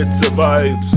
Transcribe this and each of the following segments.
It's a vibes.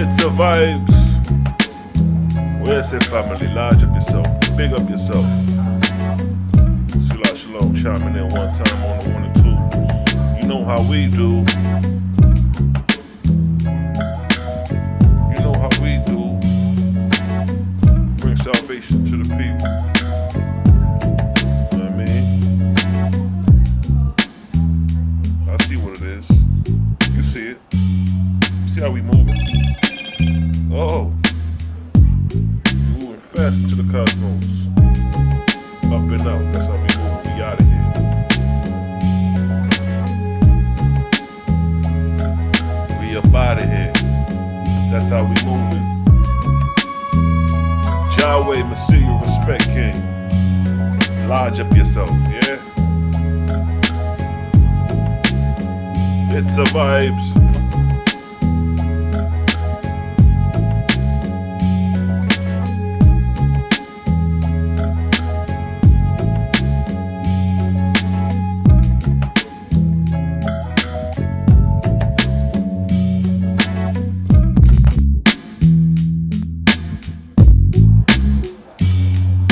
It's a vibes. Where's it, family? Large up yourself. Big up yourself. Selah, Shalom, chiming in one time on the 1 and 2. You know how we do. You know how we do. Bring salvation to the people. You know what I mean? I see what it is. You see it. See how we moving? Oh, moving fast into the cosmos. Up and out, that's how we move. We out of here. We up out of here. That's how we moving. Yahweh, Messiah, respect King. Lodge up yourself, yeah? It's a vibes.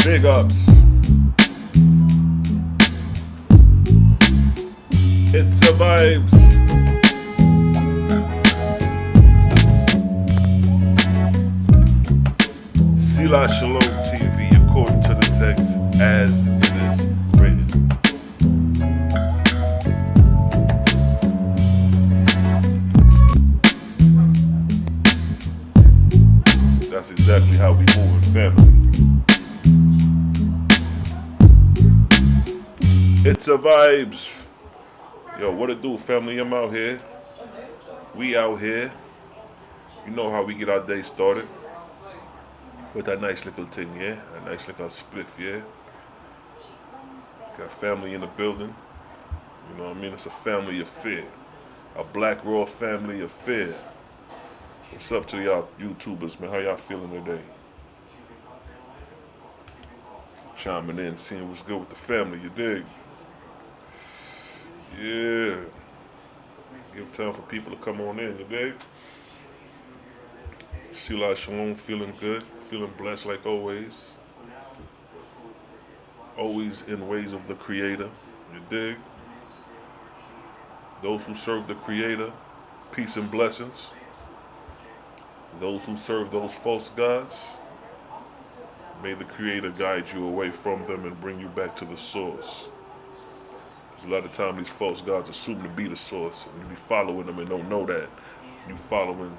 Big ups. It's a vibes. Selah Shalom TV, according to the text as it is written. That's exactly how we move in family. It's a vibes. Yo, what it do, family? I'm out here. We out here. You know how we get our day started. With that nice little thing, yeah? A nice little spliff, yeah? Got family in the building. You know what I mean? It's a family affair. A black raw family affair. What's up to y'all YouTubers, man? How y'all feeling today? Chiming in, seeing what's good with the family, you dig? Yeah. Give time for people to come on in, you dig? Selah Shalom, feeling good, feeling blessed like always. Always in ways of the Creator, you dig? Those who serve the Creator, peace and blessings. Those who serve those false gods, may the Creator guide you away from them and bring you back to the source. Because a lot of times these false gods assume to be the source, and you be following them and don't know that. You following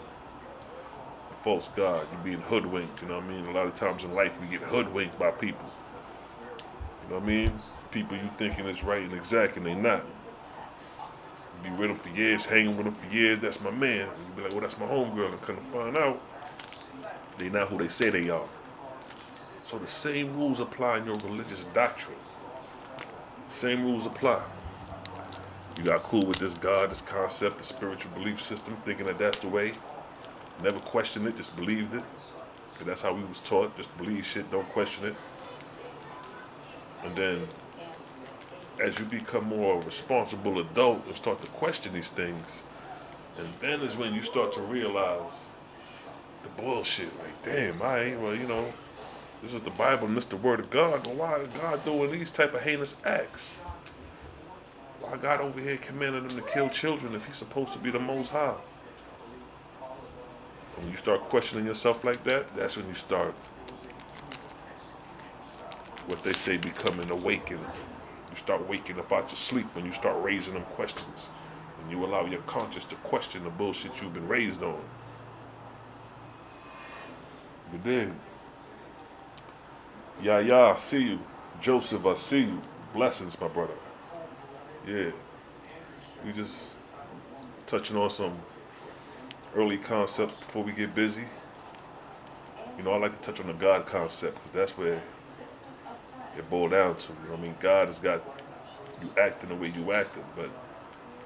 a false god, you're being hoodwinked, you know what I mean? A lot of times in life we get hoodwinked by people. You know what I mean? People you thinking is right and exact and they not. You be with them for years, hanging with them for years, that's my man. You be like, well, that's my homegirl, and come to find out, they not who they say they are. So the same rules apply in your religious doctrine. Same rules apply. You got cool with this God, this concept, the spiritual belief system, thinking that that's the way. Never questioned it, just believed it. Because that's how we was taught, just believe shit, don't question it. And then as you become more a responsible adult and start to question these things, and then is when you start to realize the bullshit. Like, damn, this is the Bible and this the Word of God, but why is God doing these type of heinous acts? Why God over here commanding them to kill children if He's supposed to be the Most High? When you start questioning yourself like that, that's when you start, what they say, becoming awakened. You start waking up out your sleep when you start raising them questions. And you allow your conscience to question the bullshit you've been raised on. You dig? I see you. Joseph, I see you. Blessings, my brother. Yeah. We just touching on some early concepts before we get busy. You know, I like to touch on the God concept, because that's where it boiled down to. You know what I mean? God has got you acting the way you acting, but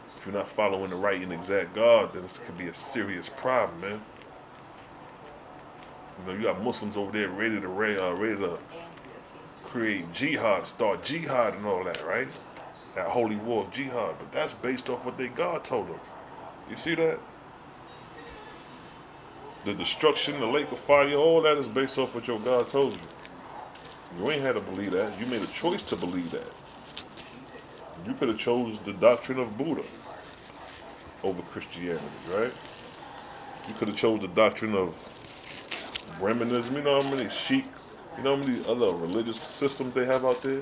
if you're not following the right and exact God, then this could be a serious problem, man. You know, you got Muslims over there ready to create jihad, start jihad and all that, right? That holy war of jihad, but that's based off what their God told them. You see that? The destruction, the lake of fire, all that is based off what your God told you. You ain't had to believe that. You made a choice to believe that. You could have chose the doctrine of Buddha over Christianity, right? You could have chose the doctrine of Brahmanism. You know how many Sikh, you know how many other religious systems they have out there?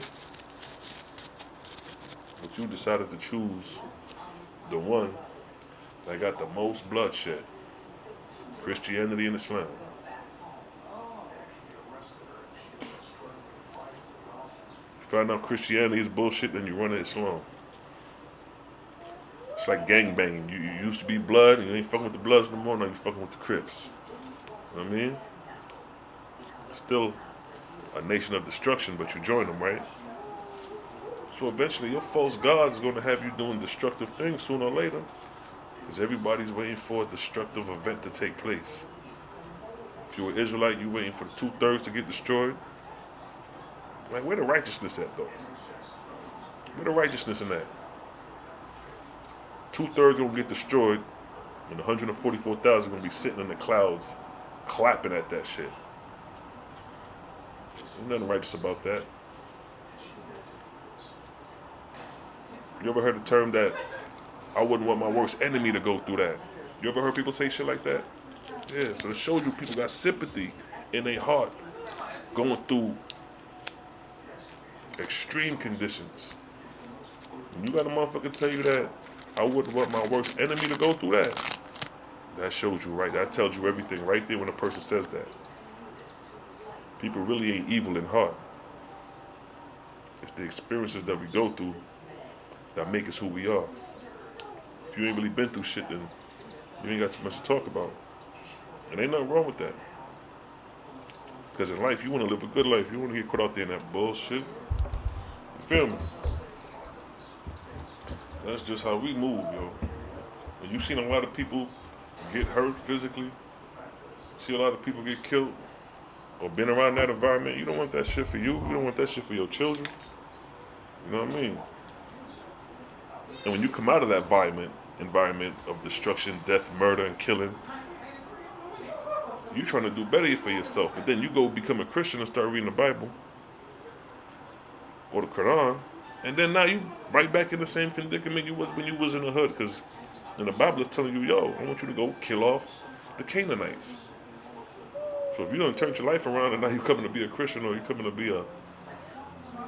But you decided to choose the one that got the most bloodshed. Christianity and Islam. You find out Christianity is bullshit, then you run to Islam. It's like gangbanging. You used to be blood, and you ain't fucking with the Bloods no more, now you fucking with the Crips. You know what I mean? Still a nation of destruction, but you join them, right? So eventually your false God is going to have you doing destructive things sooner or later, because everybody's waiting for a destructive event to take place. If you're an Israelite, you waiting for the 2/3 to get destroyed. Like, where the righteousness at, though? Where the righteousness in that? 2/3 gonna get destroyed, and 144,000 gonna be sitting in the clouds, clapping at that shit. There's nothing righteous about that. You ever heard the term that I wouldn't want my worst enemy to go through that? You ever heard people say shit like that? Yeah, so it shows you people got sympathy in their heart going through extreme conditions. When you got a motherfucker tell you that I wouldn't want my worst enemy to go through that, that shows you right. That tells you everything right there when a person says that. People really ain't evil in heart. It's the experiences that we go through that make us who we are. If you ain't really been through shit, then you ain't got too much to talk about. And ain't nothing wrong with that. Because in life, you want to live a good life. You want to get caught out there in that bullshit. You feel me? That's just how we move, yo. And you've seen a lot of people get hurt physically. See a lot of people get killed or been around that environment. You don't want that shit for you. You don't want that shit for your children. You know what I mean? And when you come out of that environment of destruction, death, murder, and killing, you trying to do better for yourself. But then you go become a Christian and start reading the Bible or the Quran, and then now you right back in the same predicament you was when you was in the hood. Because in the Bible it's telling you, yo, I want you to go kill off the Canaanites. So if you don't turn your life around and now you're coming to be a Christian or you're coming to be a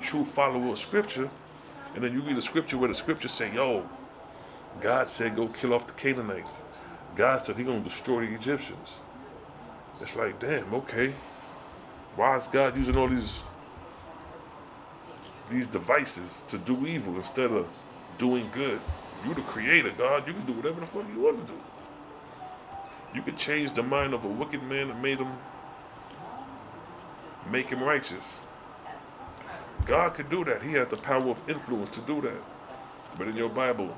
true follower of Scripture, and then you read a scripture where the scriptures say, yo, God said go kill off the Canaanites. God said He's going to destroy the Egyptians. It's like, damn, okay. Why is God using all these devices to do evil instead of doing good? You the creator, God. You can do whatever the fuck you want to do. You could change the mind of a wicked man and make him righteous. God could do that. He has the power of influence to do that. But in your Bible,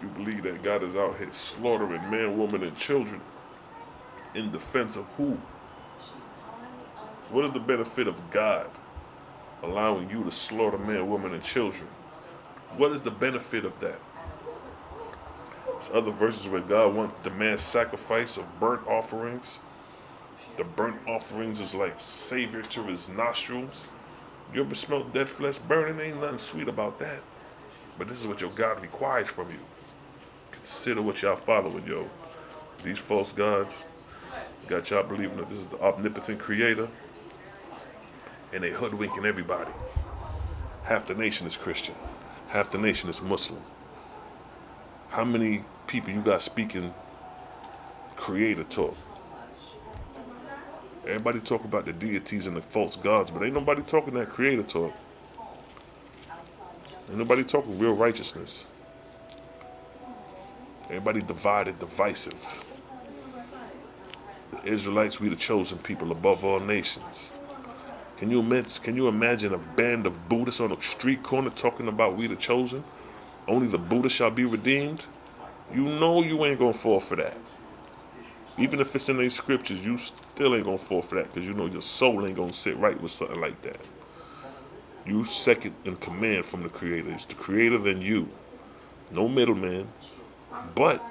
you believe that God is out here slaughtering man, woman, and children in defense of who? What is the benefit of God allowing you to slaughter men, women, and children. What is the benefit of that? There's other verses where God demands sacrifice of burnt offerings. The burnt offerings is like savior to his nostrils. You ever smelled dead flesh burning? Ain't nothing sweet about that. But this is what your God requires from you. Consider what y'all following, yo. These false gods got y'all believing that this is the omnipotent creator, and they hoodwinking everybody. Half the nation is Christian. Half the nation is Muslim. How many people you got speaking creator talk? Everybody talk about the deities and the false gods, but ain't nobody talking that creator talk. Ain't nobody talking real righteousness. Everybody divided, divisive. The Israelites, we the chosen people above all nations. Can you imagine a band of Buddhists on a street corner talking about we the chosen? Only the Buddhists shall be redeemed? You know you ain't gonna fall for that. Even if it's in these scriptures, you still ain't gonna fall for that, because you know your soul ain't gonna sit right with something like that. You second in command from the creator. It's the creator, then you. No middleman. But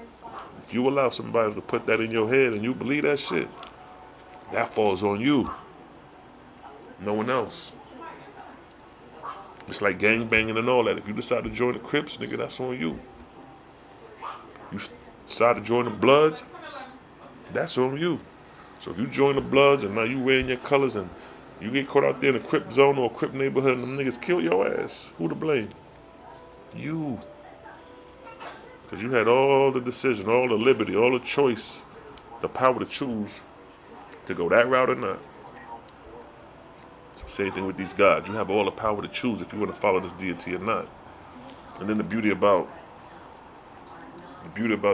if you allow somebody to put that in your head and you believe that shit, that falls on you. No one else. It's like gang banging and all that. If you decide to join the Crips, nigga, that's on you. You decide to join the Bloods, that's on you. So if you join the Bloods and now you wearing your colors and you get caught out there in a Crip zone or a Crip neighborhood and them niggas kill your ass, who to blame? You. Because you had all the decision, all the liberty, all the choice, the power to choose to go that route or not. Same thing with these gods. You have all the power to choose if you want to follow this deity or not. And then the beauty about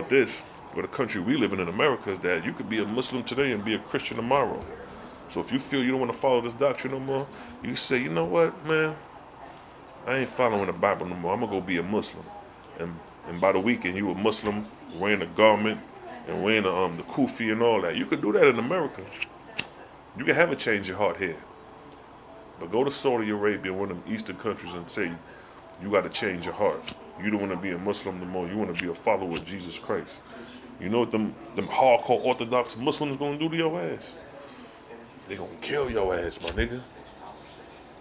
this, or the country we live in America, is that you could be a Muslim today and be a Christian tomorrow. So if you feel you don't want to follow this doctrine no more, you say, you know what, man, I ain't following the Bible no more. I'm going to go be a Muslim. And by the weekend, you a Muslim wearing a garment and wearing the kufi and all that. You could do that in America. You can have a change your heart here. But go to Saudi Arabia, one of them Eastern countries, and say, you got to change your heart. You don't want to be a Muslim no more. You want to be a follower of Jesus Christ. You know what them hardcore Orthodox Muslims going to do to your ass? They going to kill your ass, my nigga.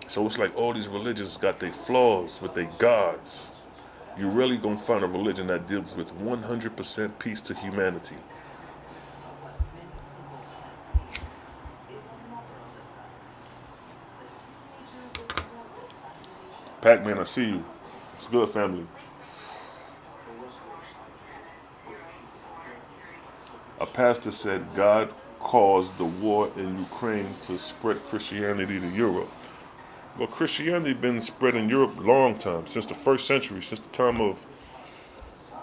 So it's like all these religions got their flaws with their gods. You really going to find a religion that deals with 100% peace to humanity. Pac-Man, I see you. It's good, family. A pastor said God caused the war in Ukraine to spread Christianity to Europe. Well, Christianity been spread in Europe a long time, since the 1st century, since the time of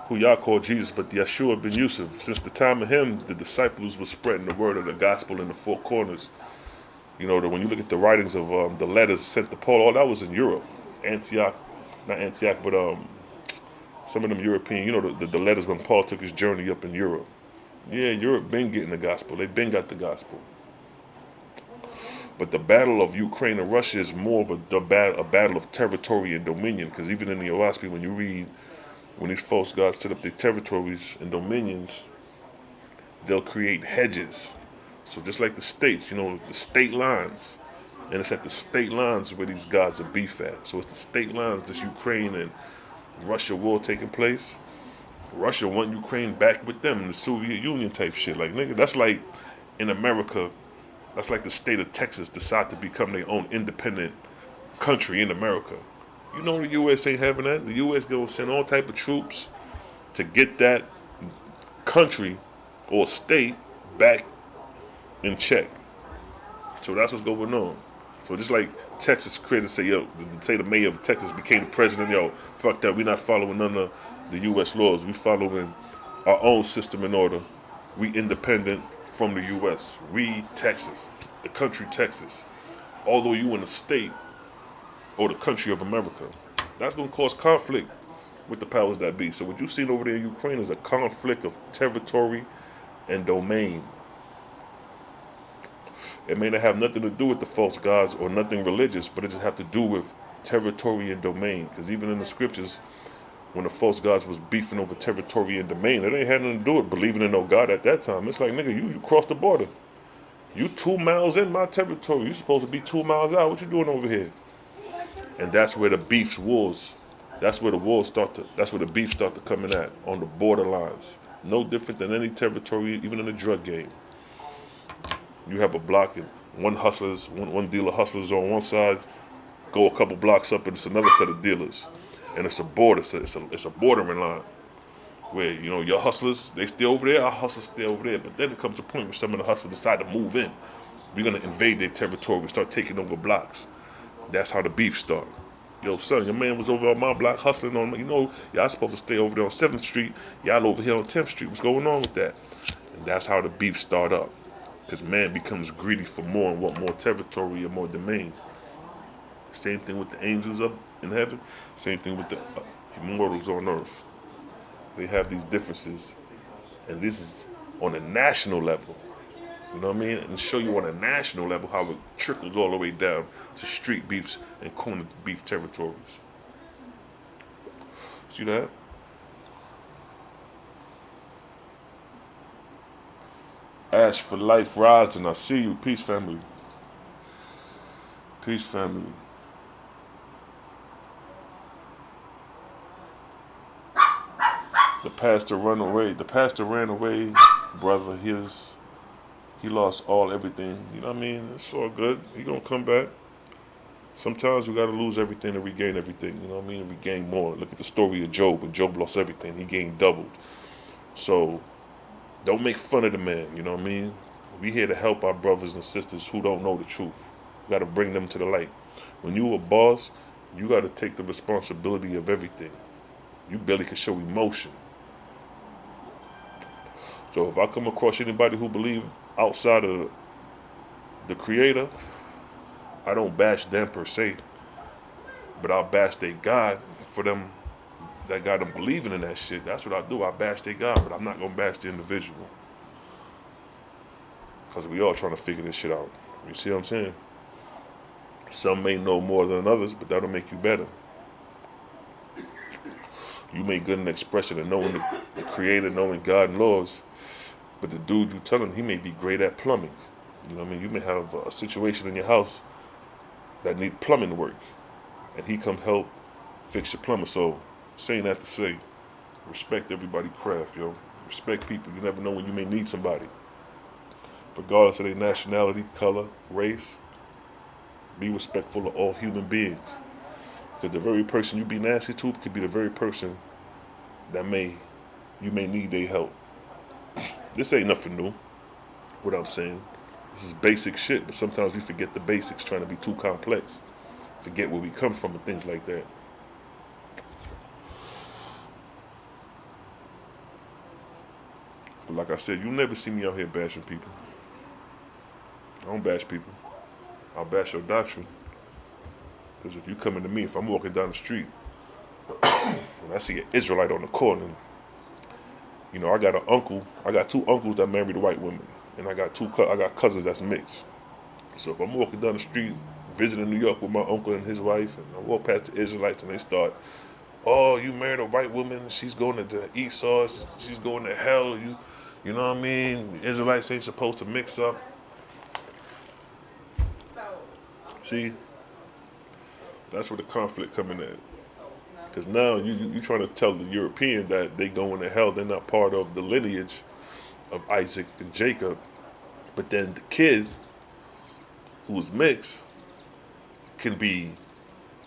who y'all call Jesus, but Yeshua ben Yusuf. Since the time of him, the disciples were spreading the word of the gospel in the four corners. You know, when you look at the writings of the letters sent to Paul, all that was in Europe. Antioch, not Antioch, but some of them European, you know, the letters when Paul took his journey up in Europe. Yeah, Europe been getting the gospel. They been got the gospel. But the battle of Ukraine and Russia is more of a battle of territory and dominion, because even in the OAHSPE, when you read, when these false gods set up their territories and dominions, they'll create hedges. So just like the states, you know, the state lines, and it's at the state lines where these gods are beef at. So it's the state lines, this Ukraine and Russia war taking place. Russia want Ukraine back with them, the Soviet Union type shit. Like, nigga, that's like in America, that's like the state of Texas decide to become their own independent country in America. You know the U.S. ain't having that. The U.S. gonna send all type of troops to get that country or state back in check. So that's what's going on. So just like Texas critics say, yo, say the mayor of Texas became the president, yo, fuck that, we not following none of the U.S. laws. We following our own system in order. We independent from the U.S. We Texas, the country Texas. Although you in the state or the country of America, that's going to cause conflict with the powers that be. So what you've seen over there in Ukraine is a conflict of territory and domain. It may not have nothing to do with the false gods or nothing religious, but it just have to do with territory and domain. Because even in the scriptures, when the false gods was beefing over territory and domain, it ain't had nothing to do with believing in no God at that time. It's like, nigga, you crossed the border. You 2 miles in my territory. You supposed to be 2 miles out. What you doing over here? And that's where the beefs wars. That's where the wars that's where the beef start to coming at, on the borderlines. No different than any territory, even in the drug game. You have a block and one dealer hustlers on one side, go a couple blocks up and it's another set of dealers. And it's a border, it's a bordering line. Where, you know, your hustlers, they stay over there, our hustlers stay over there. But then it comes a point where some of the hustlers decide to move in. We're gonna invade their territory and start taking over blocks. That's how the beef started. Yo, son, your man was over on my block hustling on, you know, y'all supposed to stay over there on 7th Street. Y'all over here on 10th Street. What's going on with that? And that's how the beef start up. Because man becomes greedy for more and want more territory and more domain. Same thing with the angels up in heaven. Same thing with the immortals on earth. They have these differences. And this is on a national level. You know what I mean? And show you on a national level how it trickles all the way down to street beefs and corner beef territories. See that? Ash for life rising. I see you. Peace, family. Peace, family. The pastor ran away. The pastor ran away, brother. He lost everything. You know what I mean? It's all good. He gonna come back. Sometimes we gotta lose everything to regain everything. You know what I mean? And regain more. Look at the story of Job. When Job lost everything, he gained doubled. So don't make fun of the man. You know what I mean? We here to help our brothers and sisters who don't know the truth. We gotta bring them to the light. When you a boss, you gotta take the responsibility of everything. You barely can show emotion. So if I come across anybody who believe outside of the Creator, I don't bash them per se, but I'll bash their God for them, that got them believing in that shit. That's what I do. I bash their God, but I'm not gonna bash the individual, because we all trying to figure this shit out. You see what I'm saying? Some may know more than others, but that'll make you better. You may good in expression and knowing the Creator, knowing God and laws, but the dude you telling, he may be great at plumbing. You know what I mean? You may have a situation in your house that need plumbing work, and he come help fix your plumber. So, saying that to say, respect everybody's craft, yo. Respect people. You never know when you may need somebody. Regardless of their nationality, color, race, be respectful of all human beings. Because the very person you be nasty to could be the very person that you may need their help. This ain't nothing new, what I'm saying. This is basic shit, but sometimes we forget the basics, trying to be too complex. Forget where we come from and things like that. But like I said, you'll never see me out here bashing people. I don't bash people. I'll bash your doctrine. Because if you coming to me, if I'm walking down the street and I see an Israelite on the corner, you know, I got two uncles that married white women, and I got cousins that's mixed. So if I'm walking down the street visiting New York with my uncle and his wife, and I walk past the Israelites and they start, oh, you married a white woman, she's going to Esau, she's going to hell, you know what I mean? The Israelites ain't supposed to mix up. See? That's where the conflict coming in. Because now you trying to tell the European that they going to hell, they're not part of the lineage of Isaac and Jacob. But then the kid who is mixed can be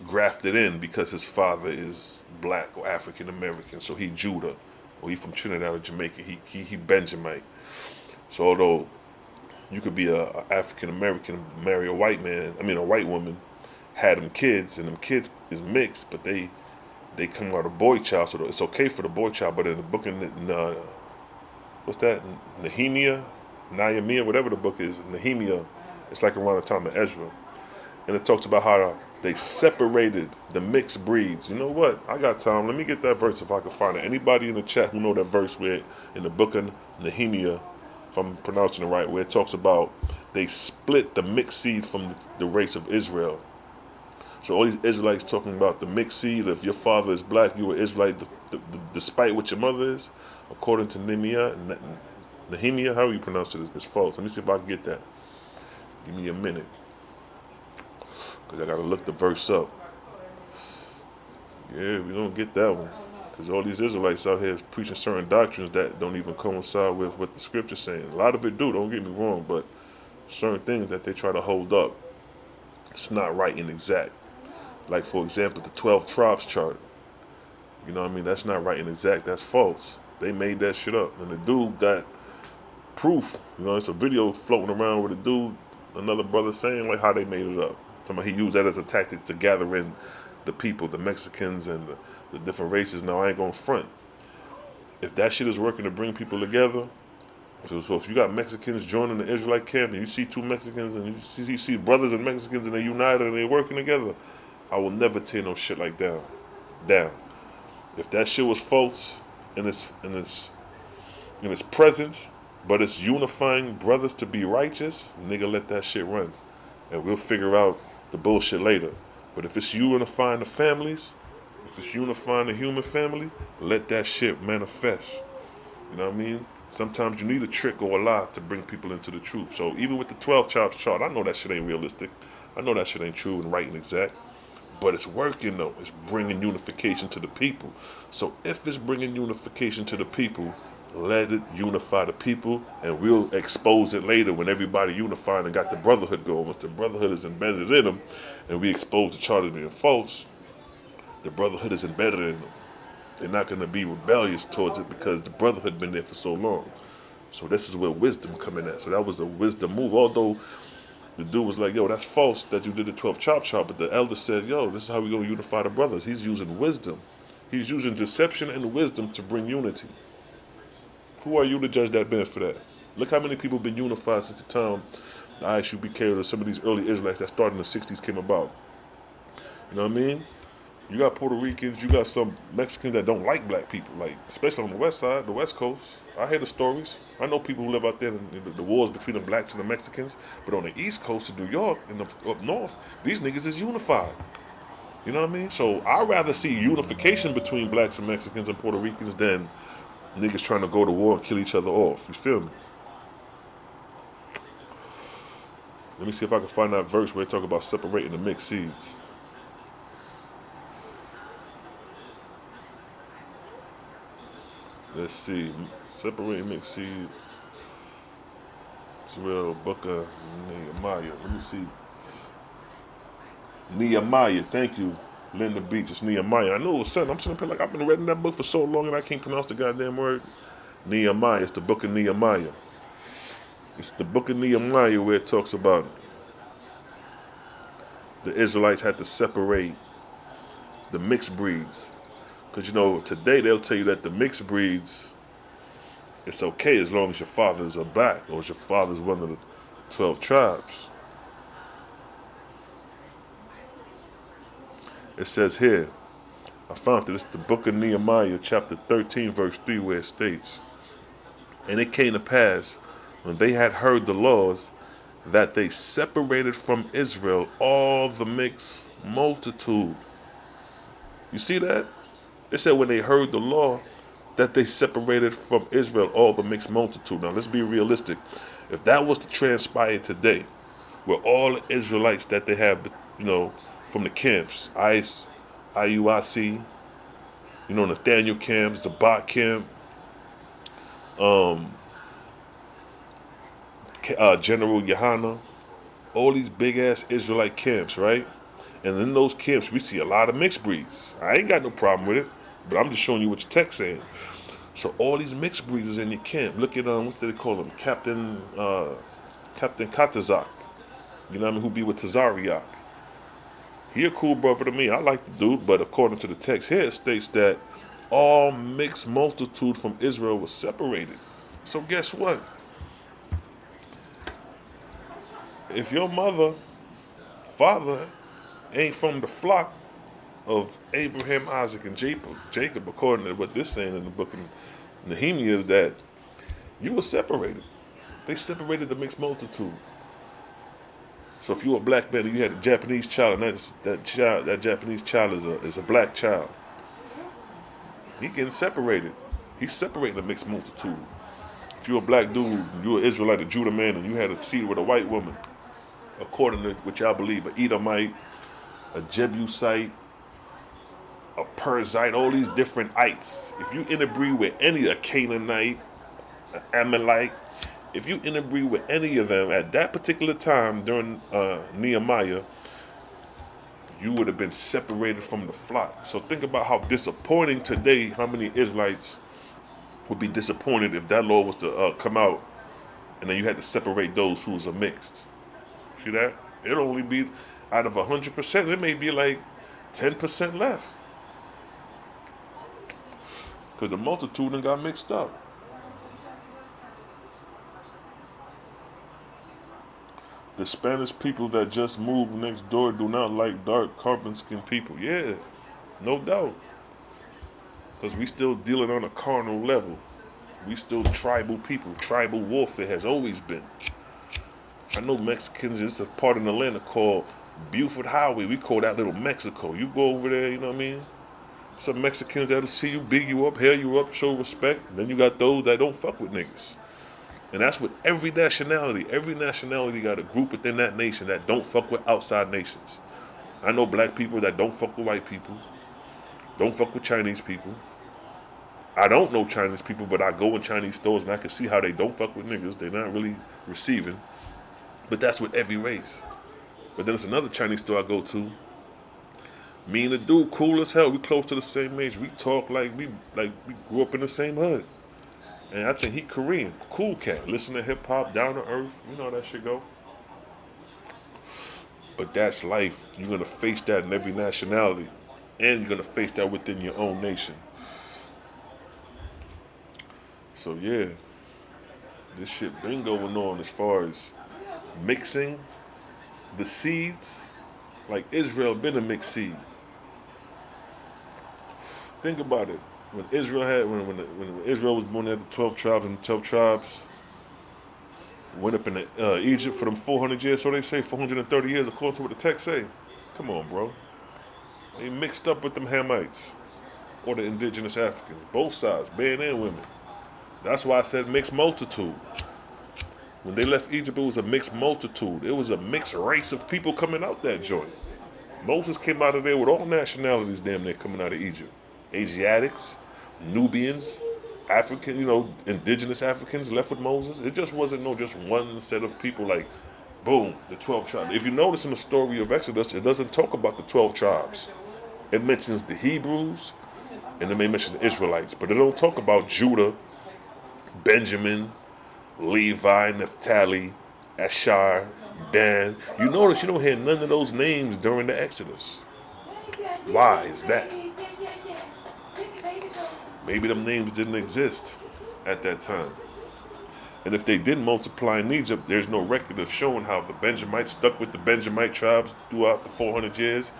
grafted in because his father is black or African American, so he Judah, or he from Trinidad or Jamaica, he Benjamite. So although you could be a African American, marry a white woman, had them kids, and them kids is mixed, but they come out a boy child, so it's okay for the boy child. But in the book what's that? Nehemiah, whatever the book is, Nehemiah, it's like around the time of Ezra, and it talks about how they separated the mixed breeds. You know what? I got time. Let me get that verse if I can find it. Anybody in the chat who know that verse where in the book of Nehemiah, if I'm pronouncing it right, where it talks about they split the mixed seed from the race of Israel. So all these Israelites talking about the mixed seed. If your father is black, you are Israelite, despite what your mother is, according to Nehemiah, how you pronounce it, is false. Let me see if I can get that. Give me a minute, because I got to look the verse up. Yeah, we don't get that one. Because all these Israelites out here preaching certain doctrines that don't even coincide with what the scripture's saying. A lot of it do, don't get me wrong, but certain things that they try to hold up, it's not right and exact. Like, for example, the 12 tribes chart. You know what I mean? That's not right and exact. That's false. They made that shit up. And the dude got proof. You know, it's a video floating around with a dude, another brother saying like how they made it up. He used that as a tactic to gather in the people, the Mexicans and the different races. Now, I ain't gonna front. If that shit is working to bring people together, so if you got Mexicans joining the Israelite camp and you see two Mexicans and you see brothers and Mexicans and they're united and they're working together, I will never tear no shit like down. If that shit was false in its presence, but it's unifying brothers to be righteous, nigga, let that shit run. And we'll figure out the bullshit later. But if it's unifying the families, if it's unifying the human family, let that shit manifest. You know what I mean? Sometimes you need a trick or a lie to bring people into the truth. So even with the 12 tribes chart, I know that shit ain't realistic. I know that shit ain't true and right and exact. But it's working though. It's bringing unification to the people. So if it's bringing unification to the people, let it unify the people, and we'll expose it later when everybody unified and got the brotherhood going. Once the brotherhood is embedded in them, and we expose the chart as being false, the brotherhood is embedded in them. They're not going to be rebellious towards it because the brotherhood been there for so long. So this is where wisdom coming at. So that was a wisdom move. Although the dude was like, yo, that's false that you did the 12 chop, but the elder said, yo, this is how we're going to unify the brothers. He's using wisdom. He's using deception and wisdom to bring unity. Who are you to judge that man for that? Look how many people have been unified since the time the OAHSPE or some of these early Israelites that started in the 60s came about. You know what I mean? You got Puerto Ricans, you got some Mexicans that don't like black people, like especially on the west side, the west coast. I hear the stories. I know people who live out there in the wars between the blacks and the Mexicans. But on the east coast of New York and up north, these niggas is unified. You know what I mean? So I'd rather see unification between blacks and Mexicans and Puerto Ricans than niggas trying to go to war and kill each other off. You feel me? Let me see if I can find that verse where they talk about separating the mixed seeds. Let's see. Separating mixed seed. Israel, book of Nehemiah. Let me see. Nehemiah. Thank you, Linda Beach. It's Nehemiah. I know it was something. I'm sitting here like I've been reading that book for so long and I can't pronounce the goddamn word. Nehemiah. It's the book of Nehemiah. It's the book of Nehemiah where it talks about the Israelites had to separate the mixed breeds. Because, you know, today they'll tell you that the mixed breeds, it's okay as long as your fathers are black or as your father's one of the 12 tribes. It says here, I found it, it's the book of Nehemiah, chapter 13, verse 3, where it states, and it came to pass, when they had heard the laws, that they separated from Israel all the mixed multitude. You see that? It said when they heard the law, that they separated from Israel all the mixed multitude. Now let's be realistic. If that was to transpire today, where all the Israelites that they have, you know, from the camps, IUIC, you know, Nathaniel camp, Zabak camp, General Yohana, all these big ass Israelite camps, right? And in those camps, we see a lot of mixed breeds. I ain't got no problem with it, but I'm just showing you what your text saying. So all these mixed breeds is in your camp. Look at what do they call him? Captain Katazak. You know what I mean? Who be with Tazariak. He a cool brother to me. I like the dude, but according to the text here, it states that all mixed multitude from Israel was separated. So guess what? If your father ain't from the flock of Abraham, Isaac, and Jacob, according to what this saying in the book of Nehemiah, is that you were separated. They separated the mixed multitude. So if you were a black man and you had a Japanese child, and that Japanese child is a black child, he getting separated. He's separating the mixed multitude. If you're a black dude, you're an Israelite, a Judah man, and you had a seed with a white woman, according to what y'all believe, an Edomite, a Jebusite, a Perizzite, all these different ites. If you interbreed with a Canaanite, an Amalite, if you interbreed with any of them at that particular time during Nehemiah, you would have been separated from the flock. So think about how disappointing today, how many Israelites would be disappointed if that law was to come out and then you had to separate those who was a mixed. See that? It'll only be out of 100%, it may be like 10% left. Because the multitude done got mixed up. The Spanish people that just moved next door do not like dark carbon-skinned people. Yeah, no doubt. Because we still dealing on a carnal level. We still tribal people. Tribal warfare has always been. I know Mexicans, it's a part in Atlanta called Buford Highway. We call that Little Mexico. You go over there, you know what I mean? Some Mexicans that'll see you, big you up, hail you up, show respect. Then you got those that don't fuck with niggas. And that's with every nationality. Every nationality got a group within that nation that don't fuck with outside nations. I know black people that don't fuck with white people. Don't fuck with Chinese people. I don't know Chinese people, but I go in Chinese stores and I can see how they don't fuck with niggas. They're not really receiving. But that's with every race. But then it's another Chinese store I go to. Me and the dude, cool as hell. We close to the same age. We talk like we grew up in the same hood. And I think he Korean. Cool cat. Listen to hip hop, down to earth. You know how that shit go. But that's life. You're gonna face that in every nationality. And you're gonna face that within your own nation. So yeah. This shit been going on as far as mixing the seeds. Like Israel been a mixed seed. Think about it. When Israel was born, they had the 12 tribes, and the 12 tribes went up in Egypt for them 400 years. So they say 430 years, according to what the text say. Come on, bro. They mixed up with them Hamites or the indigenous Africans, both sides, men and women. That's why I said mixed multitude. When they left Egypt, it was a mixed multitude. It was a mixed race of people coming out that joint. Moses came out of there with all nationalities damn near coming out of Egypt. Asiatics, Nubians, African, indigenous Africans left with Moses. It just wasn't just one set of people like, boom, the 12 tribes. If you notice in the story of Exodus, it doesn't talk about the 12 tribes. It mentions the Hebrews, and it may mention the Israelites, but it don't talk about Judah, Benjamin, Levi, Naphtali, Asher, Dan. You notice you don't hear none of those names during the Exodus. Why is that? Maybe them names didn't exist at that time. And if they didn't multiply in Egypt, there's no record of showing how the Benjamites stuck with the Benjamite tribes throughout the 400 years.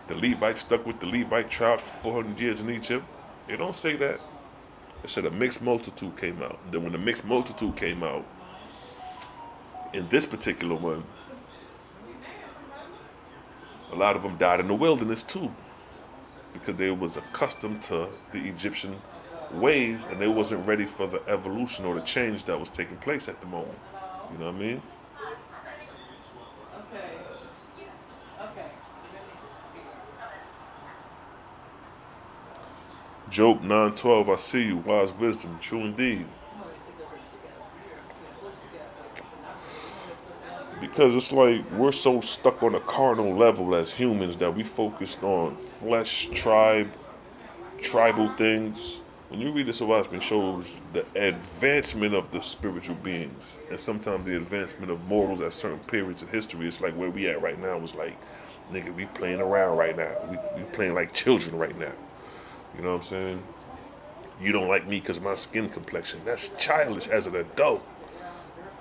The Levites stuck with the Levite tribes for 400 years in Egypt. They don't say that. It said a mixed multitude came out. Then when the mixed multitude came out, in this particular one, a lot of them died in the wilderness too, because they was accustomed to the Egyptian ways and they wasn't ready for the evolution or the change that was taking place at the moment. You know what I mean? Job 9:12, I see you, wise wisdom, true indeed. Because it's like we're so stuck on a carnal level as humans that we focused on flesh, tribal things. When you read this, OAHSPE shows the advancement of the spiritual beings, and sometimes the advancement of mortals at certain periods in history. It's like where we at right now is like, nigga, we playing around right now. We playing like children right now. You know what I'm saying? You don't like me because my skin complexion. That's childish as an adult.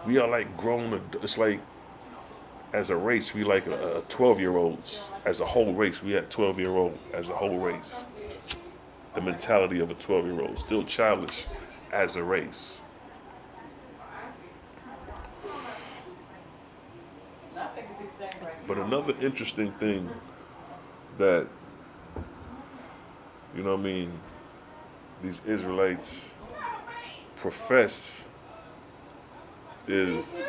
We are like grown. It's like, as a race, we like 12-year-olds. As a whole race, we at 12-year-old as a whole race. The mentality of a 12-year-old, still childish as a race. But another interesting thing that, you know what I mean, these Israelites profess is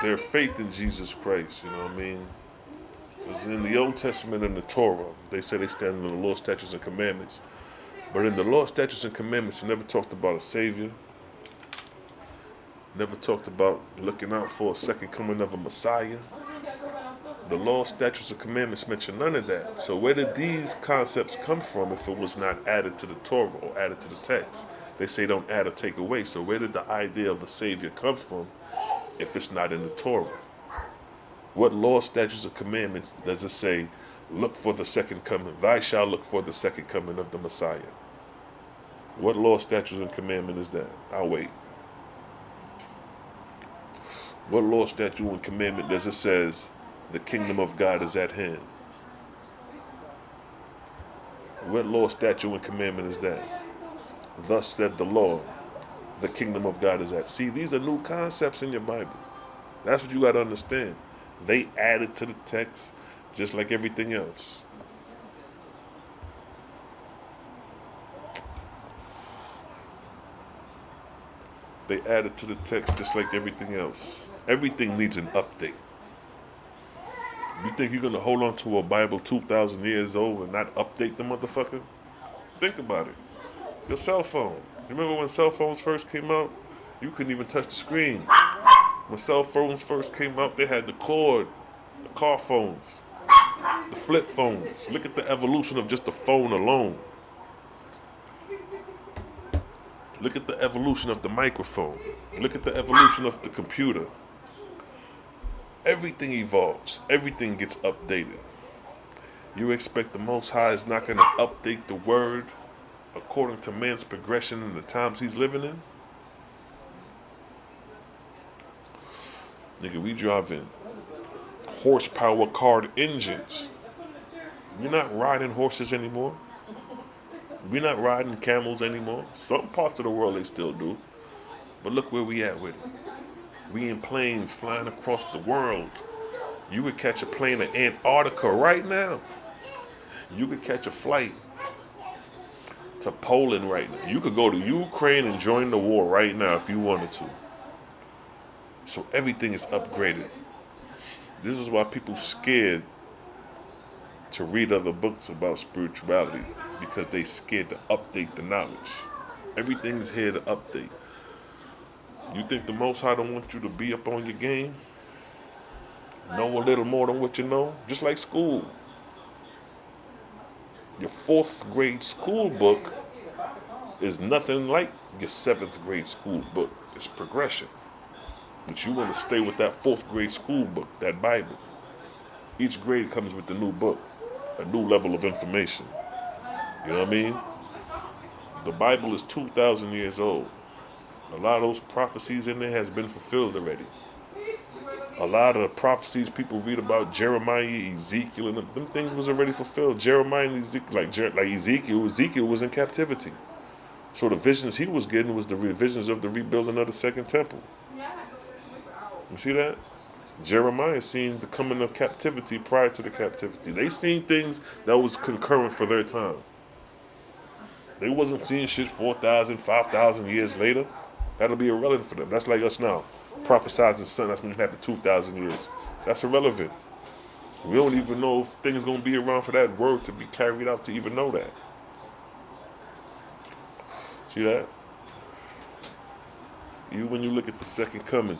their faith in Jesus Christ, you know what I mean? Because in the Old Testament and the Torah, they say they stand in the law, statutes, and commandments. But in the law, statutes, and commandments, it never talked about a Savior. Never talked about looking out for a second coming of a Messiah. The law, statutes, and commandments mention none of that. So where did these concepts come from if it was not added to the Torah or added to the text? They say don't add or take away. So where did the idea of the Savior come from if it's not in the Torah? What law, statutes, or commandments does it say, look for the second coming? Thou shalt look for the second coming of the Messiah. What law, statutes, and commandment is that? I'll wait. What law, statute, and commandment does it says the kingdom of God is at hand? What law, statute, and commandment is that? Thus said the Lord, the kingdom of God is at. See, these are new concepts in your Bible. That's what you got to understand. They added to the text just like everything else. They added to the text just like everything else. Everything needs an update. You think you're going to hold on to a Bible 2,000 years old and not update the motherfucker? Think about it. Your cell phone. Remember when cell phones first came out? You couldn't even touch the screen. When cell phones first came out, they had the cord, the car phones, the flip phones. Look at the evolution of just the phone alone. Look at the evolution of the microphone. Look at the evolution of the computer. Everything evolves. Everything gets updated. You expect the Most High is not going to update the word according to man's progression in the times he's living in? Nigga, we driving horsepower car engines. We're not riding horses anymore. We're not riding camels anymore. Some parts of the world they still do. But look where we at with it. We in planes flying across the world. You could catch a plane in Antarctica right now. You could catch a flight to Poland right now. You could go to Ukraine and join the war right now if you wanted to. So everything is upgraded. This is why people scared to read other books about spirituality, because they scared to update the knowledge. Everything is here to update. You think the Most High don't want you to be up on your game? Know a little more than what you know? Just like school. Your 4th grade school book is nothing like your 7th grade school book. It's progression. But you want to stay with that 4th grade school book, that Bible. Each grade comes with a new book, a new level of information. You know what I mean? The Bible is 2,000 years old. A lot of those prophecies in there has been fulfilled already. A lot of the prophecies people read about Jeremiah, Ezekiel, and them things was already fulfilled. Jeremiah and Ezekiel, like Ezekiel was in captivity. So the visions he was getting was the visions of the rebuilding of the second temple. You see that? Jeremiah seen the coming of captivity prior to the captivity. They seen things that was concurrent for their time. They wasn't seeing shit 4,000, 5,000 years later. That'll be irrelevant for them. That's like us now. Prophesizing something that's going to happen 2,000 years. That's irrelevant. We don't even know if things going to be around for that word to be carried out to even know that. See that? Even when you look at the second coming,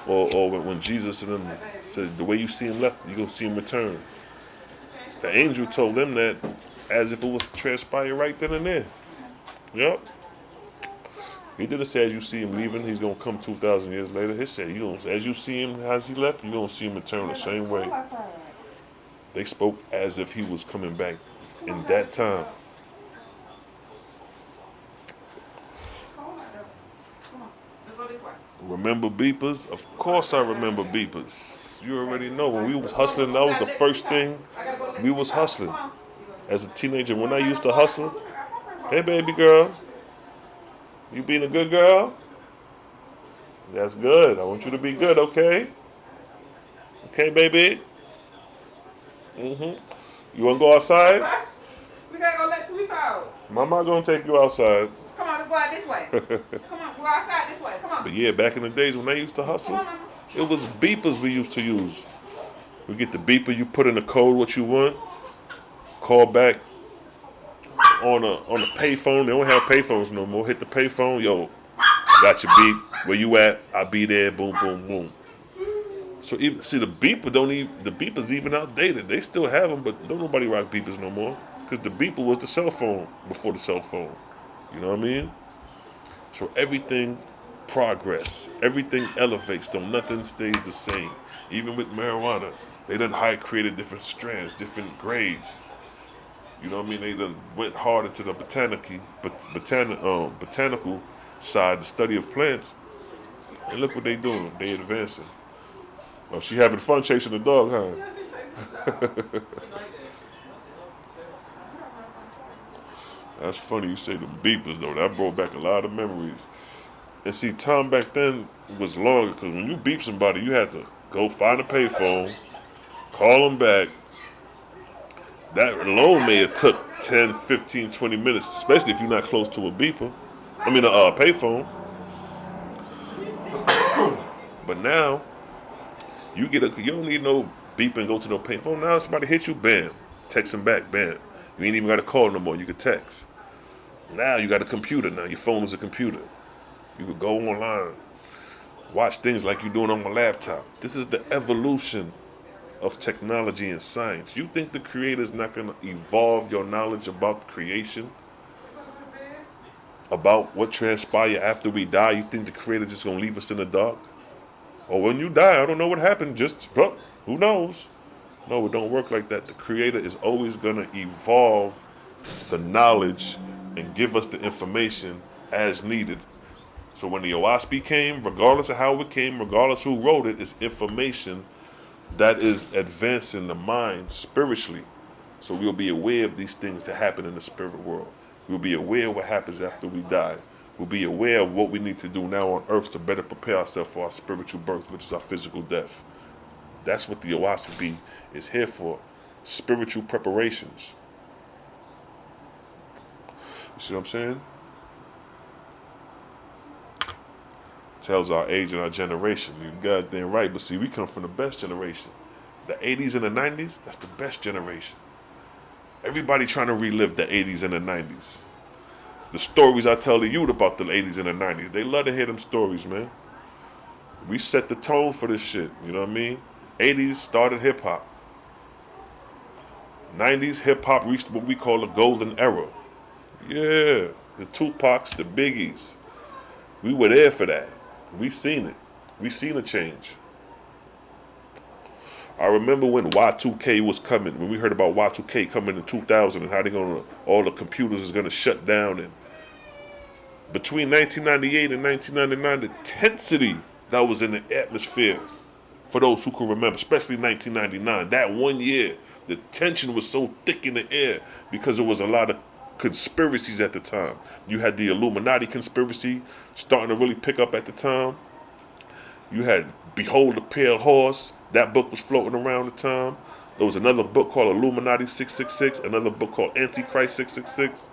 or when Jesus and them said, the way you see him left, you're going to see him return. The angel told them that as if it was to transpire right then and there. Yep. He didn't say as you see him leaving, he's going to come 2,000 years later. He said, as you see him as he left, you're going to see him return the same way. They spoke as if he was coming back in that time. Remember beepers? Of course I remember beepers. You already know when we was hustling, that was the first thing we was hustling. As a teenager, when I used to hustle, hey baby girl, you being a good girl? That's good. I want you to be good, okay? Okay, baby? You want to go outside? We gotta go let Sweet out. Mama gonna take you outside. Come on, let's go out this way. Come on, go outside this way. Come on. But yeah, back in the days when they used to hustle, Come on, Mama. it was beepers we used to use. We get the beeper, you put in the code what you want, call back on a payphone. They don't have payphones no more. Hit the payphone, yo, got your beep. Where you at? I'll be there. Boom, boom, boom. So even see the beepers even outdated. They still have them, but don't nobody rock beepers no more. Because the beeper was the cell phone before the cell phone. You know what I mean? So everything progress. Everything elevates, though nothing stays the same. Even with marijuana, they done created different strands, different grades. You know what I mean? They done went hard into the botanical side, the study of plants. And look what they doing. They advancing. Oh, she having fun chasing the dog, huh? Yeah, she takes the dog. That's funny you say the beepers, though. That brought back a lot of memories. And see, time back then was longer, because when you beep somebody, you had to go find a payphone, call them back. That alone may have took 10, 15, 20 minutes, especially if you're not close to a beeper. I mean, a payphone. But now, you don't need no beep and go to no payphone. Now somebody hit you, bam. Text them back, bam. You ain't even got to call no more. You can text. Now you got a computer. Now your phone is a computer. You could go online, watch things like you're doing on my laptop. This is the evolution of technology and science. You think the Creator is not going to evolve your knowledge about creation? About what transpires after we die? You think the Creator just going to leave us in the dark? Or when you die, I don't know what happened. Just, well, who knows? No, it don't work like that. The Creator is always going to evolve the knowledge and give us the information as needed. So when the OAHSPE came, regardless of how it came, regardless who wrote it, it's information that is advancing the mind spiritually. So we'll be aware of these things that happen in the spirit world. We'll be aware of what happens after we die. We'll be aware of what we need to do now on earth to better prepare ourselves for our spiritual birth, which is our physical death. That's what the OAHSPE is here for. Spiritual preparations. You see what I'm saying? Tells our age and our generation. You're goddamn right. But see, we come from the best generation. The 80s and the 90s, that's the best generation. Everybody trying to relive the 80s and the 90s. The stories I tell the youth about the 80s and the 90s, they love to hear them stories, man. We set the tone for this shit, you know what I mean? 80s started hip-hop. 90s hip-hop reached what we call the golden era. Yeah, the Tupacs, the Biggies. We were there for that. We seen it. We seen a change. I remember when Y2K was coming, when we heard about Y2K coming in 2000 and how all the computers is gonna shut down. And between 1998 and 1999, the intensity that was in the atmosphere, for those who can remember, especially 1999, that 1 year, the tension was so thick in the air because there was a lot of conspiracies at the time. You had the Illuminati conspiracy starting to really pick up at the time. You had Behold the Pale Horse. That book was floating around the time. There was another book called Illuminati 666, another book called Antichrist 666.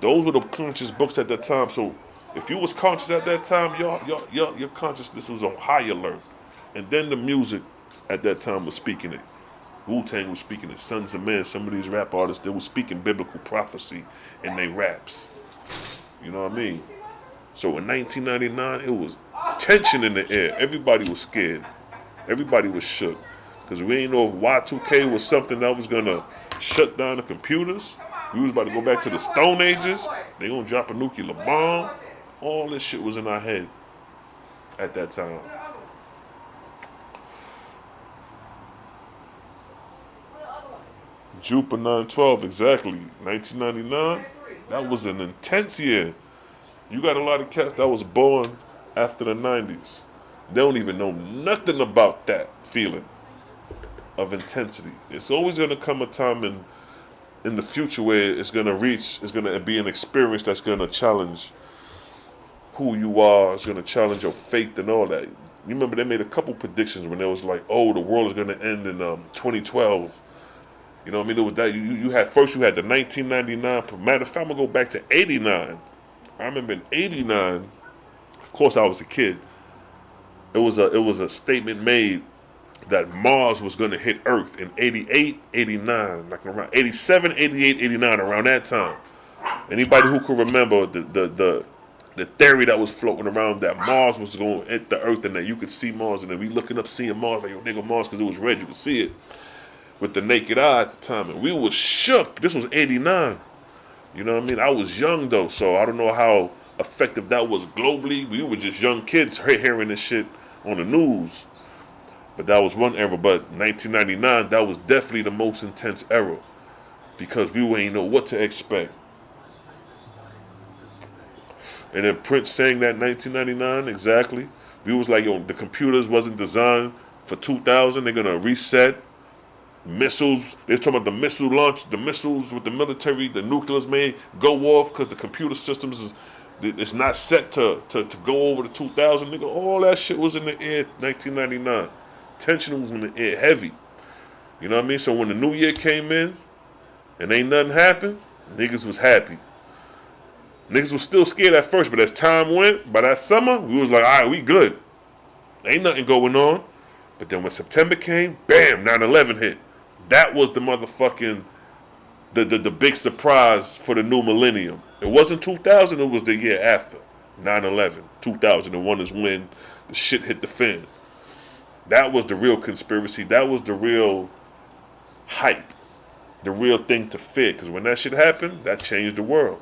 Those were the conscious books at that time. So if you was conscious at that time, your consciousness was on high alert. And then the music at that time was speaking it. Wu-Tang was speaking it. Sons of Men, some of these rap artists, they were speaking biblical prophecy in their raps. You know what I mean? So in 1999, it was tension in the air. Everybody was scared. Everybody was shook. Because we didn't know if Y2K was something that was going to shut down the computers. We was about to go back to the Stone Ages. They going to drop a nuclear bomb. All this shit was in our head at that time. Jupiter 912, exactly. 1999, that was an intense year. You got a lot of cats that was born after the 90s. They don't even know nothing about that feeling of intensity. It's always going to come a time in the future where it's going to be an experience that's going to challenge who you are. It's going to challenge your faith and all that. You remember they made a couple predictions when they was like, oh, the world is going to end in 2012. You know what I mean? It was that you had the 1999. Matter of fact, I'm going to go back to 89. I remember in 89, of course I was a kid. It was a statement made that Mars was going to hit Earth in 88, 89, like around 87, 88, 89, around that time. Anybody who could remember the theory that was floating around that Mars was going to hit the Earth and that you could see Mars, and then we looking up seeing Mars, like, yo, nigga, Mars, because it was red, you could see it with the naked eye at the time, and we was shook. This was 89. You know what I mean? I was young though, so I don't know how effective that was globally. We were just young kids hearing this shit on the news. But that was one era. But 1999, that was definitely the most intense era because we ain't know what to expect. And then Prince sang that 1999, exactly. We was like, yo, the computers wasn't designed for 2000. They're going to reset. Missiles, they're talking about the missile launch, the missiles with the military, the nuclears may go off because the computer systems it's not set to go over the 2000. Nigga, all that shit was in the air 1999. Tension was in the air heavy. You know what I mean? So when the new year came in and ain't nothing happened, niggas was happy. Niggas was still scared at first, but as time went, by that summer, we was like, all right, we good. Ain't nothing going on. But then when September came, bam, 9/11 hit. That was the motherfucking, the big surprise for the new millennium. It wasn't 2000, it was the year after. 9/11, 2001 is when the shit hit the fan. That was the real conspiracy. That was the real hype. The real thing to fear. Because when that shit happened, that changed the world.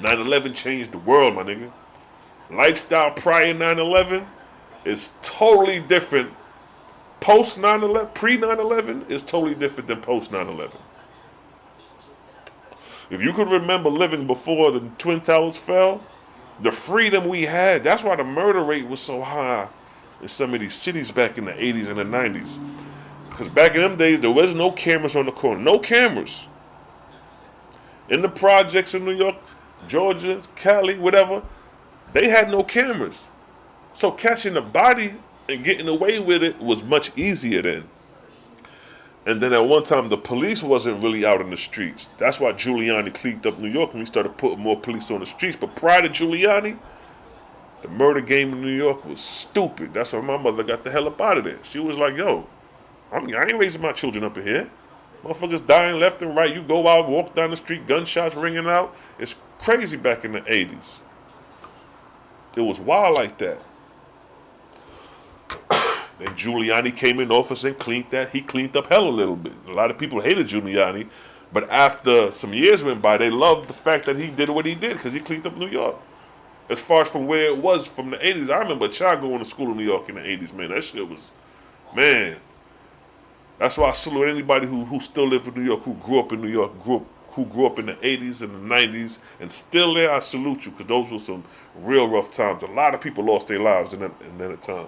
9/11 changed the world, my nigga. Lifestyle prior 9/11 is totally different. Post 9/11, pre 9/11 is totally different than post 9/11. If you could remember living before the Twin Towers fell, the freedom we had, that's why the murder rate was so high in some of these cities back in the 80s and the 90s. Because back in them days, there was no cameras on the corner. No cameras. In the projects in New York, Georgia, Cali, whatever, they had no cameras. So catching the body and getting away with it was much easier then. And then at one time, the police wasn't really out in the streets. That's why Giuliani cleaned up New York and he started putting more police on the streets. But prior to Giuliani, the murder game in New York was stupid. That's why my mother got the hell up out of there. She was like, yo, I ain't raising my children up in here. Motherfuckers dying left and right. You go out, walk down the street, gunshots ringing out. It's crazy back in the 80s. It was wild like that. Then Giuliani came in office and cleaned that. He cleaned up hell a little bit. A lot of people hated Giuliani, but after some years went by, they loved the fact that he did what he did because he cleaned up New York. As far as from where it was from the 80s, I remember a child going to school in New York in the 80s, man. That shit was, man. That's why I salute anybody who still live in New York, who grew up in New York, who grew up in the 80s and the 90s, and still there. I salute you because those were some real rough times. A lot of people lost their lives in that time.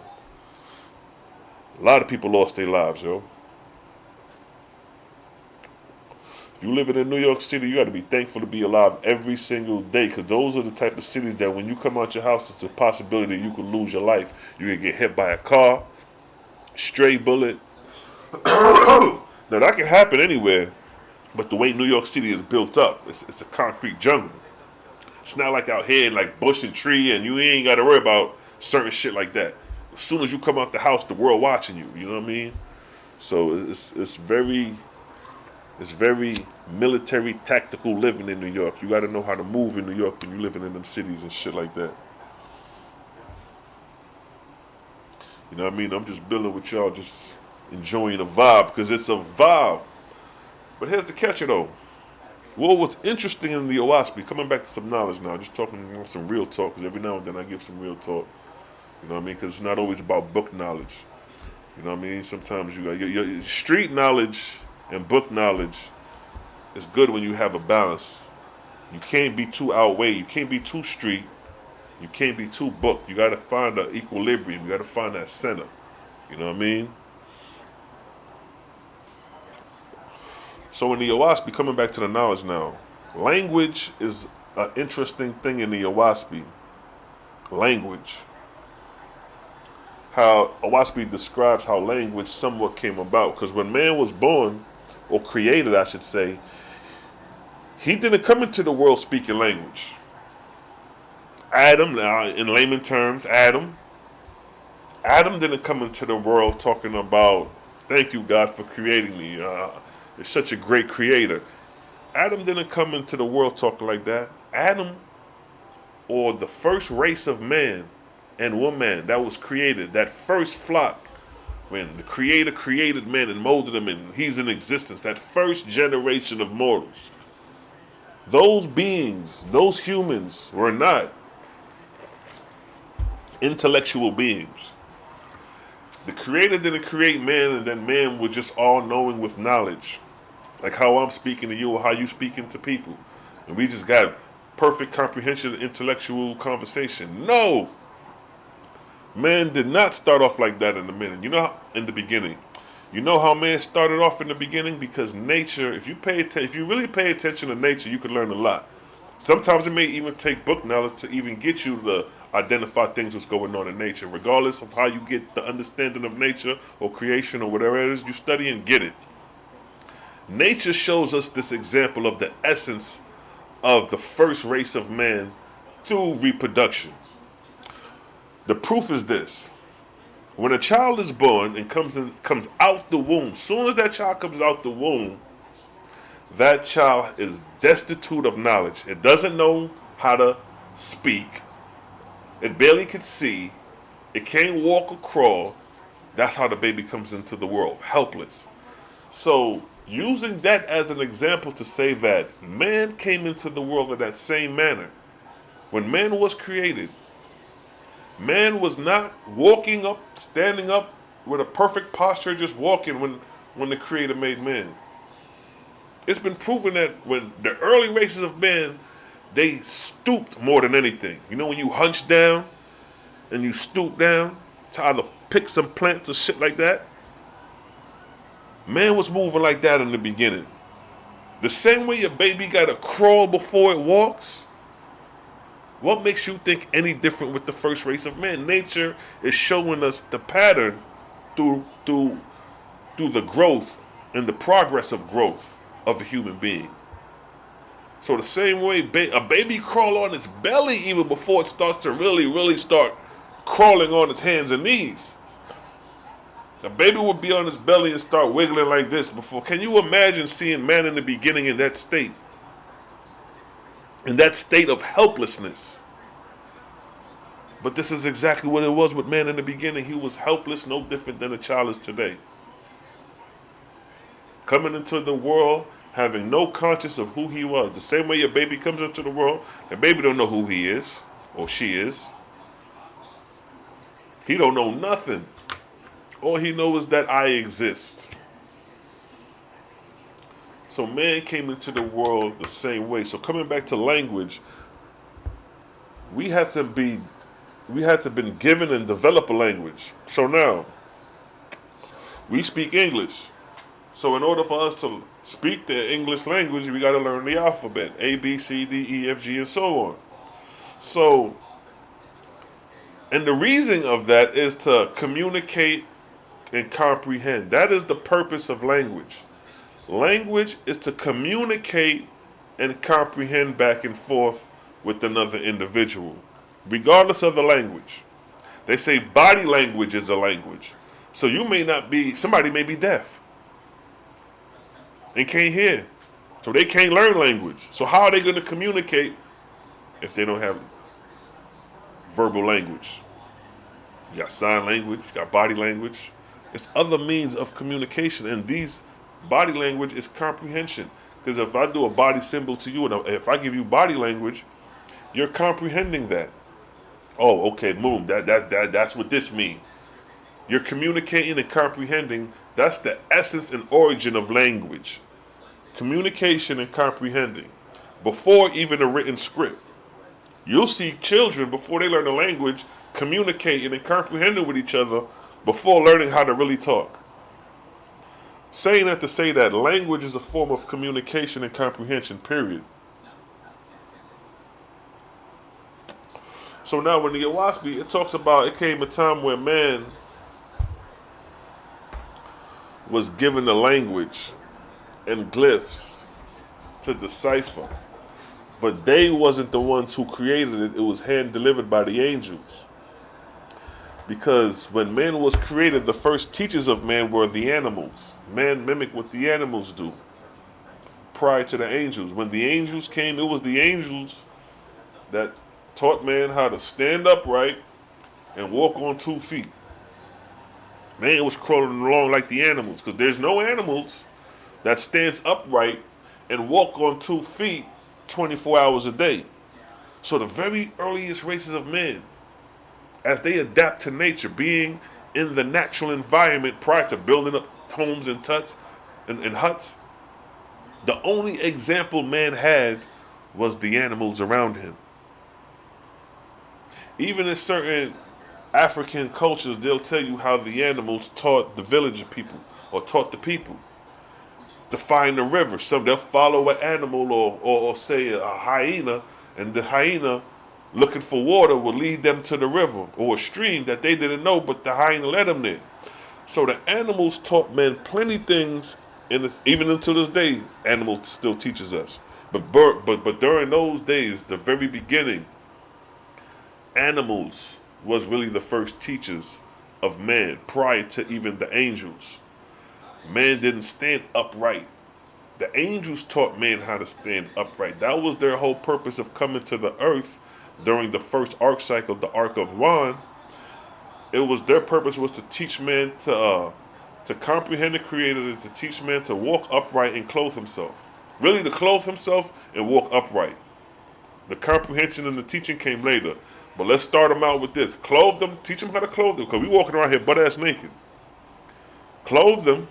A lot of people lost their lives, yo. If you living in New York City, you got to be thankful to be alive every single day because those are the type of cities that when you come out your house, it's a possibility you could lose your life. You could get hit by a car, stray bullet. Now, that can happen anywhere, but the way New York City is built up, it's a concrete jungle. It's not like out here like bush and tree and you ain't got to worry about certain shit like that. As soon as you come out the house, the world watching you. You know what I mean? So it's very military tactical living in New York. You got to know how to move in New York when you living in them cities and shit like that. You know what I mean? I'm just building with y'all, just enjoying the vibe because it's a vibe. But here's the catcher though. Well, what's interesting in the OAHSPE, coming back to some knowledge now, just talking some real talk because every now and then I give some real talk. You know what I mean? Because it's not always about book knowledge. You know what I mean? Sometimes you got your street knowledge and book knowledge is good when you have a balance. You can't be too outweighed. You can't be too street. You can't be too book. You got to find an equilibrium. You got to find that center. You know what I mean? So in the OAHSPE, coming back to the knowledge now, language is an interesting thing in the OAHSPE. language. How OAHSPE describes how language somewhat came about. Because when man was born, or created, I should say, he didn't come into the world speaking language. Adam, in layman terms, Adam didn't come into the world talking about, thank you, God, for creating me. You're such a great creator. Adam didn't come into the world talking like that. Adam, or the first race of man and woman that was created, that first flock, when the Creator created man and molded him and he's in existence, that first generation of mortals, those beings, those humans were not intellectual beings. The Creator didn't create man and then man was just all-knowing with knowledge. Like how I'm speaking to you or how you speaking to people. And we just got perfect comprehension, intellectual conversation. No! Man did not start off like that in the beginning. You know how man started off in the beginning? Because nature, if you really pay attention to nature, you can learn a lot. Sometimes it may even take book knowledge to even get you to identify things that's going on in nature. Regardless of how you get the understanding of nature or creation or whatever it is you study and get it. Nature shows us this example of the essence of the first race of man through reproduction. The proof is this. When a child is born and comes out the womb, soon as that child comes out the womb, that child is destitute of knowledge. It doesn't know how to speak. It barely can see. It can't walk or crawl. That's how the baby comes into the world, helpless. So, using that as an example to say that man came into the world in that same manner. When man was created, man was not walking up, standing up with a perfect posture, just walking when the Creator made man. It's been proven that when the early races of man, they stooped more than anything. You know when you hunch down and you stoop down to either pick some plants or shit like that? Man was moving like that in the beginning. The same way your baby got to crawl before it walks. What makes you think any different with the first race of man? Nature is showing us the pattern through the growth and the progress of growth of a human being. So the same way a baby crawl on its belly even before it starts to really start crawling on its hands and knees. A baby would be on its belly and start wiggling like this before. Can you imagine seeing man in the beginning in that state? In that state of helplessness. But this is exactly what it was with man in the beginning. He was helpless, no different than a child is today. Coming into the world, having no conscience of who he was. The same way your baby comes into the world, the baby don't know who he is or she is. He don't know nothing. All he knows is that I exist. So man came into the world the same way. So coming back to language, we had to been given and develop a language. So now, we speak English. So in order for us to speak the English language, we got to learn the alphabet. A, B, C, D, E, F, G, and so on. So, and the reason of that is to communicate and comprehend. That is the purpose of language. Language is to communicate and comprehend back and forth with another individual, regardless of the language. They say body language is a language. So somebody may be deaf and can't hear. So they can't learn language. So how are they going to communicate if they don't have verbal language? You got sign language, you got body language. It's other means of communication, and these body language is comprehension. Because if I do a body symbol to you, and if I give you body language, you're comprehending that. Oh, okay, boom, that's what this means. You're communicating and comprehending. That's the essence and origin of language. Communication and comprehending. Before even a written script. You'll see children, before they learn the language, communicating and comprehending with each other before learning how to really talk. Saying that to say that language is a form of communication and comprehension, period. So now when the OAHSPE, it talks about it came a time where man was given a language and glyphs to decipher. But they wasn't the ones who created it. It was hand delivered by the angels. Because when man was created, the first teachers of man were the animals. Man mimicked what the animals do prior to the angels. When the angels came, it was the angels that taught man how to stand upright and walk on 2 feet. Man was crawling along like the animals, because there's no animals that stands upright and walk on 2 feet 24 hours a day. So the very earliest races of men, as they adapt to nature, being in the natural environment prior to building up homes and huts, the only example man had was the animals around him. Even in certain African cultures, they'll tell you how the animals taught the village people or taught the people to find the river. Some they'll follow an animal or say a hyena, and the hyena looking for water will lead them to the river or a stream that they didn't know, but the hyena led them there. So the animals taught men plenty things, and even until this day, animals still teaches us. But during those days, the very beginning, animals was really the first teachers of man prior to even the angels. Man didn't stand upright. The angels taught man how to stand upright. That was their whole purpose of coming to the earth during the first ark cycle, the Ark of Wan. It was their purpose was to teach man to comprehend the Creator and to teach man to walk upright and clothe himself. Really, to clothe himself and walk upright. The comprehension and the teaching came later. But let's start them out with this. Clothe them, teach them how to clothe them, because we walking around here butt-ass naked. Clothe them,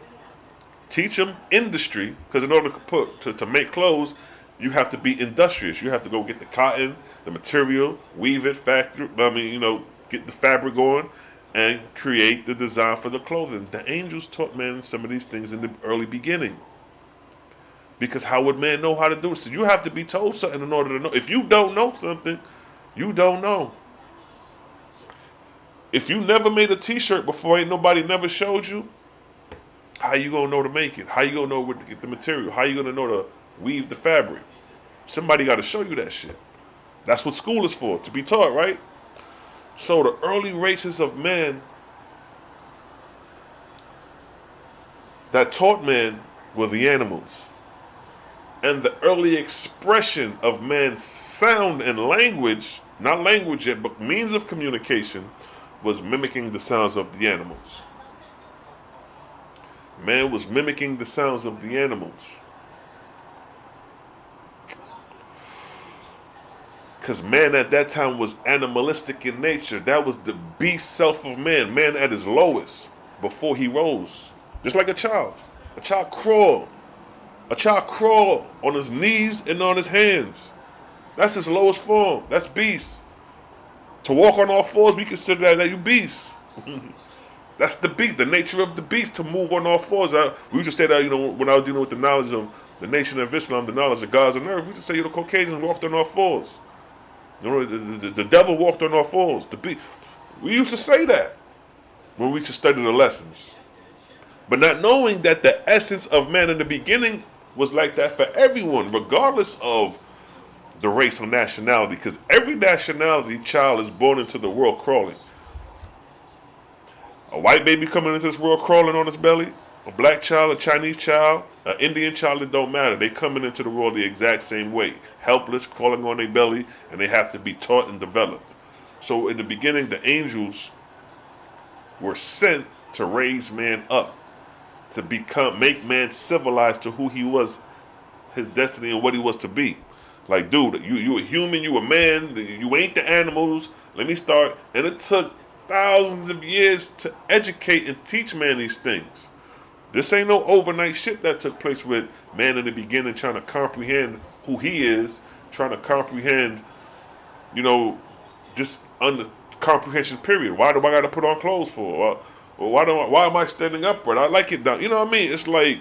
teach them industry, because in order to make clothes, you have to be industrious. You have to go get the cotton, the material, weave it, get the fabric going, and create the design for the clothing. The angels taught man some of these things in the early beginning. Because how would man know how to do it? So you have to be told something in order to know. If you don't know something, you don't know. If you never made a t-shirt before, ain't nobody never showed you, how you gonna know to make it? How you gonna know where to get the material? How you gonna know to weave the fabric? Somebody gotta show you that shit. That's what school is for, to be taught, right? So the early races of men that taught men were the animals. And the early expression of man's sound and language, not language yet, but means of communication, was mimicking the sounds of the animals. Man was mimicking the sounds of the animals. Because man at that time was animalistic in nature. That was the beast self of man. Man at his lowest before he rose. Just like a child. A child crawl. A child crawl on his knees and on his hands. That's his lowest form. That's beast. To walk on all fours, we consider that you beast. That's the beast, the nature of the beast, to move on all fours. We used to say that, when I was dealing with the knowledge of the nation of Islam, the knowledge of gods on earth, we used to say the Caucasians walked on all fours. The devil walked on all fours. The beast. We used to say that when we used to study the lessons. But not knowing that the essence of man in the beginning was like that for everyone, regardless of the race or nationality, because every nationality child is born into the world crawling. A white baby coming into this world crawling on his belly, a black child, a Chinese child, an Indian child, it don't matter. They coming into the world the exact same way, helpless, crawling on their belly, and they have to be taught and developed. So in the beginning, the angels were sent to raise man up, to make man civilized to who he was, his destiny and what he was to be. Like, dude, you a human, you a man, you ain't the animals. Let me start. And it took thousands of years to educate and teach man these things. This ain't no overnight shit that took place with man in the beginning trying to comprehend who he is, trying to comprehend, just under comprehension period. Why do I got to put on clothes for? Or why am I standing upright? I like it down. You know what I mean? It's like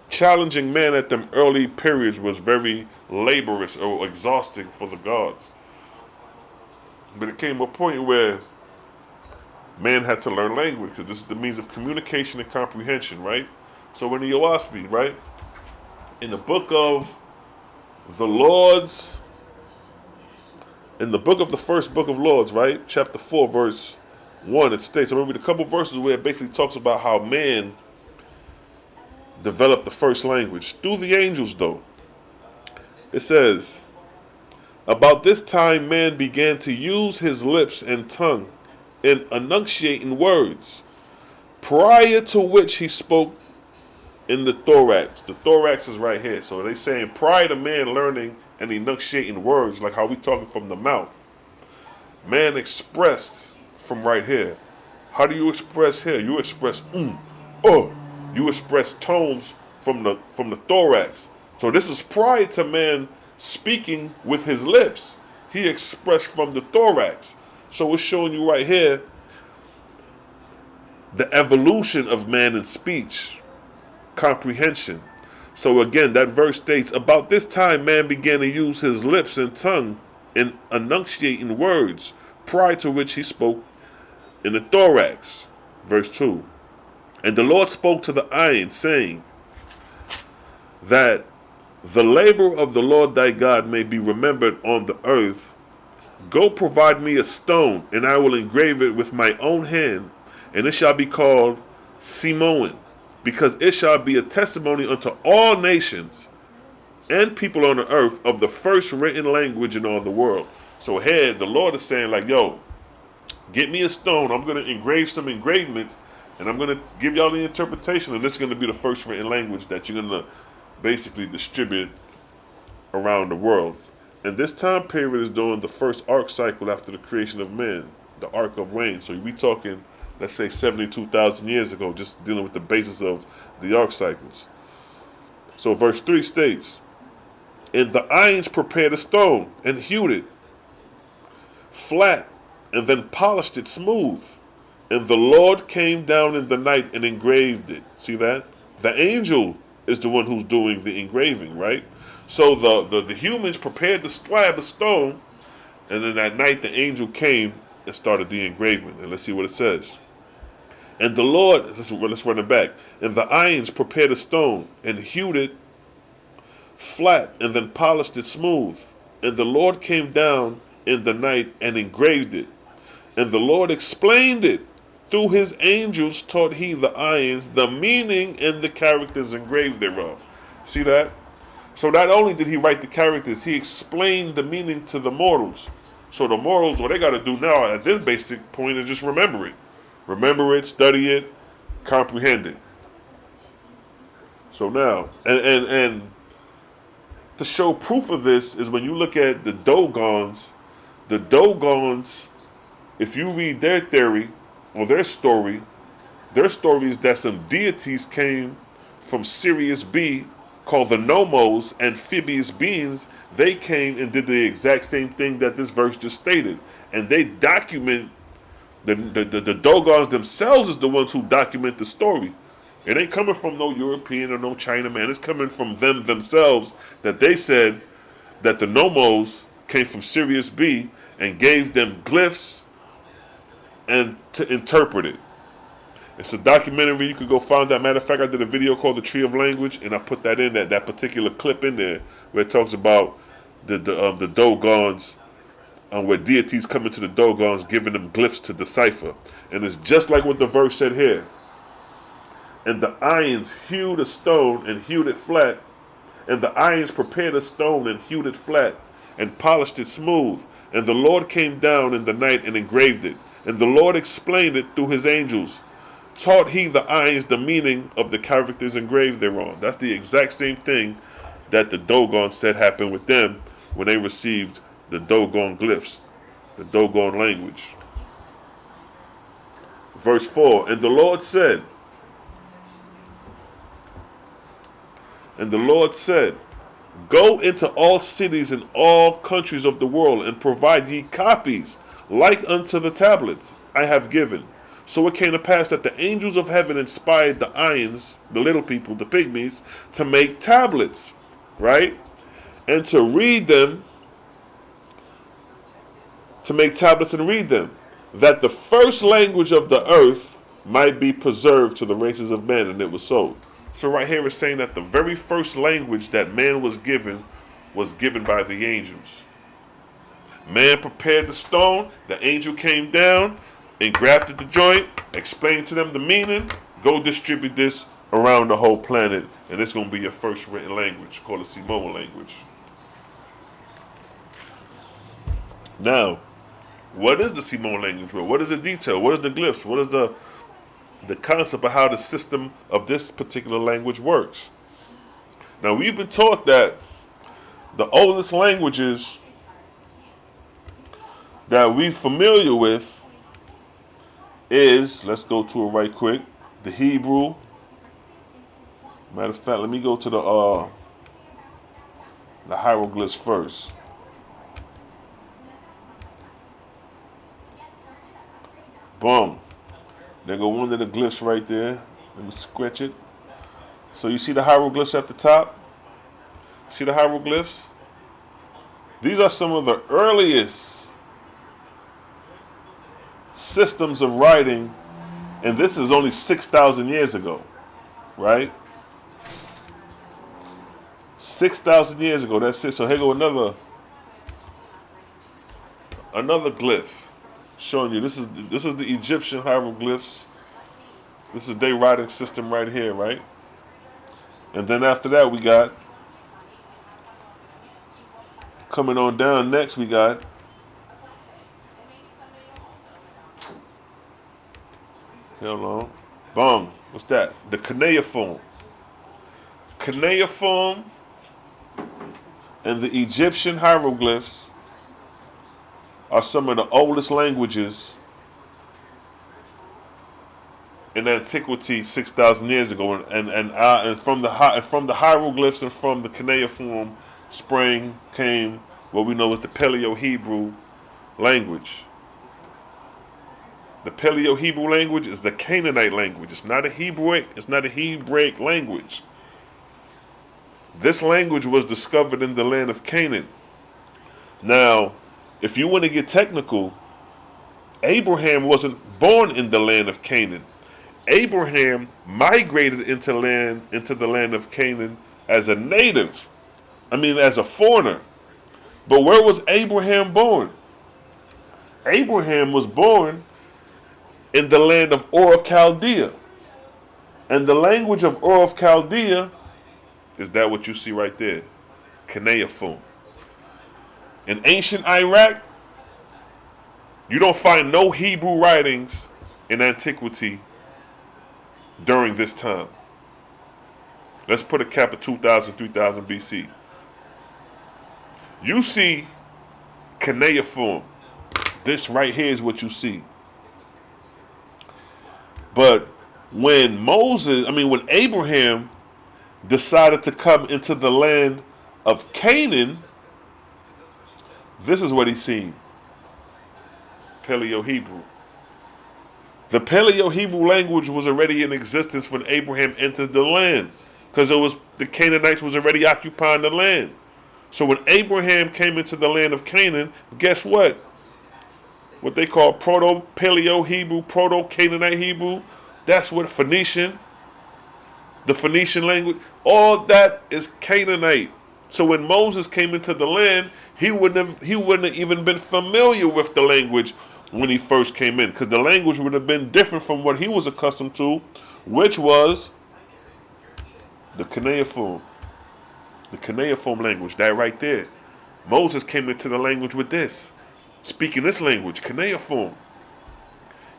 challenging man at them early periods was very laborious or exhausting for the gods. But it came a point where man had to learn language because this is the means of communication and comprehension, right? So in the OAHSPE, right, in the book of the Lords, in the book of the first book of Lords, right, chapter 4, verse 1, it states, I'm going to read a couple verses where it basically talks about how man developed the first language through the angels, though. It says, about this time man began to use his lips and tongue in enunciating words, prior to which he spoke in the thorax. The thorax is right here. So they saying prior to man learning and enunciating words, like how we talking from the mouth, man expressed from right here. How do you express here? You express you express tones from the thorax. So this is prior to man speaking with his lips. He expressed from the thorax. So it's showing you right here the evolution of man in speech, comprehension. So again, that verse states, about this time man began to use his lips and tongue in enunciating words, prior to which he spoke in the thorax. Verse 2. And the Lord spoke to the iron, saying, that the labor of the Lord thy God may be remembered on the earth. Go provide me a stone, and I will engrave it with my own hand, and it shall be called Simoin, because it shall be a testimony unto all nations and people on the earth of the first written language in all the world. So here, the Lord is saying like, yo, get me a stone. I'm going to engrave some engravements, and I'm going to give y'all the interpretation, and this is going to be the first written language that you're going to basically distribute around the world. And this time period is during the first ark cycle after the creation of man, the ark of rain. So we talking, let's say 72,000 years ago, just dealing with the basis of the ark cycles. So verse 3 states, and the irons prepared a stone and hewed it flat and then polished it smooth. And the Lord came down in the night and engraved it. See that? The angel is the one who's doing the engraving, right? So the humans prepared the slab of stone, and then that night the angel came and started the engraving. And let's see what it says. And the Lord, let's run it back. And the irons prepared a stone and hewed it flat and then polished it smooth. And the Lord came down in the night and engraved it. And the Lord explained it. Through his angels taught he the irons the meaning and the characters engraved thereof. See that? So not only did he write the characters, he explained the meaning to the mortals. So the mortals, what they got to do now at this basic point is just remember it. Remember it, study it, comprehend it. So now, and to show proof of this is when you look at the Dogons, if you read their theory, or their story is that some deities came from Sirius B called the Nomos, amphibious beings. They came and did the exact same thing that this verse just stated. And they document, the Dogons themselves is the ones who document the story. It ain't coming from no European or no Chinaman. It's coming from them themselves, that they said that the Nomos came from Sirius B and gave them glyphs and to interpret it. It's a documentary. You could go find that. Matter of fact, I did a video called The Tree of Language, and I put that in that particular clip in there where it talks about the Dogons, where deities come into the Dogons, giving them glyphs to decipher. And it's just like what the verse said here. And the irons hewed a stone and hewed it flat, and the irons prepared a stone and hewed it flat, and polished it smooth. And the Lord came down in the night and engraved it. And the Lord explained it through his angels. Taught he the irons the meaning of the characters engraved thereon. That's the exact same thing that the Dogon said happened with them when they received the Dogon glyphs, the Dogon language. Verse 4, and the Lord said, go into all cities and all countries of the world and provide ye copies like unto the tablets I have given. So it came to pass that the angels of heaven inspired the irons, the little people, the pygmies, to make tablets, right? And to read them to make tablets and read them, that the first language of the earth might be preserved to the races of men, and it was so. So right here is saying that the very first language that man was given by the angels. Man prepared the stone, the angel came down, engrafted the joint, explained to them the meaning, go distribute this around the whole planet, and it's going to be your first written language, called the Samoan language. Now, what is the Samoan language? What is the detail? What is the glyphs? What is the concept of how the system of this particular language works? Now, we've been taught that the oldest languages that we're familiar with is, let's go to it right quick, the Hebrew. Matter of fact, let me go to the hieroglyphs first. Boom. There go one of the glyphs right there. Let me scratch it. So you see the hieroglyphs at the top? See the hieroglyphs? These are some of the earliest systems of writing, and this is only 6,000 years ago, right? 6,000 years ago, that's it. So here go another glyph showing you this is the Egyptian hieroglyphs. This is their writing system right here, right? And then after that we got, coming on down next, we got hold on. Boom. What's that? The cuneiform. Cuneiform and the Egyptian hieroglyphs are some of the oldest languages in antiquity 6,000 years ago, and from the hieroglyphs and from the cuneiform came what we know as the Paleo Hebrew language. The Paleo Hebrew language is the Canaanite language. It's not a Hebraic language. This language was discovered in the land of Canaan. Now, if you want to get technical, Abraham wasn't born in the land of Canaan. Abraham migrated into the land of Canaan as a native. As a foreigner. But where was Abraham born? Abraham was born in the land of Ur of Chaldea. And the language of Ur of Chaldea is that what you see right there? Cuneiform. In ancient Iraq, you don't find no Hebrew writings in antiquity during this time. Let's put a cap of 2000, 3000 BC. You see cuneiform. This right here is what you see. But when Abraham decided to come into the land of Canaan, this is what he seen. Paleo Hebrew. The Paleo Hebrew language was already in existence when Abraham entered the land, because the Canaanites was already occupying the land. So when Abraham came into the land of Canaan, guess what? What they call Proto-Paleo Hebrew, Proto-Canaanite Hebrew, that's what the Phoenician language, all that is Canaanite. So when Moses came into the land, he wouldn't have even been familiar with the language when he first came in, because the language would have been different from what he was accustomed to, which was the cuneiform. The cuneiform language, that right there. Moses came into the language with this, speaking this language, cuneiform.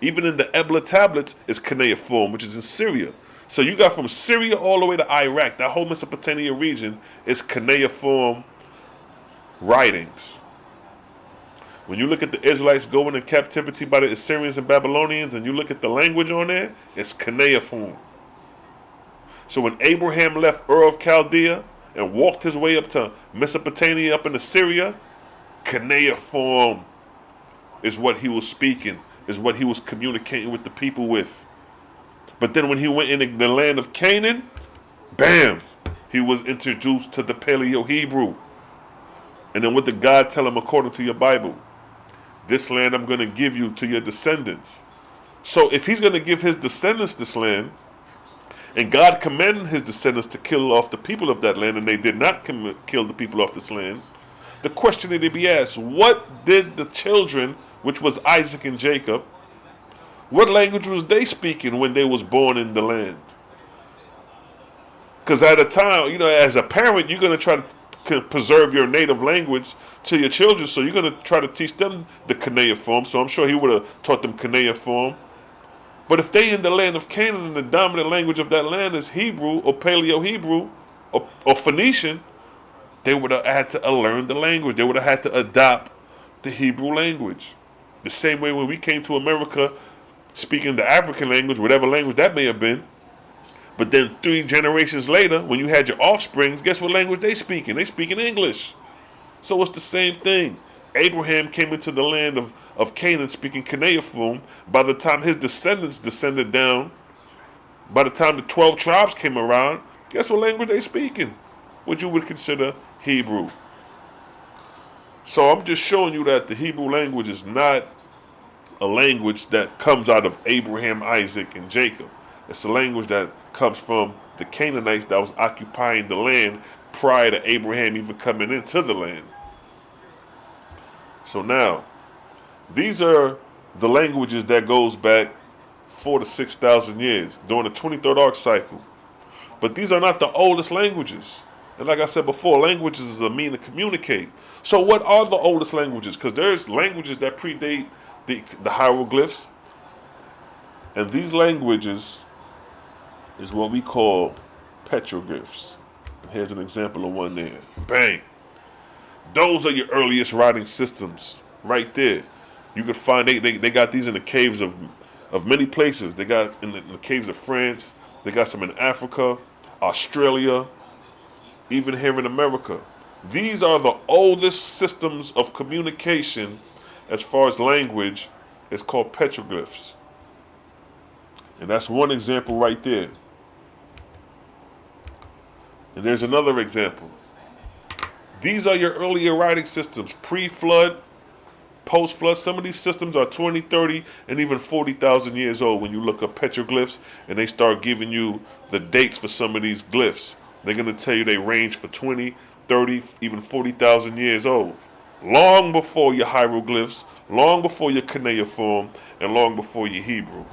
Even in the Ebla tablets is cuneiform, which is in Syria. So you got from Syria all the way to Iraq, that whole Mesopotamia region is cuneiform writings. When you look at the Israelites going in captivity by the Assyrians and Babylonians, and you look at the language on there, it's cuneiform. So when Abraham left Ur of Chaldea and walked his way up to Mesopotamia, up into Syria, cuneiform is what he was speaking, is what he was communicating with the people with. But then when he went in the land of Canaan, bam, he was introduced to the Paleo Hebrew. And then what did God tell him according to your Bible? This land I'm going to give you to your descendants. So if he's going to give his descendants this land, and God commanded his descendants to kill off the people of that land, and they did not kill the people of this land, the question that they be asked, what did the children, which was Isaac and Jacob, what language was they speaking when they was born in the land? Because at a time, as a parent, you're going to try to preserve your native language to your children, so you're going to try to teach them the cuneiform. So I'm sure he would have taught them cuneiform. But if they in the land of Canaan and the dominant language of that land is Hebrew or Paleo Hebrew or Phoenician, they would have had to learn the language. They would have had to adopt the Hebrew language. The same way when we came to America speaking the African language, whatever language that may have been, but then 3 generations later, when you had your offsprings, guess what language they speaking? They speaking English. So it's the same thing. Abraham came into the land of Canaan speaking cuneiform. By the time his descendants descended down, by the time the 12 tribes came around, guess what language they speaking? What you would consider Hebrew. So I'm just showing you that the Hebrew language is not a language that comes out of Abraham, Isaac, and Jacob. It's a language that comes from the Canaanites that was occupying the land prior to Abraham even coming into the land. So now, these are the languages that goes back 4,000 to 6,000 years during the 23rd arc cycle. But these are not the oldest languages. And like I said before, languages is a mean to communicate. So what are the oldest languages? Because there's languages that predate the hieroglyphs. And these languages is what we call petroglyphs. Here's an example of one there. Bang. Those are your earliest writing systems right there. You can find they got these in the caves of many places. They got in the caves of France. They got some in Africa, Australia, even here in America. These are the oldest systems of communication as far as language. It's called petroglyphs. And that's one example right there. And there's another example. These are your earlier writing systems, pre-flood, post-flood. Some of these systems are 20, 30, and even 40,000 years old when you look up petroglyphs and they start giving you the dates for some of these glyphs. They're going to tell you they range for 20, 30, even 40,000 years old. Long before your hieroglyphs, long before your cuneiform, and long before your Hebrew.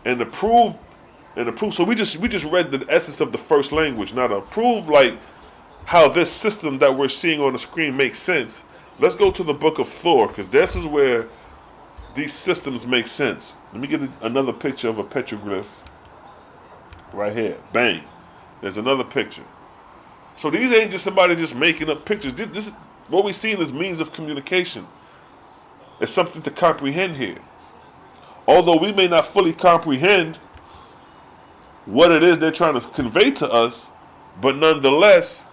And the proof, so we just read the essence of the first language. Now to prove like how this system that we're seeing on the screen makes sense, let's go to the book of Thor, because this is where these systems make sense. Let me get another picture of a petroglyph right here. Bang. There's another picture. So these ain't just somebody just making up pictures. This is what we're seeing as means of communication. It's something to comprehend here. Although we may not fully comprehend what it is they're trying to convey to us, but nonetheless,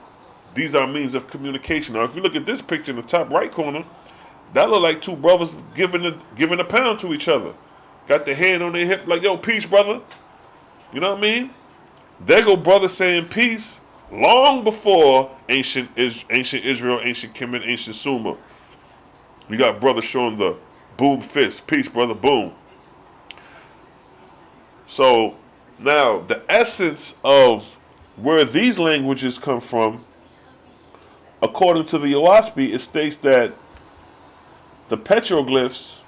these are means of communication. Now, if you look at this picture in the top right corner, that look like two brothers giving a pound to each other. Got their hand on their hip like, yo, peace, brother. You know what I mean? There go brothers saying peace long before ancient Israel, ancient Kemet, ancient Sumer. We got brothers showing the boom fist. Peace, brother, boom. So now the essence of where these languages come from, according to the OAHSPE, it states that the petroglyphs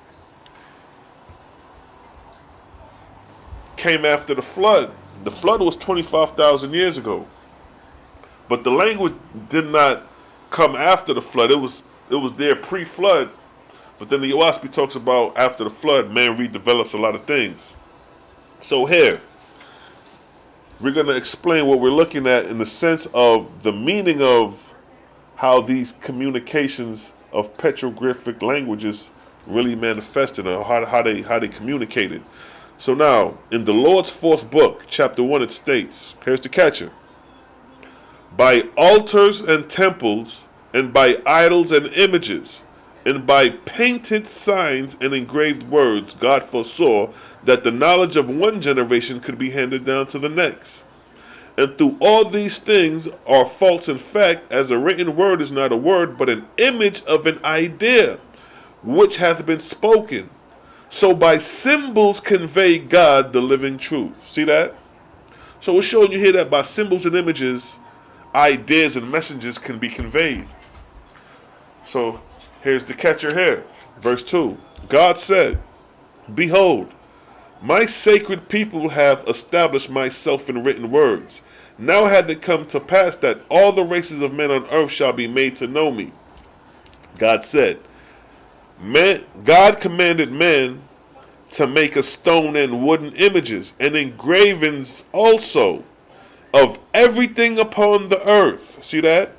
came after the flood. The flood was 25,000 years ago. But the language did not come after the flood. It was there pre-flood. But then the OAHSPE talks about after the flood, man redevelops a lot of things. So here, we're going to explain what we're looking at in the sense of the meaning of how these communications of petroglyphic languages really manifested, or how they communicated. So now, in the Lord's fourth book, chapter 1, it states, here's the catcher: by altars and temples, and by idols and images, and by painted signs and engraved words, God foresaw that the knowledge of one generation could be handed down to the next. And through all these things are false in fact, as a written word is not a word, but an image of an idea. which hath been spoken. So by symbols convey God the living truth. See that? So we're showing you here that by symbols and images, ideas and messages can be conveyed. So here's the catcher here. Verse 2. God said, Behold, my sacred people have established myself in written words. Now hath it come to pass that all the races of men on earth shall be made to know me. God said, God commanded men to make a stone and wooden images and engravings also of everything upon the earth. See that?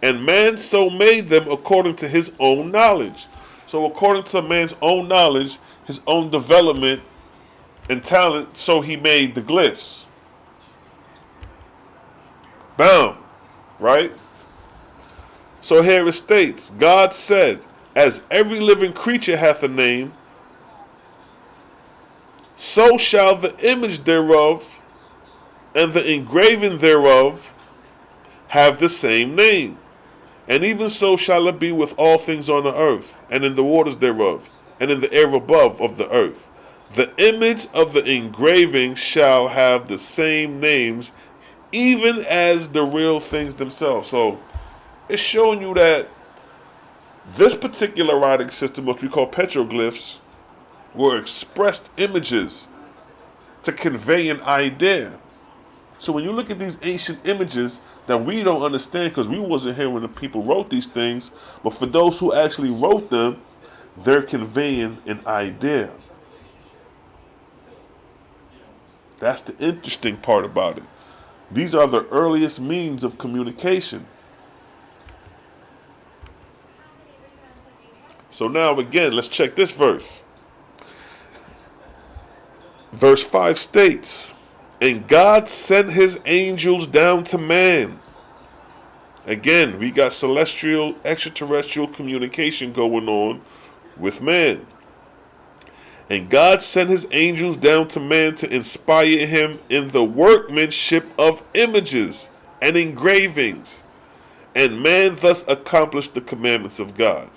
And man so made them according to his own knowledge. So according to man's own knowledge, his own development and talent, so he made the glyphs. Boom. Right? So here it states, God said, as every living creature hath a name, so shall the image thereof and the engraving thereof have the same name. And even so shall it be with all things on the earth, and in the waters thereof, and in the air above of the earth. The image of the engraving shall have the same names, even as the real things themselves. So it's showing you that this particular writing system, which we call petroglyphs, were expressed images to convey an idea. So when you look at these ancient images that we don't understand because we wasn't here when the people wrote these things, but for those who actually wrote them, they're conveying an idea. That's the interesting part about it. These are the earliest means of communication. So now again, let's check this verse. Verse 5 states, and God sent his angels down to man. Again, we got celestial, extraterrestrial communication going on with man. And God sent his angels down to man to inspire him in the workmanship of images and engravings. And man thus accomplished the commandments of God.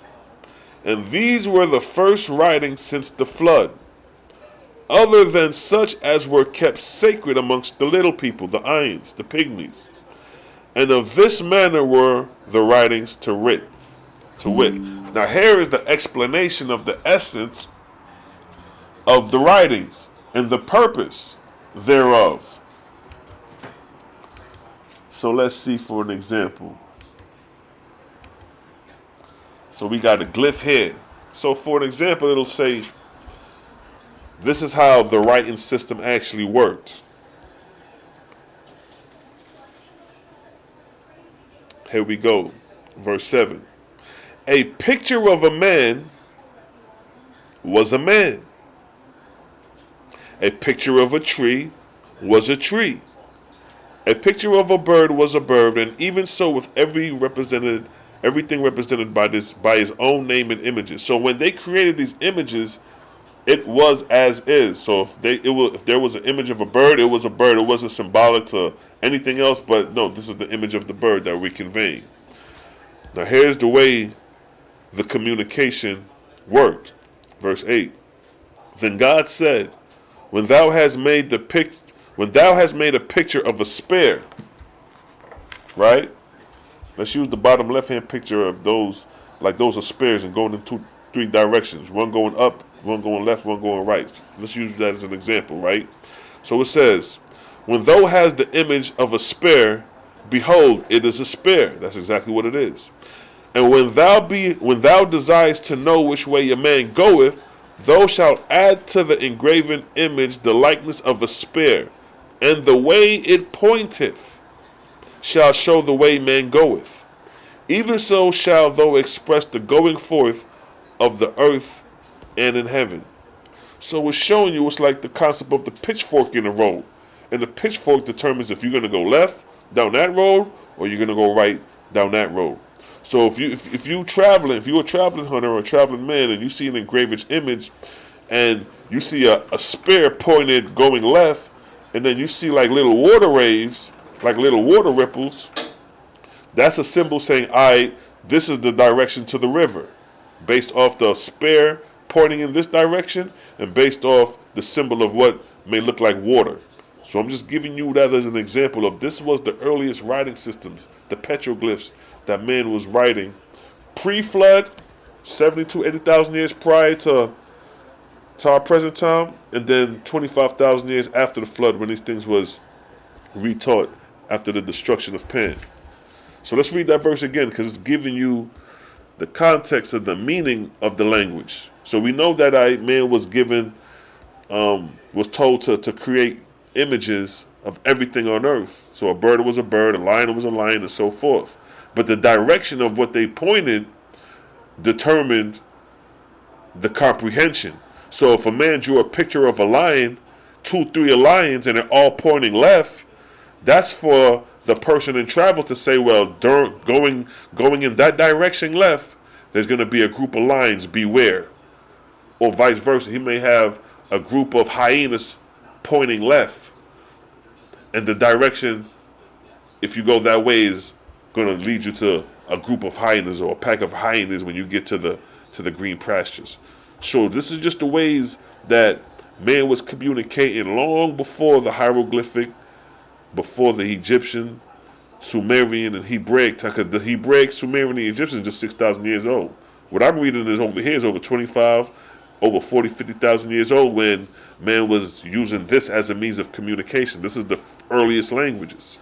And these were the first writings since the flood, other than such as were kept sacred amongst the little people, the Ions, the pygmies. And of this manner were the writings to wit. Now here is the explanation of the essence of the writings and the purpose thereof. So let's see for an example. So we got a glyph here. So for an example, it'll say, this is how the writing system actually worked. Here we go. Verse 7. A picture of a man was a man. A picture of a tree was a tree. A picture of a bird was a bird, and even so with everything represented by his own name and images. So when they created these images, it was as is. So if there was an image of a bird, it was a bird. It wasn't symbolic to anything else, but no, this is the image of the bird that we're conveying. Now here's the way the communication worked. Verse 8. Then God said, when thou hast made a picture of a spear, right? Let's use the bottom left-hand picture of those, like those are spears and going in three directions. One going up, one going left, one going right. Let's use that as an example, right? So it says, when thou hast the image of a spear, behold, it is a spear. That's exactly what it is. And when thou desirest to know which way a man goeth, thou shalt add to the engraven image the likeness of a spear, and the way it pointeth shall show the way man goeth. Even so shall thou express the going forth of the earth and in heaven. So it's showing you, it's like the concept of the pitchfork in the road. And the pitchfork determines if you're going to go left down that road or you're going to go right down that road. So if you're a traveling hunter or a traveling man and you see an engraved image and you see a spear pointed going left, and then you see like little water waves, like little water ripples, that's a symbol saying, all right, this is the direction to the river. based off the spear pointing in this direction and based off the symbol of what may look like water. So I'm just giving you that as an example of this was the earliest writing systems, the petroglyphs that man was writing pre-flood, 70 to 80,000 years prior to our present time, and then 25,000 years after the flood when these things was retaught after the destruction of Pan. So let's read that verse again because it's giving you the context of the meaning of the language. So we know that man was given, was told to create images of everything on earth. So a bird was a bird, a lion was a lion, and so forth. But the direction of what they pointed determined the comprehension. So if a man drew a picture of a lion, 2, 3 lions, and they're all pointing left, that's for the person in travel to say, well, going in that direction left, there's going to be a group of lions, beware. Or vice versa. He may have a group of hyenas pointing left, and the direction, if you go that way, is going to lead you to a group of hyenas or a pack of hyenas when you get to the green pastures. So this is just the ways that man was communicating long before the hieroglyphic, before the Egyptian, Sumerian, and Hebraic time. Because the Hebraic, Sumerian, and Egyptian is just 6,000 years old. What I'm reading is over here is over 25, over 40, 50,000 years old when man was using this as a means of communication. This is the earliest languages.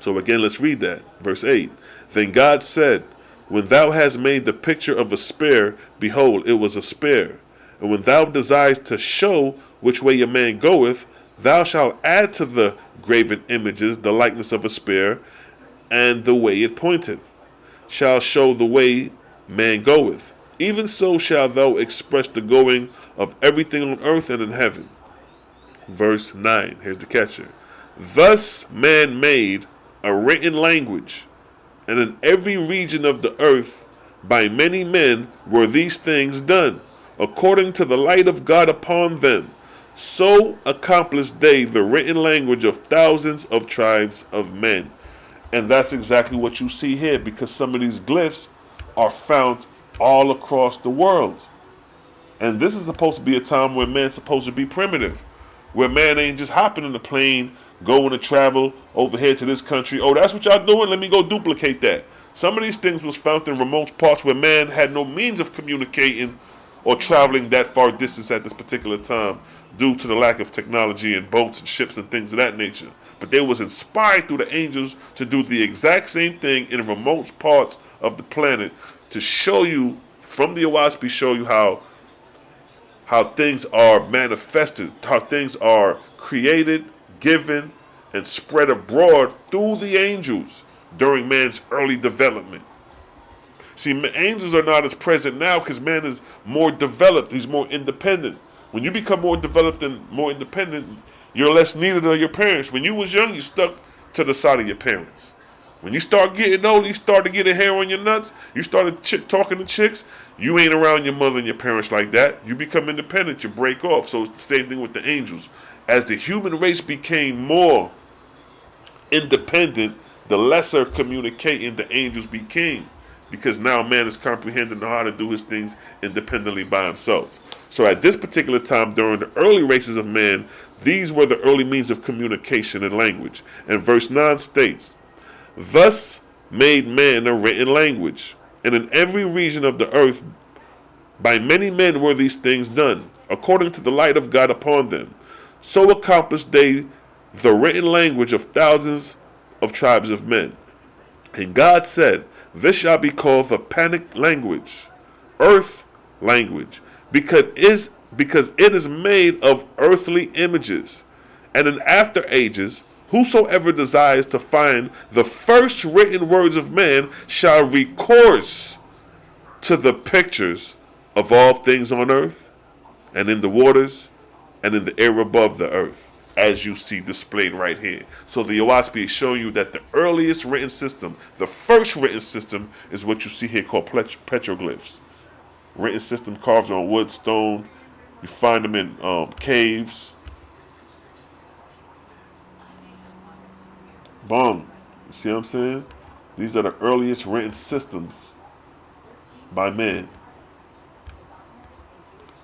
So again, let's read that. Verse 8. Then God said, when thou hast made the picture of a spear, behold, it was a spear. And when thou desirest to show which way a man goeth, thou shalt add to the graven images the likeness of a spear, and the way it pointeth shall show the way man goeth. Even so shalt thou express the going of everything on earth and in heaven. Verse 9, here's the catcher. Thus man made a written language, and in every region of the earth by many men were these things done, according to the light of God upon them. So accomplished they the written language of thousands of tribes of men. And that's exactly what you see here, because some of these glyphs are found all across the world. And this is supposed to be a time where man's supposed to be primitive, where man ain't just hopping in the plane, going to travel over here to this country. Oh, that's what y'all doing? Let me go duplicate that. Some of these things was found in remote parts where man had no means of communicating or traveling that far distance at this particular time due to the lack of technology and boats and ships and things of that nature. But they was inspired through the angels to do the exact same thing in remote parts of the planet to show you, from the OAHSPE, show you how things are manifested, how things are created, given, and spread abroad through the angels during man's early development. See, angels are not as present now because man is more developed. He's more independent. When you become more developed and more independent, you're less needed of your parents. When you was young, you stuck to the side of your parents. When you start getting old, you start to get a hair on your nuts, you started talking to chicks, you ain't around your mother and your parents like that. You become independent, you break off. So it's the same thing with the angels. As the human race became more independent, the lesser communicating the angels became, because now man is comprehending how to do his things independently by himself. So at this particular time, during the early races of man, these were the early means of communication and language. And verse 9 states, thus made man a written language, and in every region of the earth by many men were these things done, according to the light of God upon them. So accomplished they the written language of thousands of tribes of men. And God said, this shall be called the panic language, earth language, because it is made of earthly images. And in after ages, whosoever desires to find the first written words of man shall recourse to the pictures of all things on earth and in the waters and in the air above the earth, as you see displayed right here. So the OAHSPE is showing you that the earliest written system, the first written system, is what you see here called petroglyphs. Written system carved on wood, stone. You find them in caves. Boom. You see what I'm saying? These are the earliest written systems by man.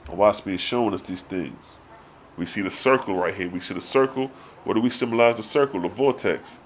OAHSPE is showing us these things. We see the circle right here. We see the circle. What do we symbolize the circle? The vortex.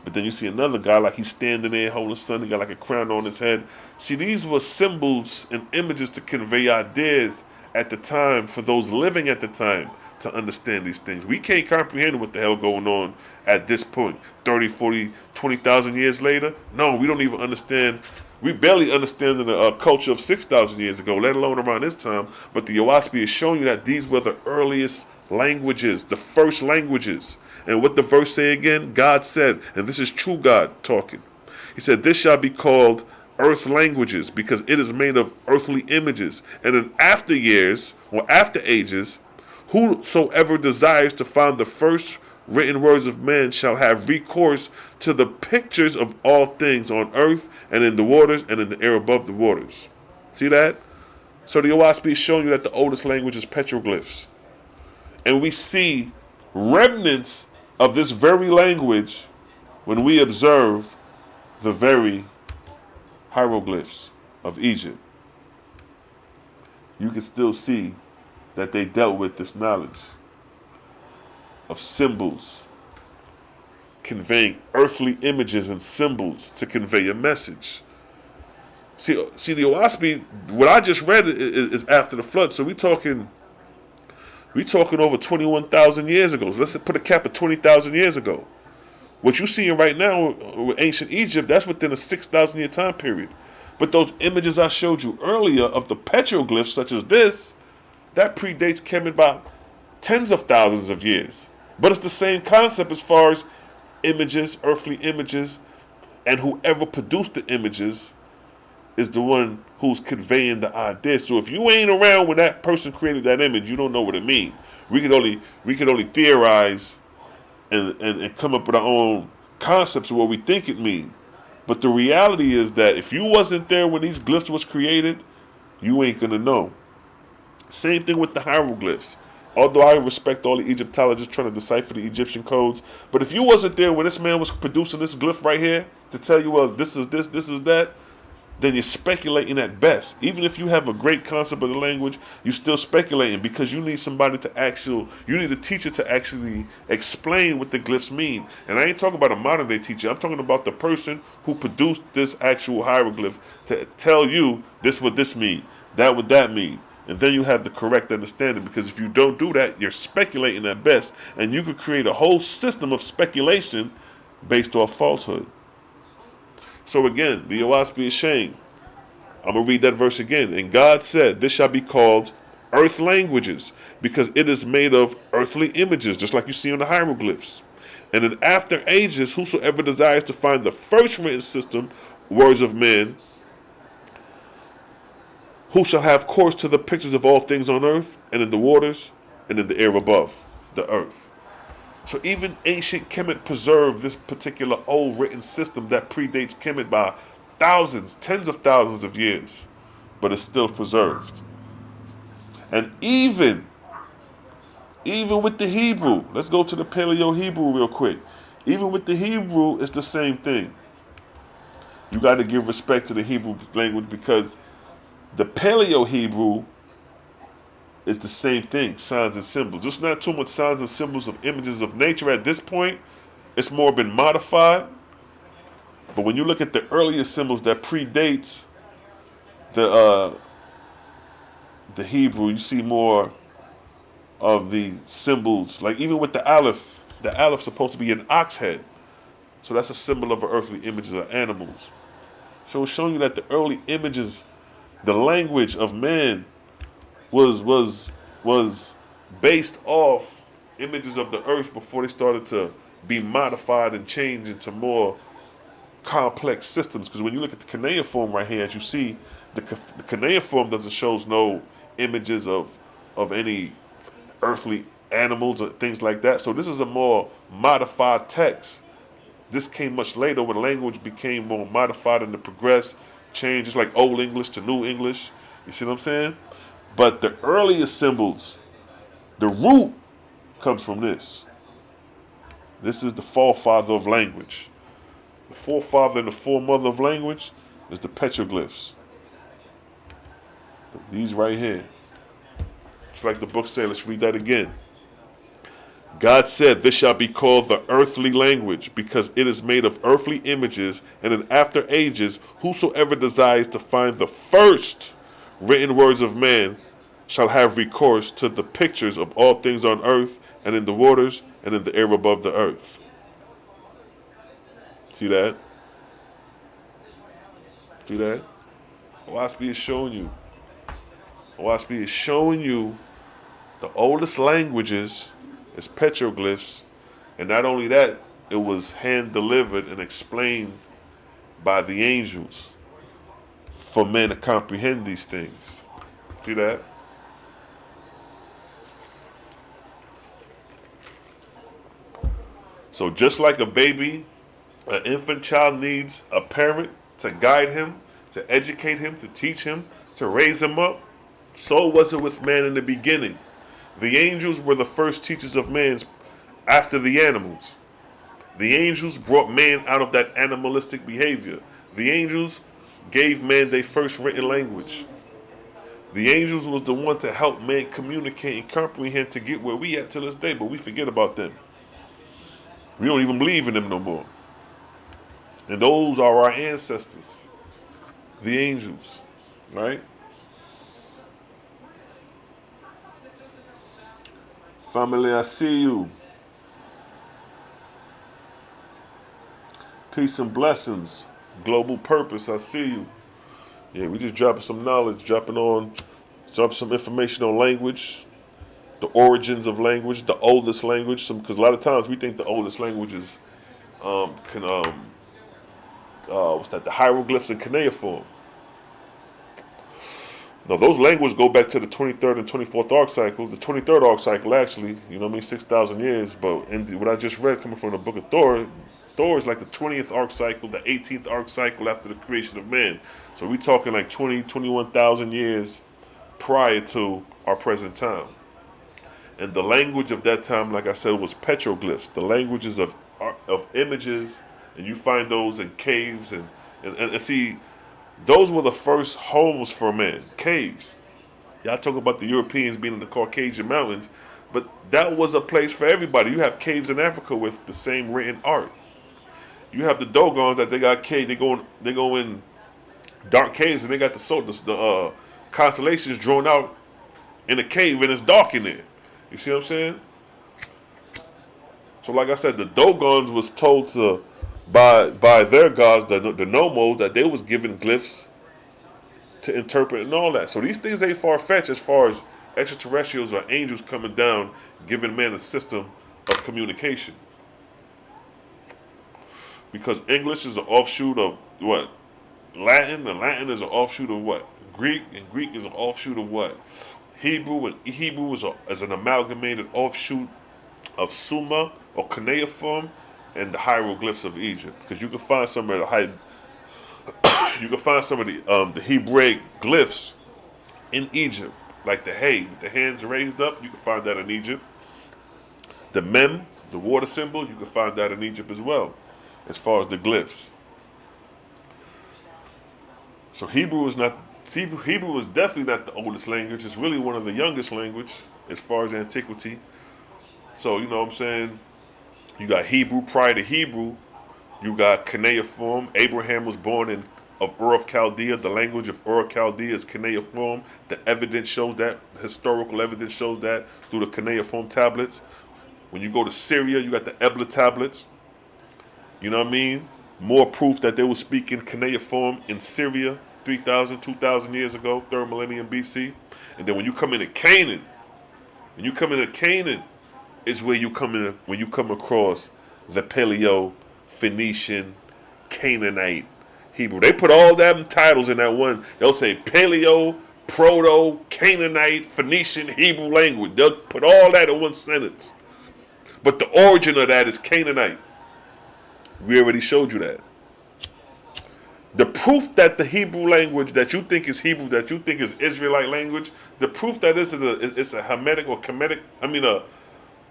But then you see another guy like he's standing there holding sun. He got like a crown on his head. See, these were symbols and images to convey ideas at the time for those living at the time to understand these things. We can't comprehend what the hell going on at this point. 30, 40, 20,000 years later? No, we don't even understand. We barely understand the culture of 6,000 years ago, let alone around this time. But the OAHSPE is showing you that these were the earliest languages, the first languages. And what the verse say again? God said, and this is true God talking. He said, this shall be called earth languages because it is made of earthly images. And in after years, or after ages, whosoever desires to find the first written words of men shall have recourse to the pictures of all things on earth and in the waters and in the air above the waters. See that? So the OAHSPE is showing you that the oldest language is petroglyphs. And we see remnants of this very language when we observe the very hieroglyphs of Egypt. You can still see that they dealt with this knowledge of symbols, conveying earthly images and symbols to convey a message. See the OAHSPE, what I just read is after the flood, so we talking over 21,000 years ago. So let's put a cap of 20,000 years ago. What you're seeing right now with ancient Egypt, that's within a 6,000 year time period. But those images I showed you earlier of the petroglyphs, such as this, that predates Kemet by tens of thousands of years. But it's the same concept as far as images, earthly images, and whoever produced the images is the one who's conveying the idea. So if you ain't around when that person created that image, you don't know what it means. We could only theorize and come up with our own concepts of what we think it means. But the reality is that if you wasn't there when these glyphs was created, you ain't gonna know. Same thing with the hieroglyphs. Although I respect all the Egyptologists trying to decipher the Egyptian codes, but if you wasn't there when this man was producing this glyph right here to tell you, well, this is this, this is that, then you're speculating at best. Even if you have a great concept of the language, you're still speculating because you need somebody you need a teacher to actually explain what the glyphs mean. And I ain't talking about a modern day teacher. I'm talking about the person who produced this actual hieroglyph to tell you this what this mean, that what that mean. And then you have the correct understanding, because if you don't do that, you're speculating at best, and you could create a whole system of speculation based off falsehood. So again, the OAHSPE is saying, I'm going to read that verse again. And God said, this shall be called earth languages, because it is made of earthly images, just like you see on the hieroglyphs. And in after ages, whosoever desires to find the first written system, words of men, who shall have course to the pictures of all things on earth and in the waters and in the air above the earth. So even ancient Kemet preserved this particular old written system that predates Kemet by thousands, tens of thousands of years, but it's still preserved. And even with the Hebrew, let's go to the Paleo Hebrew real quick. Even with the Hebrew, it's the same thing. You got to give respect to the Hebrew language, because the Paleo Hebrew is the same thing, signs and symbols. It's not too much signs and symbols of images of nature at this point. It's more been modified. But when you look at the earliest symbols that predates the Hebrew, you see more of the symbols. Like even with the Aleph supposed to be an ox head. So that's a symbol of earthly images of animals. So it's showing you that the early images, the language of man was based off images of the earth before they started to be modified and changed into more complex systems. Because when you look at the cuneiform right here, as you see, the cuneiform doesn't show no images of any earthly animals or things like that. So this is a more modified text. This came much later when language became more modified and to progress, change, just like Old English to New English. You see what I'm saying? But the earliest symbols, the root comes from this. This is the forefather of language. The forefather and the foremother of language is the petroglyphs. These right here. It's like the book said. Let's read that again. God said, "This shall be called the earthly language, because it is made of earthly images, and in after ages, whosoever desires to find the first written words of man shall have recourse to the pictures of all things on earth, and in the waters, and in the air above the earth." See that? See that? OAHSPE is showing you. OAHSPE is showing you the oldest languages is petroglyphs, and not only that, it was hand delivered and explained by the angels for men to comprehend these things. See that? So just like a baby, an infant child needs a parent to guide him, to educate him, to teach him, to raise him up, so was it with man in the beginning. The angels were the first teachers of man after the animals. The angels brought man out of that animalistic behavior. The angels gave man their first written language. The angels was the one to help man communicate and comprehend to get where we at to this day, but we forget about them. We don't even believe in them no more. And those are our ancestors, the angels, right? Family, I see you. Peace and blessings. Global purpose, I see you. Yeah, we just dropping some knowledge, dropping some information on language, the origins of language, the oldest language. Because a lot of times we think the oldest languages the hieroglyphs and cuneiform. No, those languages go back to the 23rd and 24th arc cycle. The 23rd arc cycle, actually, 6,000 years. But what I just read coming from the book of Thor, Thor is like the 20th arc cycle, the 18th arc cycle after the creation of man. So we're talking like 21,000 years prior to our present time. And the language of that time, like I said, was petroglyphs, the languages of images, and you find those in caves and see. Those were the first homes for men, caves. Y'all talk about the Europeans being in the Caucasian mountains, but that was a place for everybody. You have caves in Africa with the same written art. You have the Dogons that they got cave. They go in dark caves and they got the constellations drawn out in a cave and it's dark in there. You see what I'm saying? So like I said, the Dogons was told to by their gods, the Nomos, that they was given glyphs to interpret and all that. So these things ain't far-fetched as far as extraterrestrials or angels coming down, giving man a system of communication. Because English is an offshoot of what? Latin, and Latin is an offshoot of what? Greek, and Greek is an offshoot of what? Hebrew, and Hebrew is an amalgamated offshoot of Sumer or cuneiform and the hieroglyphs of Egypt. Because you can find some of the the Hebraic glyphs in Egypt, like the hay with the hands raised up. You can find that in Egypt. The mem, the water symbol, you can find that in Egypt as well, as far as the glyphs. So Hebrew is definitely not the oldest language. It's really one of the youngest language as far as antiquity. So you know what I'm saying. You got Hebrew prior to Hebrew. You got cuneiform. Abraham was born of Ur of Chaldea. The language of Ur of Chaldea is cuneiform. The evidence shows that. The historical evidence shows that through the cuneiform tablets. When you go to Syria, you got the Ebla tablets. You know what I mean? More proof that they were speaking cuneiform in Syria 3,000, 2,000 years ago, 3rd millennium BC. And then when you come into Canaan, is where you come in when you come across the Paleo, Phoenician, Canaanite, Hebrew. They put all them titles in that one. They'll say Paleo, Proto, Canaanite, Phoenician, Hebrew language. They'll put all that in one sentence. But the origin of that is Canaanite. We already showed you that. The proof that the Hebrew language that you think is Hebrew, that you think is Israelite language, the proof that it's a Hamitic or Kemetic,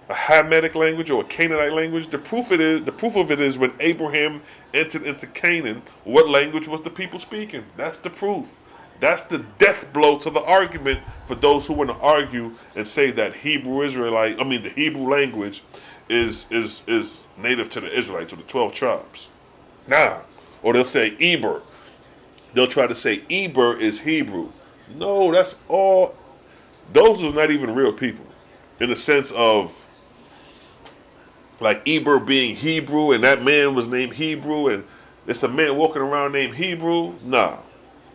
a Hamitic language or a Canaanite language. The proof of it is when Abraham entered into Canaan, what language was the people speaking? That's the proof. That's the death blow to the argument for those who want to argue and say that the Hebrew language is native to the Israelites or the 12 tribes. Nah. Or they'll say Eber. They'll try to say Eber is Hebrew. No, that's all. Those are not even real people. In the sense of like Eber being Hebrew and that man was named Hebrew and it's a man walking around named Hebrew. Nah.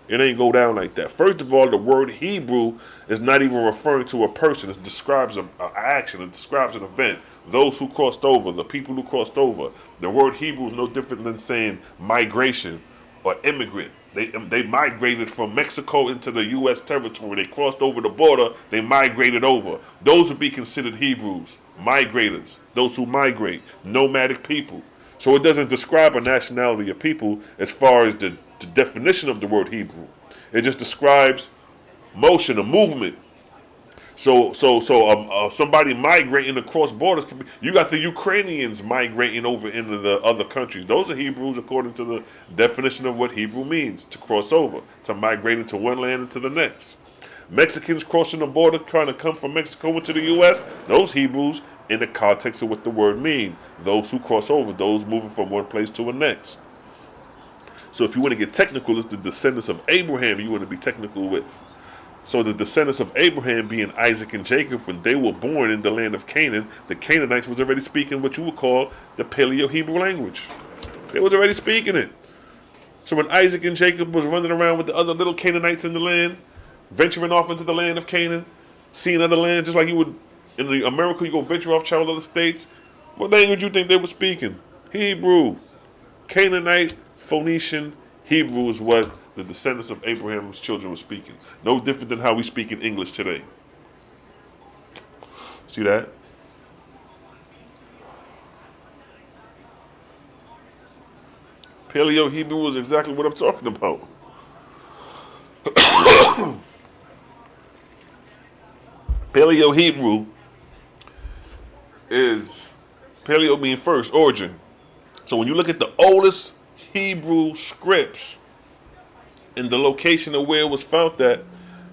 It ain't go down like that. First of all, the word Hebrew is not even referring to a person. It describes an action. It describes an event. Those who crossed over, the people who crossed over. The word Hebrew is no different than saying migration or immigrant. They migrated from Mexico into the U.S. territory. They crossed over the border. They migrated over. Those would be considered Hebrews, migrators, those who migrate, nomadic people. So it doesn't describe a nationality of people as far as the definition of the word Hebrew. It just describes motion, a movement. So somebody migrating across borders can be, you got the Ukrainians migrating over into the other countries. Those are Hebrews according to the definition of what Hebrew means, to cross over, to migrate into one land into the next. Mexicans crossing the border trying to come from Mexico into the U.S., those Hebrews in the context of what the word means. Those who cross over, those moving from one place to the next. So if you want to get technical, it's the descendants of Abraham you want to be technical with. So the descendants of Abraham being Isaac and Jacob, when they were born in the land of Canaan, the Canaanites was already speaking what you would call the Paleo Hebrew language. They was already speaking it. So when Isaac and Jacob was running around with the other little Canaanites in the land, venturing off into the land of Canaan, seeing other lands, just like you would in America, you go venture off, travel other states, what language you think they were speaking? Hebrew. Canaanite, Phoenician, Hebrew is what the descendants of Abraham's children were speaking. No different than how we speak in English today. See that? Paleo Hebrew is exactly what I'm talking about. Paleo Hebrew is, Paleo mean first, origin. So when you look at the oldest Hebrew scripts and the location of where it was found at,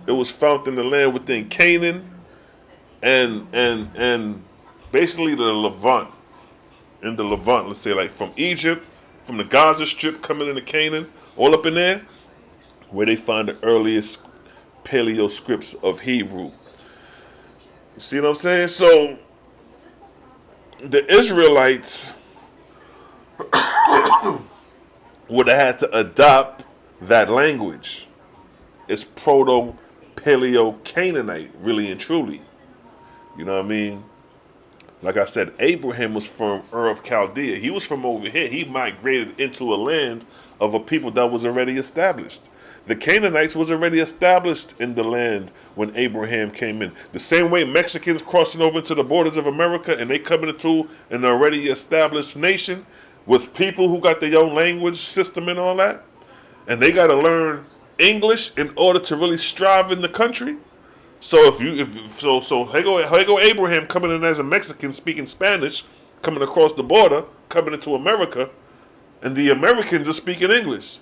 it was found in the land within Canaan and basically the Levant. In the Levant, let's say like from Egypt, from the Gaza Strip coming into Canaan, all up in there, where they find the earliest Paleo scripts of Hebrew. You see what I'm saying? So the Israelites would have had to adopt that language. It's Proto-Paleo-Canaanite, really and truly. You know what I mean? Like I said, Abraham was from Ur of Chaldea. He was from over here. He migrated into a land of a people that was already established. The Canaanites was already established in the land when Abraham came in. The same way Mexicans crossing over into the borders of America and they coming into an already established nation with people who got their own language system and all that. And they got to learn English in order to really strive in the country. So here go Abraham coming in as a Mexican speaking Spanish, coming across the border, coming into America, and the Americans are speaking English.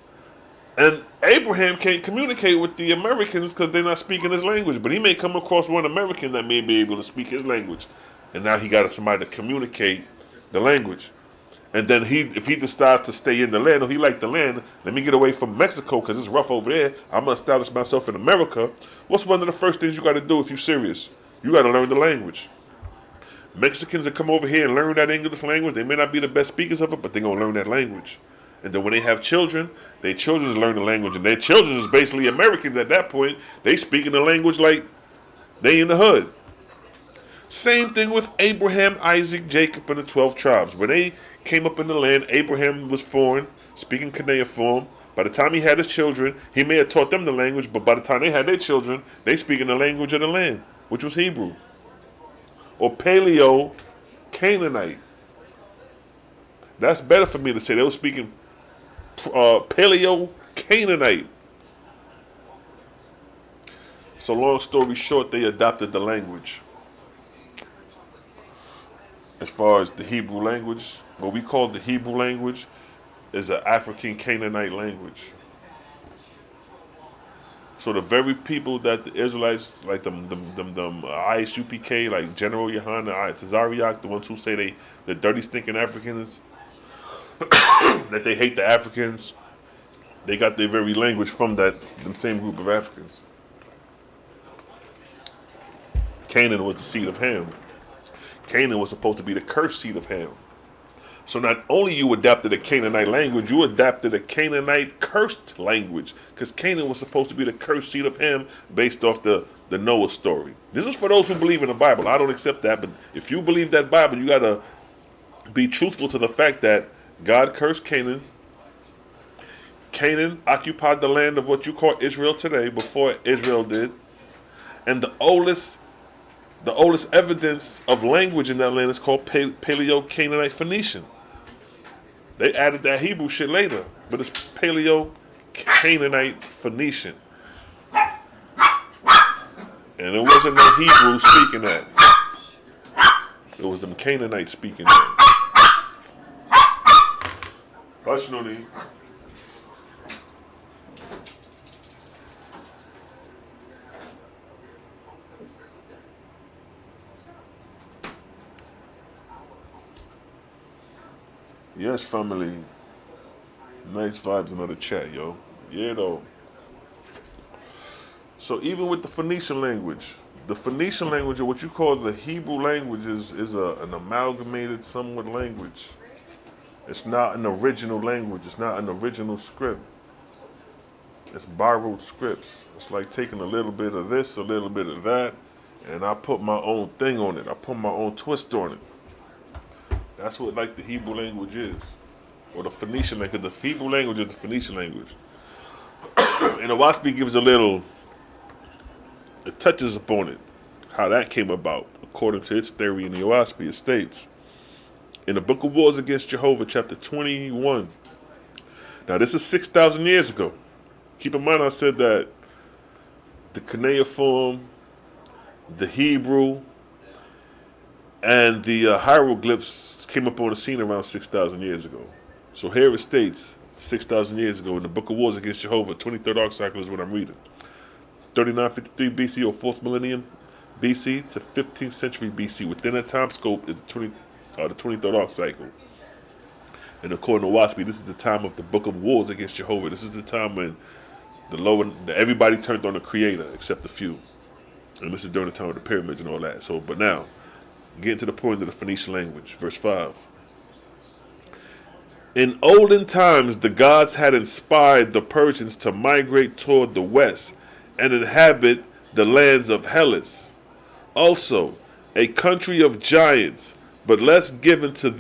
And Abraham can't communicate with the Americans because they're not speaking his language. But he may come across one American that may be able to speak his language. And now he got somebody to communicate the language. And then if he decides to stay in the land, or he like the land, let me get away from Mexico because it's rough over there. I'm going to establish myself in America. What's one of the first things you got to do if you're serious? You got to learn the language. Mexicans that come over here and learn that English language, they may not be the best speakers of it, but they're going to learn that language. And then when they have children, their children learn the language. And their children is basically Americans at that point. They speaking the language like they in the hood. Same thing with Abraham, Isaac, Jacob, and the 12 tribes. When they came up in the land, Abraham was foreign, speaking cuneiform. By the time he had his children, he may have taught them the language, but by the time they had their children, they speaking the language of the land, which was Hebrew. Or Paleo Canaanite. That's better for me to say. They were speaking Paleo Canaanite. So long story short, they adopted the language. As far as the Hebrew language, what we call the Hebrew language is an African Canaanite language. So the very people that the Israelites, like them ISUPK, like General Yohanan, Tazariak, the ones who say the dirty stinking Africans, that they hate the Africans, they got their very language from them same group of Africans. Canaan was the seed of Ham. Canaan was supposed to be the cursed seed of Ham. So not only you adapted a Canaanite language, you adapted a Canaanite cursed language, because Canaan was supposed to be the cursed seed of Ham based off the Noah story. This is for those who believe in the Bible. I don't accept that, but if you believe that Bible, you got to be truthful to the fact that God cursed Canaan. Canaan occupied the land of what you call Israel today before Israel did. And the oldest evidence of language in that land is called Paleo Canaanite Phoenician. They added that Hebrew shit later, but it's Paleo Canaanite Phoenician. And it wasn't no Hebrew speaking that. It was them Canaanites speaking that. Hush, no need. Yes, family. Nice vibes in the chat, yo. Yeah, though. So even with the Phoenician language, or what you call the Hebrew language, is an amalgamated somewhat language. It's not an original language. It's not an original script. It's borrowed scripts. It's like taking a little bit of this, a little bit of that, and I put my own thing on it. I put my own twist on it. That's what like the Hebrew language is, or the Phoenician language. The Hebrew language is the Phoenician language. And OAHSPE gives it touches upon it, how that came about, according to its theory in the OAHSPE. It states, in the Book of Wars Against Jehovah, chapter 21. Now this is 6,000 years ago. Keep in mind I said that the cuneiform, the Hebrew, and the hieroglyphs came up on the scene around 6,000 years ago. So here it states, 6,000 years ago, in the Book of Wars Against Jehovah, 23rd arc cycle is what I'm reading. 3953 BC, or 4th millennium BC to 15th century BC. Within that time scope is the 23rd arc cycle. And according to OAHSPE, this is the time of the Book of Wars Against Jehovah. This is the time when everybody turned on the Creator, except a few. And this is during the time of the pyramids and all that. So, but now, getting to the point of the Phoenician language, verse 5. In olden times, the gods had inspired the Persians to migrate toward the west and inhabit the lands of Hellas. Also, a country of giants, but less given to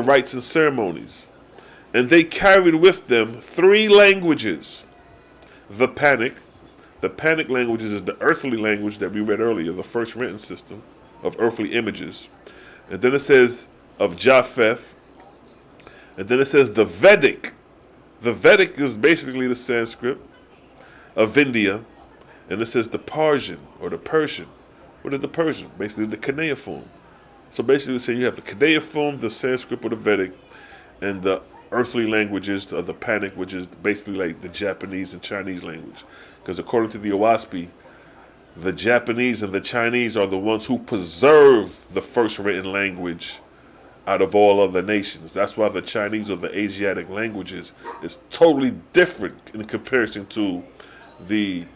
rites and ceremonies. And they carried with them 3 languages. The Panic languages is the earthly language that we read earlier, the first written system of earthly images. And then it says of Japheth. And then it says the Vedic. The Vedic is basically the Sanskrit of India. And it says the Persian or the Persian. What is the Persian? Basically the cuneiform. So basically it's saying you have the cuneiform, the Sanskrit or the Vedic, and the earthly languages of the Panic, which is basically like the Japanese and Chinese language. Because according to the OAHSPE, the Japanese and the Chinese are the ones who preserve the first written language out of all other nations. That's why the Chinese or the Asiatic languages is totally different in comparison to the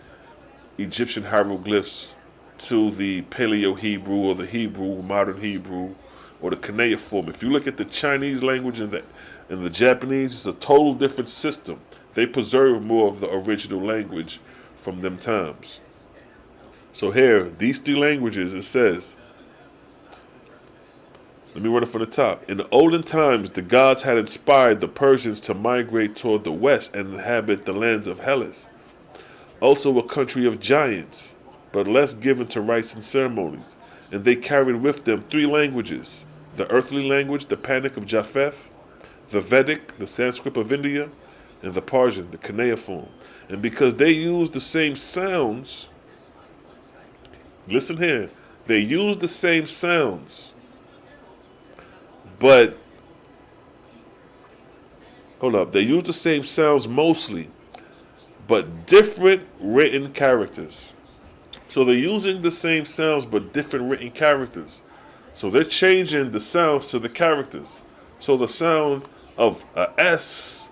Egyptian hieroglyphs, to the Paleo Hebrew or the Hebrew, modern Hebrew, or the cuneiform. If you look at the Chinese language and the Japanese, it's a total different system. They preserve more of the original language from them times. So here, these 3 languages, it says, let me run it from the top. In the olden times, the gods had inspired the Persians to migrate toward the west and inhabit the lands of Hellas. Also a country of giants, but less given to rites and ceremonies. And they carried with them 3 languages. The earthly language, the Panic of Japheth, the Vedic, the Sanskrit of India, and the Persian, the cuneiform. And because they used the same sounds, listen here, they used the same sounds, but, hold up, they used the same sounds mostly, but different written characters. So they're using the same sounds but different written characters. So they're changing the sounds to the characters. So the sound of a S,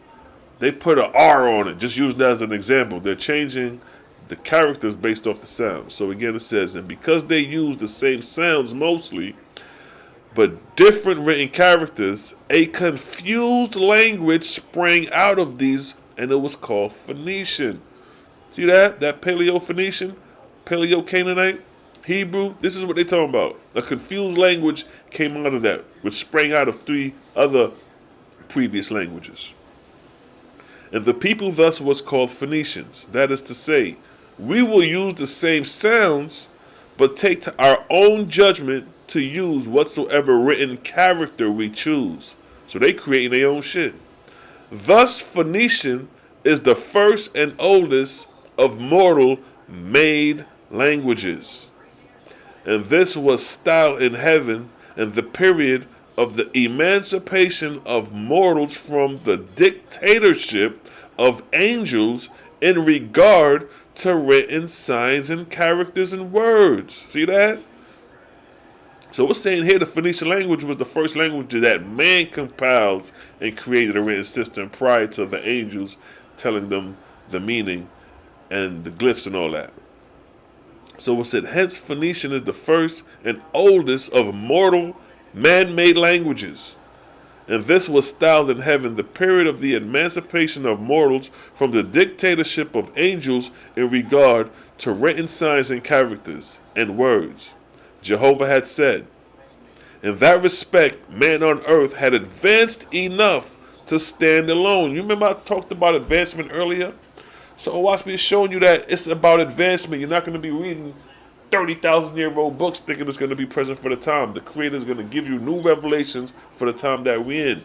they put an R on it, just use that as an example. They're changing the characters based off the sound. So again it says, and because they use the same sounds mostly, but different written characters, a confused language sprang out of these, and it was called Phoenician. See that? That Paleo Phoenician, Paleo Canaanite, Hebrew, this is what they're talking about. A confused language came out of that, which sprang out of 3 other previous languages. And the people thus was called Phoenicians. That is to say, we will use the same sounds, but take to our own judgment to use whatsoever written character we choose. So they creating their own shit. Thus, Phoenician is the first and oldest of mortal made languages. And this was styled in heaven in the period of the emancipation of mortals from the dictatorship of angels in regard to written signs and characters and words. See that? So we're saying here the Phoenician language was the first language that man compiled and created a written system prior to the angels telling them the meaning and the glyphs and all that. So it said, hence Phoenician is the first and oldest of mortal man-made languages. And this was styled in heaven the period of the emancipation of mortals from the dictatorship of angels in regard to written signs and characters and words. Jehovah had said, in that respect, man on earth had advanced enough to stand alone. You remember I talked about advancement earlier? So OAHSPE is showing you that it's about advancement. You're not going to be reading 30,000-year-old books thinking it's going to be present for the time. The Creator is going to give you new revelations for the time that we're in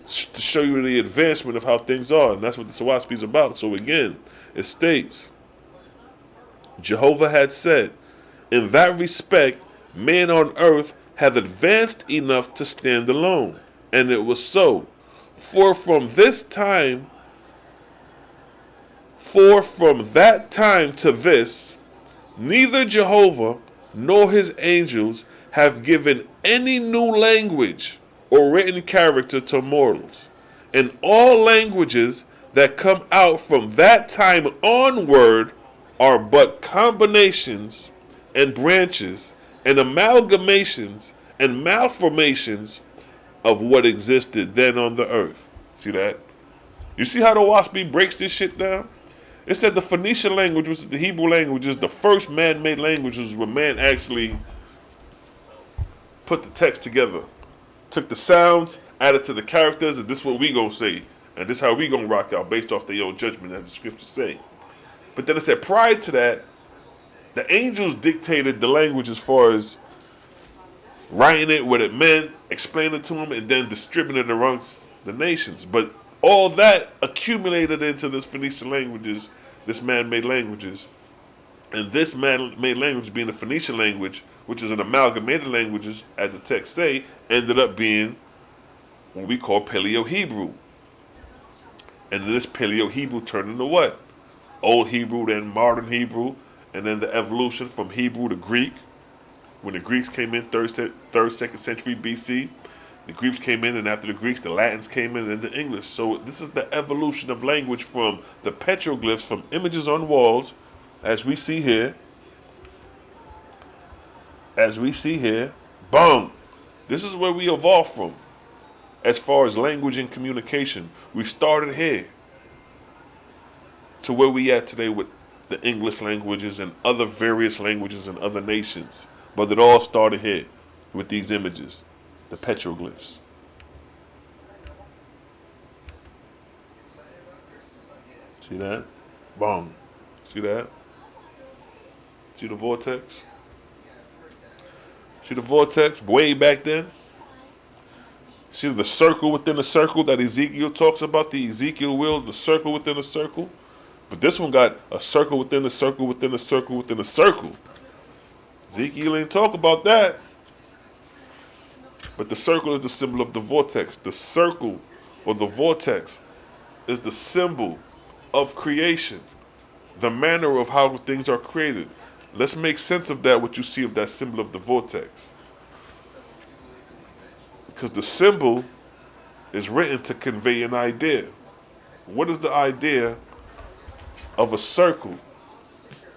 to show you the advancement of how things are. And that's what the OAHSPE is about. So again, it states, Jehovah had said, in that respect, man on earth had advanced enough to stand alone. And it was so. For from that time to this, neither Jehovah nor his angels have given any new language or written character to mortals. And all languages that come out from that time onward are but combinations and branches and amalgamations and malformations of what existed then on the earth. See that? You see how the OAHSPE breaks this shit down? It said the Phoenician language, which is the Hebrew language, is the first man-made languages where man actually put the text together. Took the sounds, added to the characters, and this is what we gonna say. And this is how we gonna rock out based off their own judgment, as the scriptures say. But then it said prior to that, the angels dictated the language as far as writing it, what it meant, explaining it to them, and then distributing it amongst the nations. But all that accumulated into this Phoenician languages, this man-made languages. And this man-made language being the Phoenician language, which is an amalgamated languages, as the text say, ended up being what we call Paleo Hebrew. And this Paleo Hebrew turned into what? Old Hebrew, then modern Hebrew, and then the evolution from Hebrew to Greek. When the Greeks came in 3rd, 2nd century BC, the Greeks came in, and after the Greeks, the Latins came in, and the English. So this is the evolution of language from the petroglyphs, from images on walls, as we see here. Boom. This is where we evolved from. As far as language and communication, we started here to where we at today with the English languages and other various languages in other nations. But it all started here with these images, the petroglyphs. See that? Boom. See that? See the vortex? See the vortex way back then? See the circle within the circle that Ezekiel talks about, the Ezekiel wheel, the circle within a circle? But this one got a circle within a circle within a circle within a circle. Ezekiel ain't talk about that. But the circle is the symbol of the vortex. The circle or the vortex is the symbol of creation. the manner of how things are created. Let's make sense of that, what you see of that symbol of the vortex. Because the symbol is written to convey an idea. What is the idea of a circle?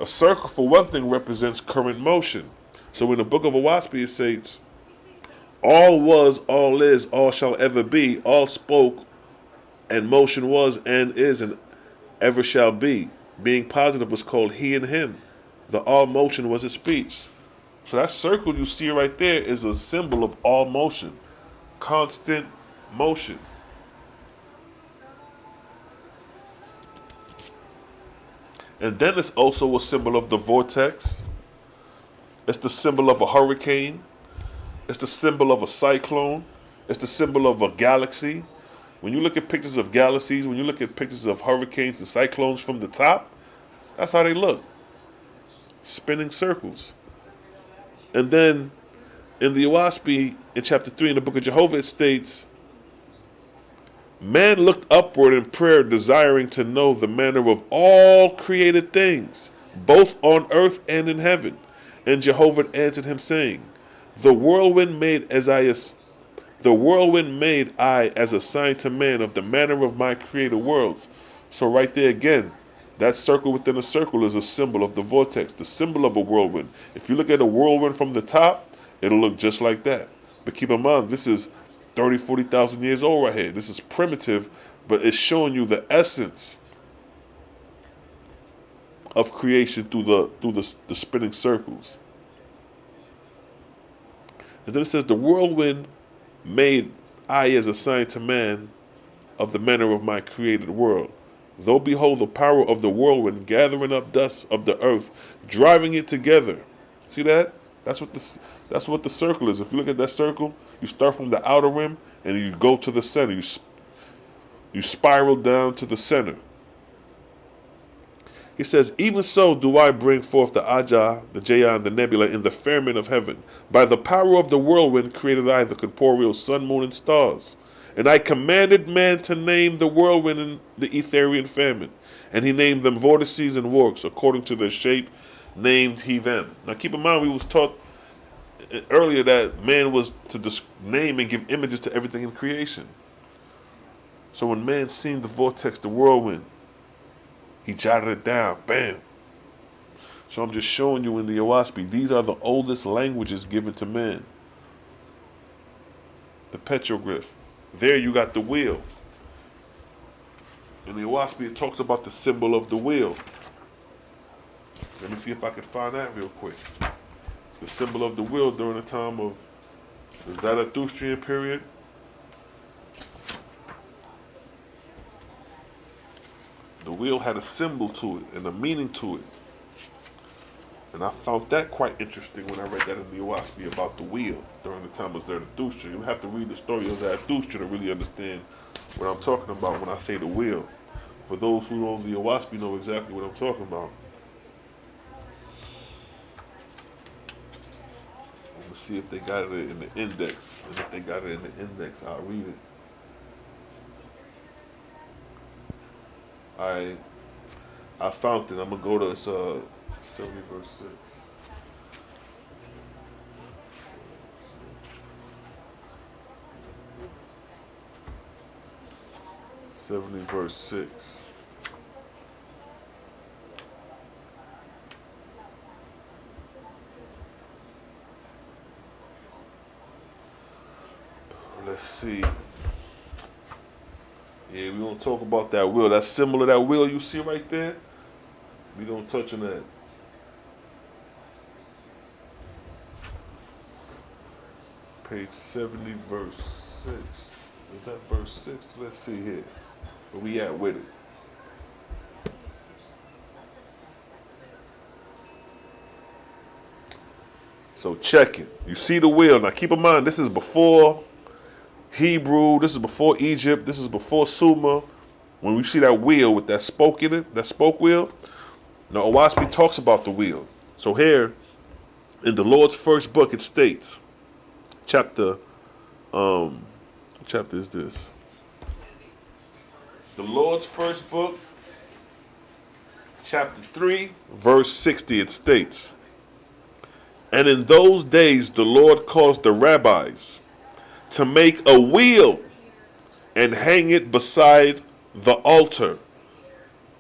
A circle, for one thing, represents current motion. So in the book of OAHSPE it says, all was, all is, all shall ever be, all spoke, and motion was, and is, and ever shall be. Being positive was called he and him. The all motion was his speech. So that circle you see right there is a symbol of all motion. Constant motion. And then it's also a symbol of the vortex. It's the symbol of a hurricane. It's the symbol of a cyclone. It's the symbol of a galaxy. When you look at pictures of galaxies, when you look at pictures of hurricanes and cyclones from the top, that's how they look. Spinning circles. And then in the OAHSPE, in chapter 3 in the book of Jehovah, it states, man looked upward in prayer, desiring to know the manner of all created things, both on earth and in heaven. And Jehovah answered him, saying, The whirlwind made as I as a sign to man of the manner of my created worlds. So right there again, that circle within a circle is a symbol of the vortex, the symbol of a whirlwind. If you look at a whirlwind from the top, it'll look just like that. But keep in mind, this is 30, 40,000 years old right here. This is primitive, but it's showing you the essence of creation through the spinning circles. And then it says, the whirlwind made I as a sign to man of the manner of my created world. Though behold the power of the whirlwind gathering up dust of the earth, driving it together. See that? That's what the circle is. If you look at that circle, you start from the outer rim and you go to the center. You spiral down to the center. He says, even so do I bring forth the Ajah, the Jaya, and the nebula in the firmament of heaven. By the power of the whirlwind created I the corporeal sun, moon, and stars. And I commanded man to name the whirlwind and the Etherian famine. And he named them vortices and works, according to their shape, named he them. Now keep in mind, we was taught earlier that man was to name and give images to everything in creation. So when man seen the vortex, the whirlwind, he jotted it down, bam. So I'm just showing you in the OAHSPE, these are the oldest languages given to man. The Petroglyph. There you got the wheel. In the OAHSPE, it talks about the symbol of the wheel. Let me see if I can find that real quick. The symbol of the wheel during the time of the Zarathustrian period. The wheel had a symbol to it and a meaning to it. And I found that quite interesting when I read that in the OAHSPE about the wheel during the time of Zarathustra. You have to read the story of Zarathustra to really understand what I'm talking about when I say the wheel. For those who know the OAHSPE know exactly what I'm talking about. Let me see if they got it in the index. And if they got it in the index, I'll read it. I found it. I'm going to go to 70 verse 6. Verse 6. Let's see. Yeah, we're going to talk about that wheel. That symbol of that wheel you see right there, we're going to touch on that. Page 70, verse 6. Is that verse 6? Let's see here. Where we at with it? So check it. You see the wheel. Now keep in mind, this is before Hebrew, this is before Egypt, this is before Sumer. When we see that wheel with that spoke in it, that spoke wheel, now OAHSPE talks about the wheel. So here, in the Lord's first book, it states, what chapter is this? The Lord's first book, chapter 3, verse 60, it states, "And in those days the Lord caused the rabbis to make a wheel and hang it beside the altar.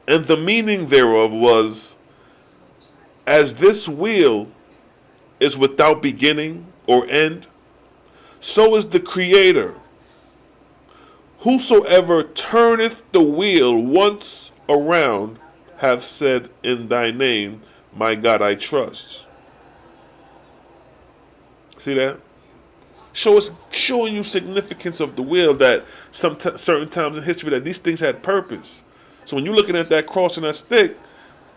And the meaning thereof was, as this wheel is without beginning or end, so is the Creator. Whosoever turneth the wheel once around hath said, in thy name, my God, I trust." See that? Showing you significance of the wheel, that certain times in history that these things had purpose. So when you're looking at that cross and that stick,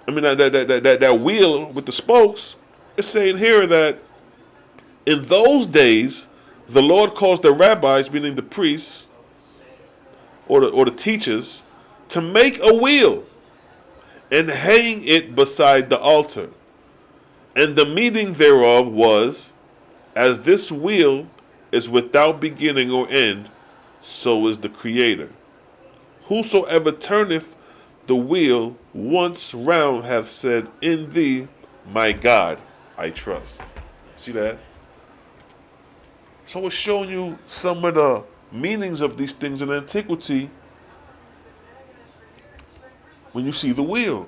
I mean that wheel with the spokes, it's saying here that in those days the Lord caused the rabbis, meaning the priests or the teachers, to make a wheel and hang it beside the altar. And the meaning thereof was, as this wheel is without beginning or end, so is the Creator. Whosoever turneth the wheel once round hath said, in thee, my God, I trust. See that? So it's showing you some of the meanings of these things in antiquity when you see the wheel.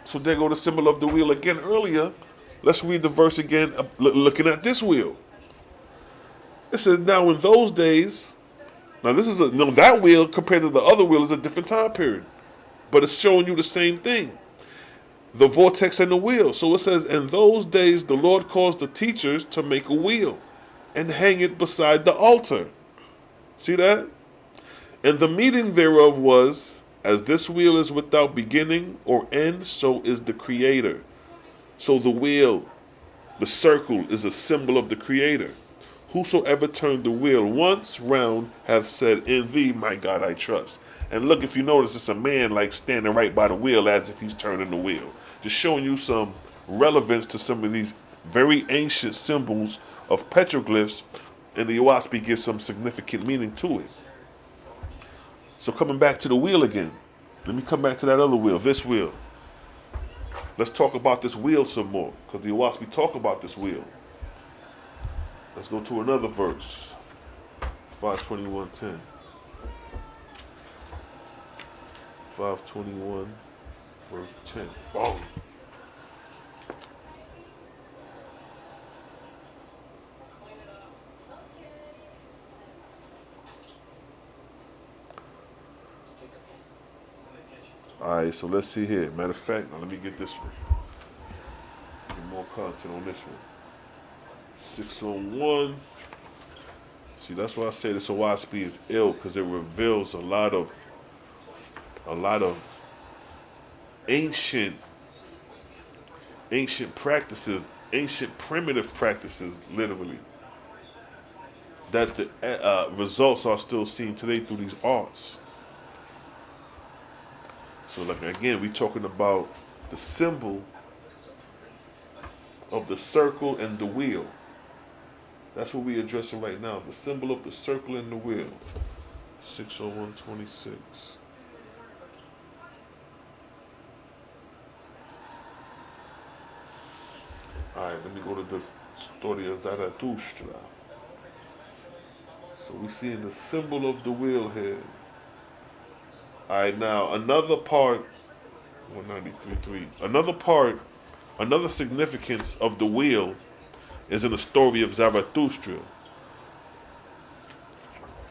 So there go the symbol of the wheel again earlier. Let's read the verse again, looking at this wheel. It says, now in those days, now this is that wheel compared to the other wheel is a different time period, but it's showing you the same thing, the vortex and the wheel. So it says, in those days the Lord caused the teachers to make a wheel and hang it beside the altar. See that? And the meaning thereof was, as this wheel is without beginning or end, so is the Creator. So the wheel, the circle, is a symbol of the Creator. Whosoever turned the wheel once round hath said, in thee, my God, I trust. And look, if you notice, it's a man like standing right by the wheel as if he's turning the wheel. Just showing you some relevance to some of these very ancient symbols of petroglyphs, and the OAHSPE gives some significant meaning to it. So coming back to the wheel again, let me come back to that other wheel, this wheel. Let's talk about this wheel some more, because the OAHSPE talk about this wheel. Let's go to another verse, 521:10. 521, verse 10. Boom. Alright, so let's see here. Matter of fact, now let me get this one. Get more content on this one. 601. See, that's why I say this OAHSPE is ill, because it reveals a lot of ancient practices, ancient primitive practices, literally, that the results are still seen today through these arts. So, like again, we're talking about the symbol of the circle and the wheel. That's what we're addressing right now. The symbol of the circle and the wheel. 601:26. Alright, let me go to the story of Zarathustra. So we see the symbol of the wheel here. Alright, now another part, 193.3. Another significance of the wheel is in the story of Zarathustra.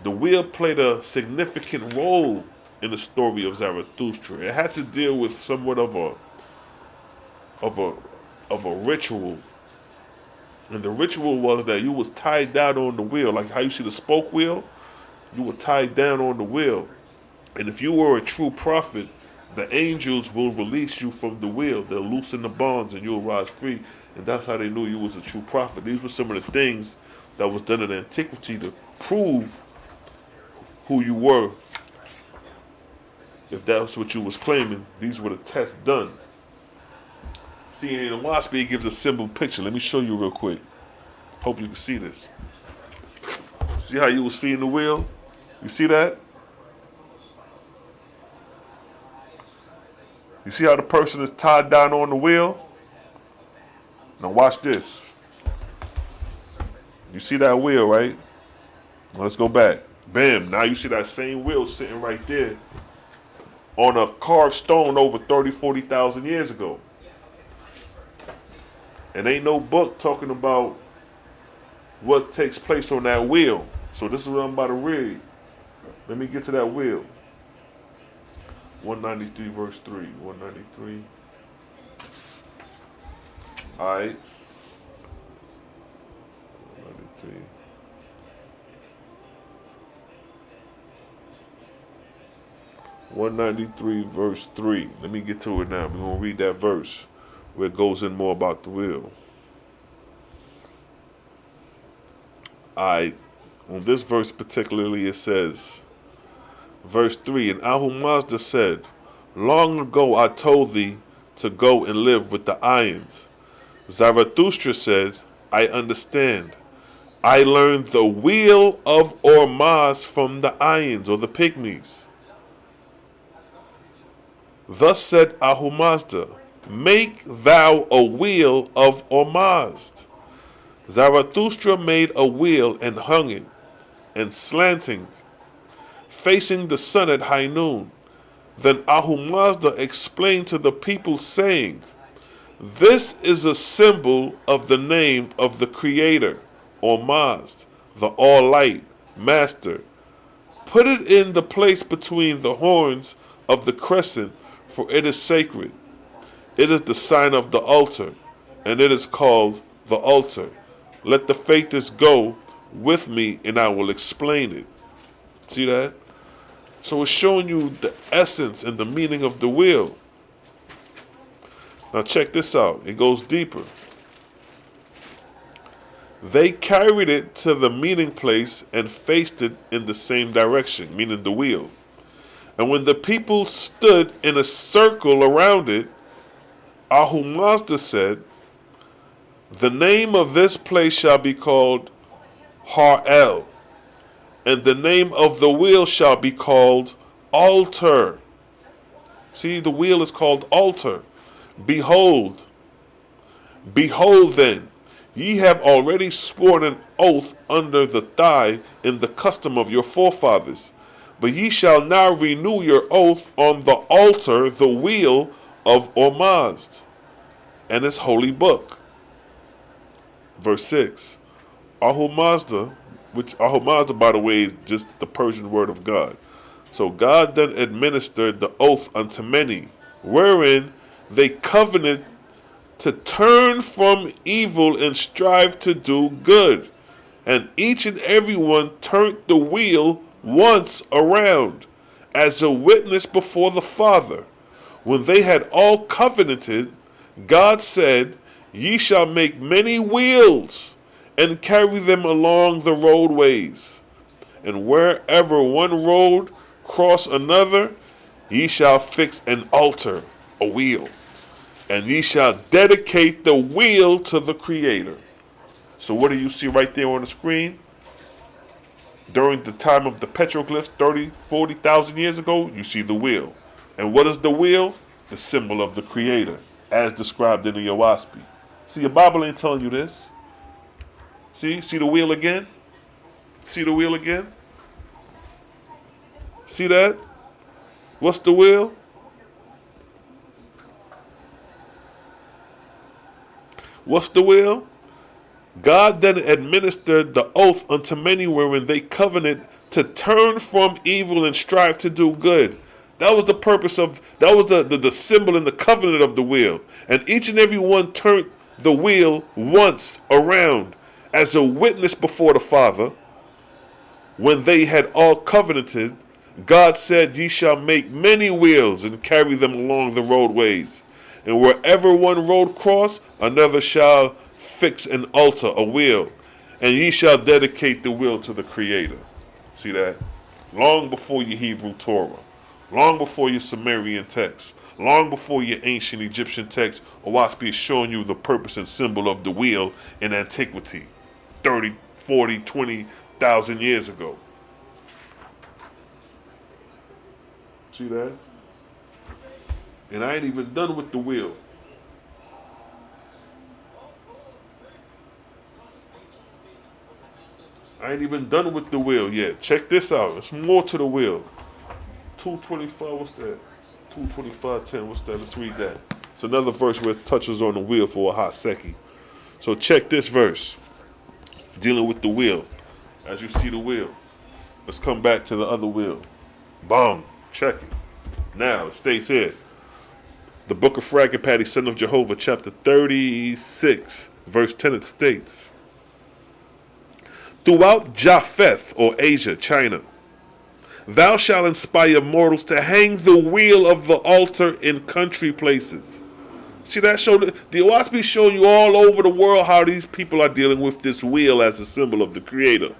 The wheel played a significant role in the story of Zarathustra. It had to deal with somewhat of a ritual. And the ritual was that you was tied down on the wheel, like how you see the spoke wheel. You were tied down on the wheel. And if you were a true prophet, the angels will release you from the wheel. They'll loosen the bonds and you'll rise free. And that's how they knew you was a true prophet. These were some of the things that was done in antiquity to prove who you were. If that's what you was claiming, these were the tests done. See, in the OAHSPE, it gives a simple picture. Let me show you real quick. Hope you can see this. See how you was seeing the wheel? You see that? You see how the person is tied down on the wheel? Now watch this. You see that wheel, right? Now let's go back. Bam. Now you see that same wheel sitting right there on a carved stone over 30, 40,000 years ago. And ain't no book talking about what takes place on that wheel. So this is what I'm about to read. Let me get to that wheel. 193 verse 3. 193. All right. 193. Verse 3. Let me get to it now. We're going to read that verse where it goes in more about the wheel. Alright, on this verse particularly it says, verse 3, and Ahu Mazda said, long ago I told thee to go and live with the Ions. Zarathustra said, I understand. I learned the wheel of Ormaz from the Ions, or the Pygmies. Thus said Ahu Mazda, make thou a wheel of Ormazd. Zarathustra made a wheel and hung it, and slanting, facing the sun at high noon. Then Ahu Mazda explained to the people, saying, this is a symbol of the name of the Creator, Ormazd, the All-Light, Master. Put it in the place between the horns of the crescent, for it is sacred. It is the sign of the altar, and it is called the altar. Let the faithers go with me, and I will explain it. See that? So it's showing you the essence and the meaning of the wheel. Now check this out. It goes deeper. They carried it to the meeting place and faced it in the same direction, meaning the wheel. And when the people stood in a circle around it, Ahu Mazda said, the name of this place shall be called Har-El, and the name of the wheel shall be called Altar. See, the wheel is called Altar. Behold then, ye have already sworn an oath under the thigh in the custom of your forefathers. But ye shall now renew your oath on the altar, the wheel of Ormazd, and its holy book. Verse 6. Ahu Mazda, which Ahu Mazda, by the way, is just the Persian word of God. So God then administered the oath unto many, wherein they covenanted to turn from evil and strive to do good. And each and every one turned the wheel once around, as a witness before the Father. When they had all covenanted, God said, ye shall make many wheels, and carry them along the roadways. And wherever one road cross another, ye shall fix an altar, a wheel. And ye shall dedicate the wheel to the Creator. So what do you see right there on the screen? During the time of the Petroglyphs, 30, 40,000 years ago, you see the wheel. And what is the wheel? The symbol of the Creator, as described in the OAHSPE. See, your Bible ain't telling you this. See the wheel again? See the wheel again? See that? What's the wheel? What's the wheel? God then administered the oath unto many, wherein they covenant to turn from evil and strive to do good. That was the purpose of, that was the symbol and the covenant of the wheel. And each and every one turned the wheel once around as a witness before the Father. When they had all covenanted, God said, ye shall make many wheels and carry them along the roadways. And wherever one road cross, another shall fix an altar, a wheel. And ye shall dedicate the wheel to the Creator. See that? Long before your Hebrew Torah. Long before your Sumerian text. Long before your ancient Egyptian text, OAHSPE is showing you the purpose and symbol of the wheel in antiquity. 30, 40, 20,000 years ago. See that? And I ain't even done with the will. I ain't even done with the will yet. Check this out. There's more to the will. 225, what's that? 225:10, what's that? Let's read that. It's another verse where it touches on the will for OAHSPE. So check this verse. Dealing with the will. As you see the will. Let's come back to the other will. Boom. Check it. Now, it states here. The book of Fragapati, son of Jehovah, chapter 36, verse 10, it states, throughout Japheth, or Asia, China, thou shalt inspire mortals to hang the wheel of the altar in country places. See that? The OAHSPE showing you all over the world how these people are dealing with this wheel as a symbol of the Creator,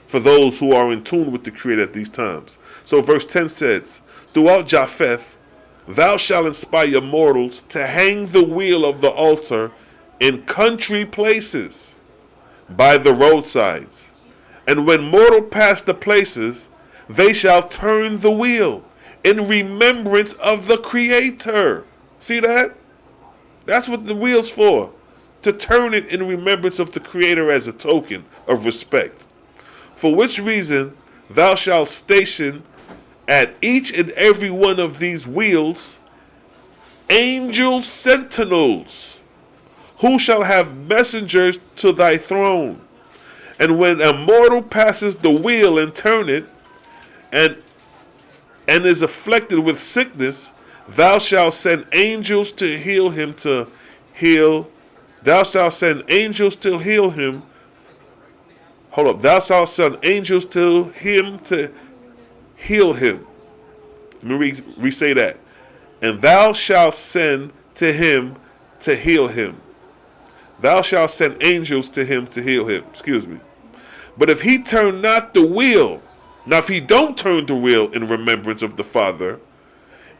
for those who are in tune with the Creator at these times. So verse 10 says, throughout Japheth, thou shalt inspire mortals to hang the wheel of the altar in country places, by the roadsides. And when mortal pass the places, they shall turn the wheel in remembrance of the Creator. See that? That's what the wheel's for. To turn it in remembrance of the Creator as a token of respect. For which reason thou shalt station at each and every one of these wheels angel sentinels, who shall have messengers to thy throne. And when a mortal passes the wheel and turn it, and is afflicted with sickness, thou shalt send angels to heal him Thou shalt send angels to heal him. Hold up. Thou shalt send angels to him to heal him. Let me re-say that. And thou shalt send to him to heal him. Thou shalt send angels to him to heal him. Excuse me. But if he turn not the wheel, now if he don't turn the wheel in remembrance of the Father,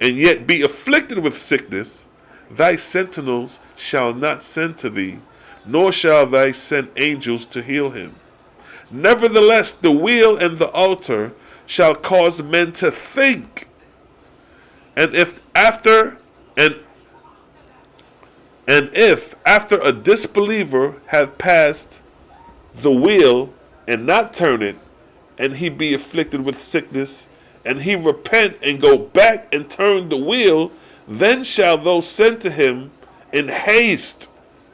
and yet be afflicted with sickness, thy sentinels shall not send to thee, nor shall thy send angels to heal him. Nevertheless, the wheel and the altar shall cause men to think. And if after a disbeliever have passed the wheel and not turn it, and he be afflicted with sickness, and he repent and go back and turn the wheel, then shall those sent to him in haste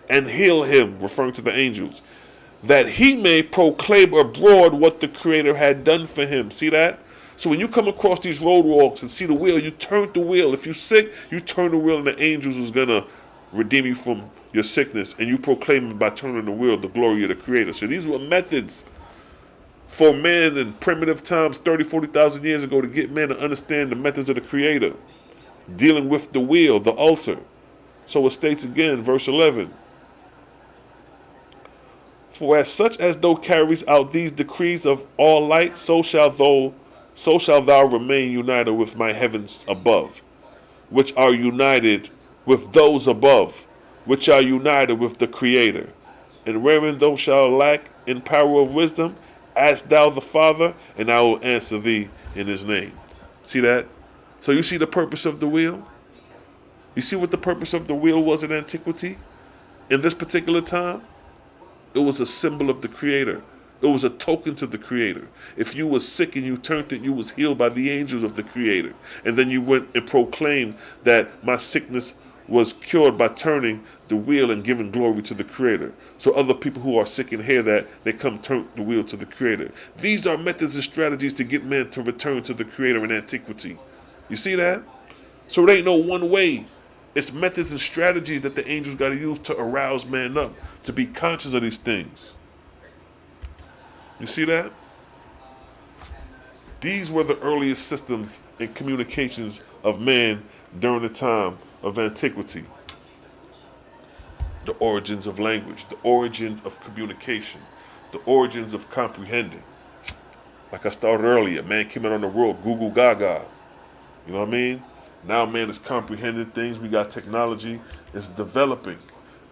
and heal him, referring to the angels, that he may proclaim abroad what the Creator had done for him. See that? So when you come across these roadwalks and see the wheel, you turn the wheel. If you're sick, you turn the wheel, and the angels is going to redeem you from your sickness, and you proclaim by turning the wheel the glory of the Creator. So these were methods for men in primitive times, 30, 40,000 years ago, to get men to understand the methods of the Creator, dealing with the wheel, the altar. So it states again, verse 11, for as such as thou carries out these decrees of all light, so shalt thou remain united with my heavens above, which are united with those above, which are united with the Creator. And wherein thou shalt lack in power of wisdom, ask thou the Father, and I will answer thee in his name. See that? So you see the purpose of the wheel? You see what the purpose of the wheel was in antiquity? In this particular time? It was a symbol of the Creator. It was a token to the Creator. If you was sick and you turned it, you was healed by the angels of the Creator. And then you went and proclaimed that my sickness was cured by turning the wheel and giving glory to the Creator. So other people who are sick and hear that, they come turn the wheel to the Creator. These are methods and strategies to get men to return to the Creator in antiquity. You see that? So it ain't no one way. It's methods and strategies that the angels got to use to arouse man up, to be conscious of these things. You see that? These were the earliest systems and communications of man during the time of antiquity. The origins of language, the origins of communication, the origins of comprehending. Like I started earlier, man came out on the world, Google Gaga. You know what I mean? Now man is comprehending things. We got technology. It's developing.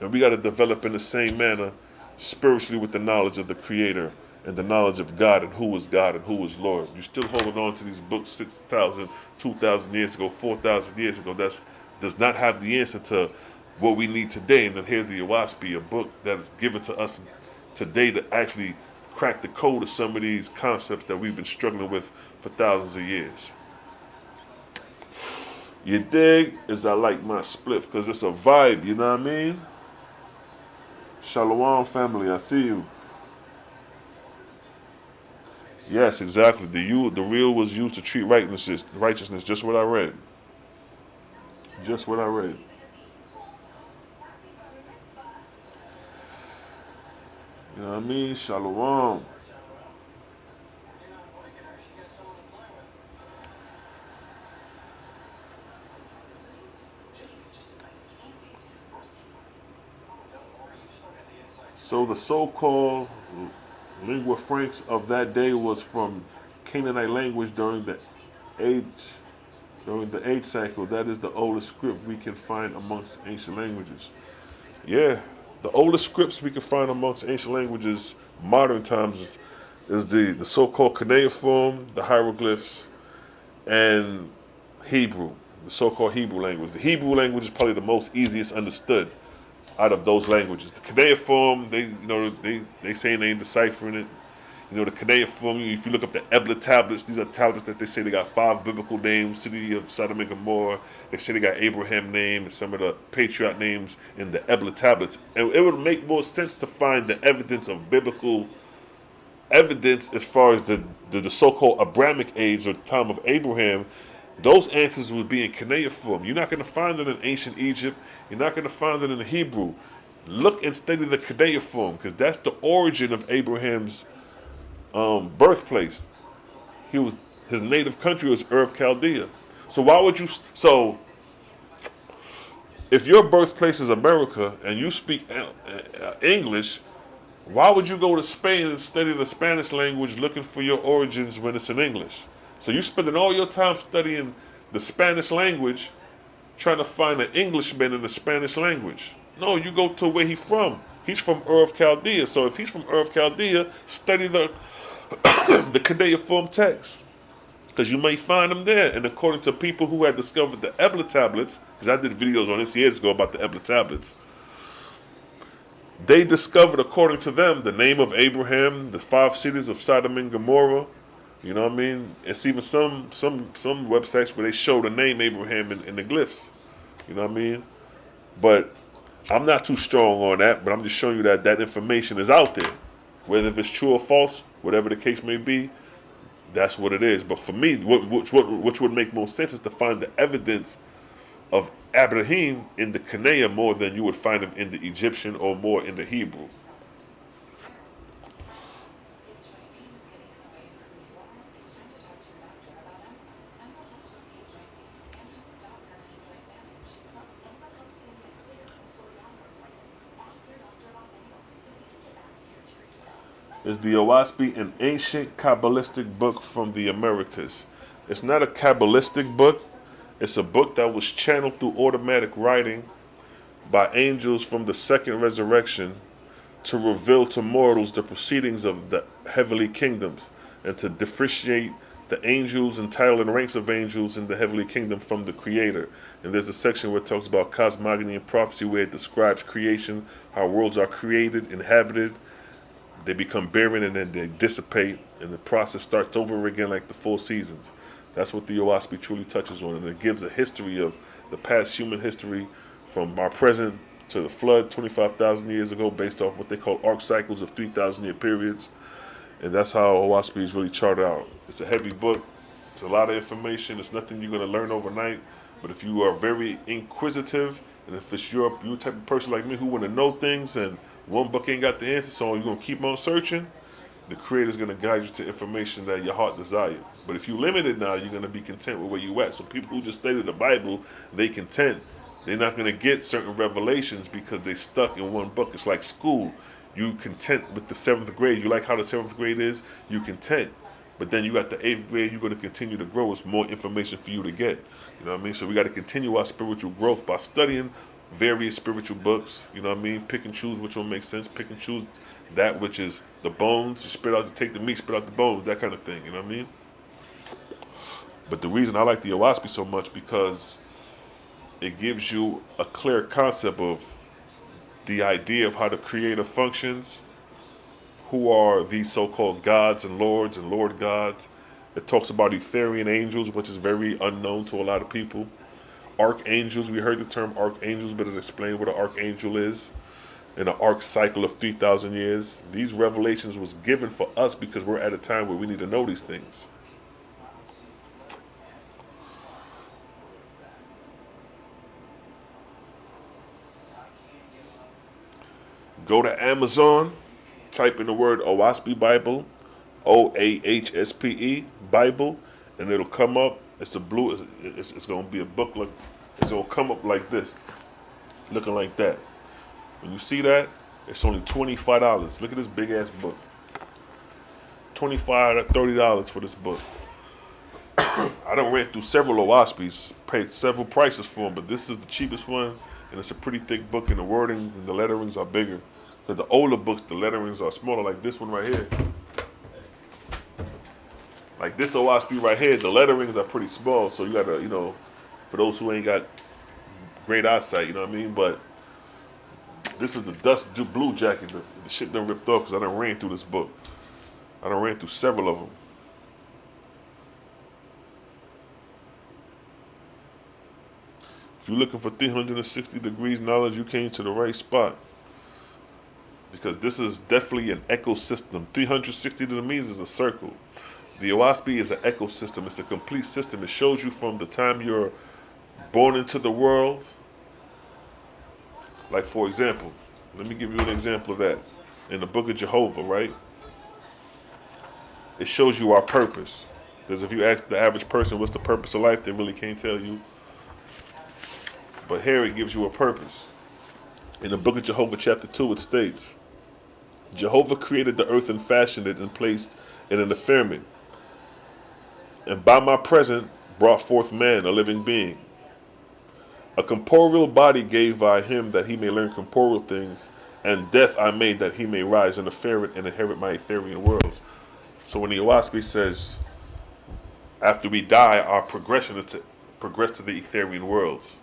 And we got to develop in the same manner spiritually with the knowledge of the Creator and the knowledge of God and who is God and who is Lord. You're still holding on to these books 6,000, 2,000 years ago, 4,000 years ago. That's does not have the answer to what we need today. And then here's the OAHSPE, a book that is given to us today to actually crack the code of some of these concepts that we've been struggling with for thousands of years. You dig? Is I like my spliff because it's a vibe, you know what I mean? Shalom family, I see you. Yes, exactly. The real was used to treat righteousness. Just what I read. Just what I read. You know what I mean? Shalom. So the so-called lingua francs of that day was from Canaanite language during the age cycle. That is the oldest script we can find amongst ancient languages. Yeah, the oldest scripts we can find amongst ancient languages, modern times, is the so-called cuneiform, the hieroglyphs, and Hebrew, the so-called Hebrew language. The Hebrew language is probably the most easiest understood out of those languages. The cuneiform, they saying they ain't deciphering it. You know, the cuneiform, if you look up the Ebla tablets, these are tablets that they say they got 5 biblical names, city of Sodom and Gomorrah. They say they got Abraham name and some of the patriarch names in the Ebla tablets. And it would make more sense to find the evidence of biblical evidence as far as the so-called Abrahamic age or time of Abraham. Those answers would be in cuneiform. You're not going to find it in ancient Egypt. You're not going to find it in the Hebrew. Look and study the cuneiform, because that's the origin of Abraham's birthplace. His native country was Ur of Chaldea. So why would you? So if your birthplace is America and you speak English, why would you go to Spain and study the Spanish language looking for your origins when it's in English? So you're spending all your time studying the Spanish language, trying to find an Englishman in the Spanish language. No, you go to where he's from. He's from Ur of Chaldea. So if he's from Ur of Chaldea, study the the cuneiform text, because you may find them there. And according to people who had discovered the Ebla tablets, because I did videos on this years ago about the Ebla tablets, they discovered, according to them, the name of Abraham, the 5 cities of Sodom and Gomorrah. You know what I mean? It's even some websites where they show the name Abraham in the glyphs. You know what I mean? But I'm not too strong on that, but I'm just showing you that that information is out there. Whether if it's true or false, whatever the case may be, that's what it is. But for me, which would make more sense is to find the evidence of Abraham in the Canaan more than you would find him in the Egyptian or more in the Hebrew. Is the OAHSPE an ancient Kabbalistic book from the Americas? It's not a Kabbalistic book. It's a book that was channeled through automatic writing by angels from the second resurrection to reveal to mortals the proceedings of the heavenly kingdoms and to differentiate the angels and title and ranks of angels in the heavenly kingdom from the creator. And there's a section where it talks about cosmogony and prophecy, where it describes creation, how worlds are created, inhabited, they become barren, and then they dissipate, and the process starts over again like the 4 seasons. That's what the OAHSPE truly touches on, and it gives a history of the past human history from our present to the flood 25,000 years ago, based off what they call arc cycles of 3,000-year periods. And that's how OAHSPE is really charted out. It's a heavy book. It's a lot of information. It's nothing you're going to learn overnight. But if you are very inquisitive, and if it's you're type of person like me who want to know things, and one book ain't got the answer, so you're going to keep on searching, the Creator's going to guide you to information that your heart desires. But if you're limited now, you're going to be content with where you at. So people who just study the Bible, they content. They're not going to get certain revelations because they stuck in one book. It's like school. You content with the 7th grade. You like how the 7th grade is, you content. But then you got the 8th grade, you're going to continue to grow. It's more information for you to get. You know what I mean? So we got to continue our spiritual growth by studying various spiritual books. You know what I mean? Pick and choose which one makes sense. Pick and choose that which is the bones. You spit out, you take the meat, spit out the bones, that kind of thing. You know what I mean? But the reason I like the OAHSPE so much, because it gives you a clear concept of the idea of how the Creator functions, who are these so-called gods and Lord gods. It talks about Etherian angels, which is very unknown to a lot of people. Archangels, we heard the term archangels, but it explained what an archangel is in an arc cycle of 3,000 years. These revelations was given for us because we're at a time where we need to know these things. Go to Amazon, type in the word OAHSPE Bible, OAHSPE Bible, and it'll come up. It's a blue, it's going to be a book, like, it's going to come up like this, looking like that. When you see that, it's only $25. Look at this big ass book. $25 to $30 for this book. I done ran through several OAHSPEs, paid several prices for them, but this is the cheapest one, and it's a pretty thick book, and the wordings and the letterings are bigger. Because the older books, the letterings are smaller, like this one right here. Like this OAHSPE right here, the letterings are pretty small, so you gotta, you know, for those who ain't got great eyesight, you know what I mean? But this is the dust blue jacket. The shit done ripped off because I done ran through this book. I done ran through several of them. If you're looking for 360 degrees knowledge, you came to the right spot. Because this is definitely an ecosystem. 360 degrees is a circle. The OAHSPE is an ecosystem. It's a complete system. It shows you from the time you're born into the world. Like, for example, let me give you an example of that. In the book of Jehovah, right? It shows you our purpose. Because if you ask the average person what's the purpose of life, they really can't tell you. But here it gives you a purpose. In the book of Jehovah chapter 2 it states, Jehovah created the earth and fashioned it and placed it in the firmament. And by my presence brought forth man, a living being. A corporeal body gave I him that he may learn corporeal things, and death I made that he may rise in the ferret and inherit my Etherian worlds. So when the OAHSPE says, after we die, our progression is to progress to the Etherian worlds.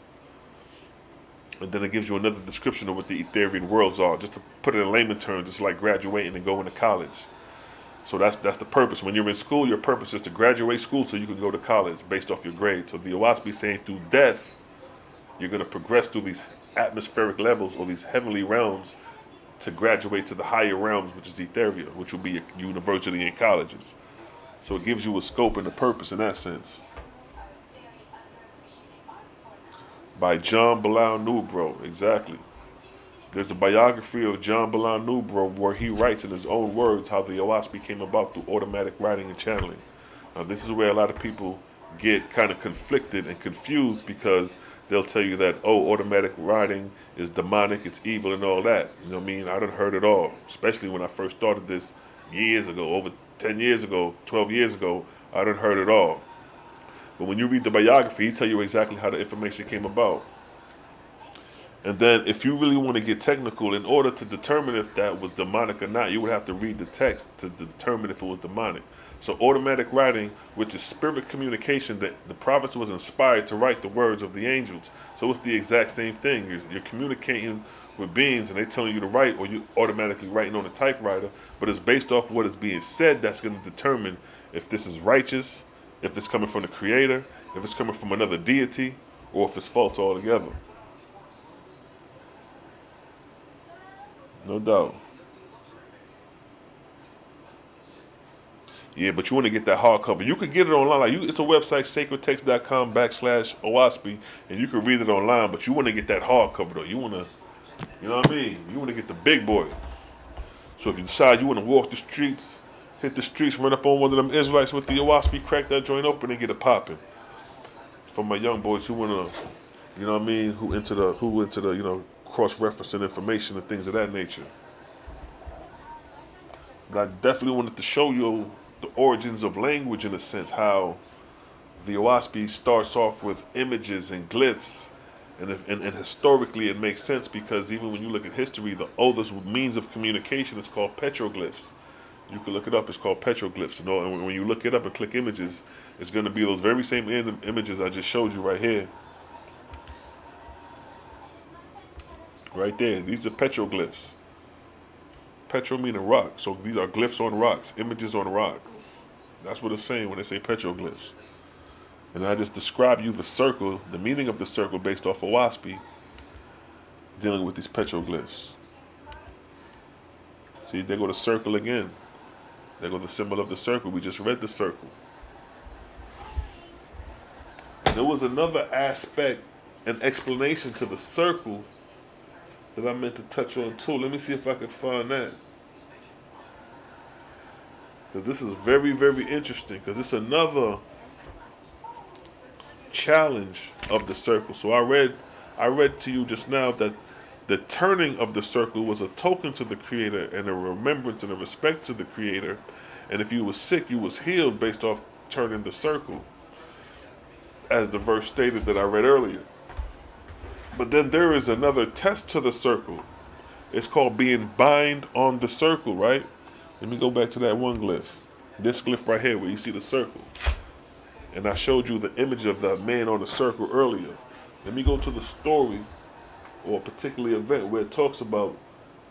And then it gives you another description of what the Etherian worlds are, just to put it in layman terms, it's like graduating and going to college. So that's the purpose. When you're in school, your purpose is to graduate school so you can go to college based off your grades. So the OAHSPE is saying through death, you're going to progress through these atmospheric levels or these heavenly realms to graduate to the higher realms, which is Etheria, which will be a university and colleges. So it gives you a scope and a purpose in that sense. By John Bilal Nubro, exactly. There's a biography of John Bilal Nubro where he writes in his own words how the OAHSPE came about through automatic writing and channeling. Now this is where a lot of people get kind of conflicted and confused because they'll tell you that, oh, automatic writing is demonic, it's evil and all that. You know what I mean? I done heard it all, especially when I first started this years ago, over 10 years ago, 12 years ago, I done heard it all. But when you read the biography, he tell you exactly how the information came about. And then if you really want to get technical, in order to determine if that was demonic or not, you would have to read the text to determine if it was demonic. So automatic writing, which is spirit communication, that the prophets was inspired to write the words of the angels. So it's the exact same thing. You're communicating with beings and they're telling you to write, or you automatically writing on a typewriter, but it's based off what is being said that's going to determine if this is righteous, if it's coming from the Creator, if it's coming from another deity, or if it's false altogether. No doubt. Yeah, but you want to get that hardcover. You can get it online. Like it's a website, sacredtext.com/OAHSPE, and you can read it online, but you want to get that hardcover, though. You want to, you know what I mean? You want to get the big boy. So if you decide you want to walk the streets, hit the streets, run up on one of them Israelites with the OAHSPE, crack that joint open and get it popping. For my young boys who want to, you know what I mean, who into the, you know, cross-referencing information and things of that nature. But I definitely wanted to show you the origins of language in a sense, how the OAHSPE starts off with images and glyphs, and historically it makes sense because even when you look at history, the oldest means of communication is called Petroglyphs. You can look it up, it's called Petroglyphs. You know, and when you look it up and click images, it's going to be those very same images I just showed you right here. Right there. These are petroglyphs. Petro meaning rock. So these are glyphs on rocks, images on rocks. That's what it's saying when they say petroglyphs. And I just describe you the circle, the meaning of the circle based off of OAHSPE, dealing with these petroglyphs. See, there go the circle again. There go the symbol of the circle. We just read the circle. And there was another aspect, an explanation to the circle that I meant to touch on too. Let me see if I could find that. Because this is very, very interesting. Because it's another challenge of the circle. So I read to you just now that the turning of the circle was a token to the Creator and a remembrance and a respect to the Creator. And if you was sick, you was healed based off turning the circle, as the verse stated that I read earlier. But then there is another test to the circle. It's called being bind on the circle, right? Let me go back to that one glyph. This glyph right here where you see the circle. And I showed you the image of the man on the circle earlier. Let me go to the story or a particular event where it talks about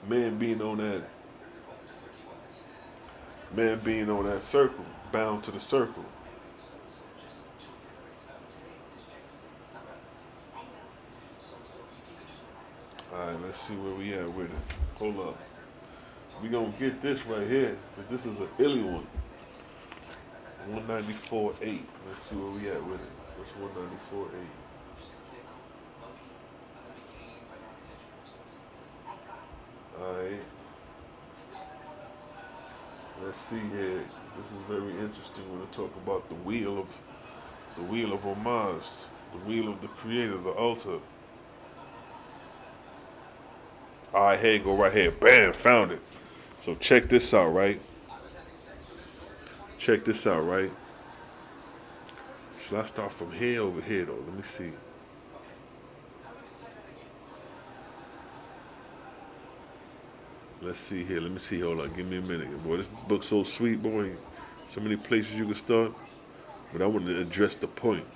man being on that circle, bound to the circle. Alright, let's see where we at with it. Hold up. We gonna get this right here, because this is an illy one. 194.8. Let's see where we at with it. What's 194.8? Alright. Let's see here. This is very interesting when we talk about the wheel of homage, the wheel of the Creator, the altar. Alright, here you go right here. Bam, found it. So check this out, right? Check this out, right? Should I start from here over here, though? Let me see. Let's see here. Let me see. Hold on. Give me a minute. Boy, this book's so sweet, boy. So many places you can start. But I want to address the point.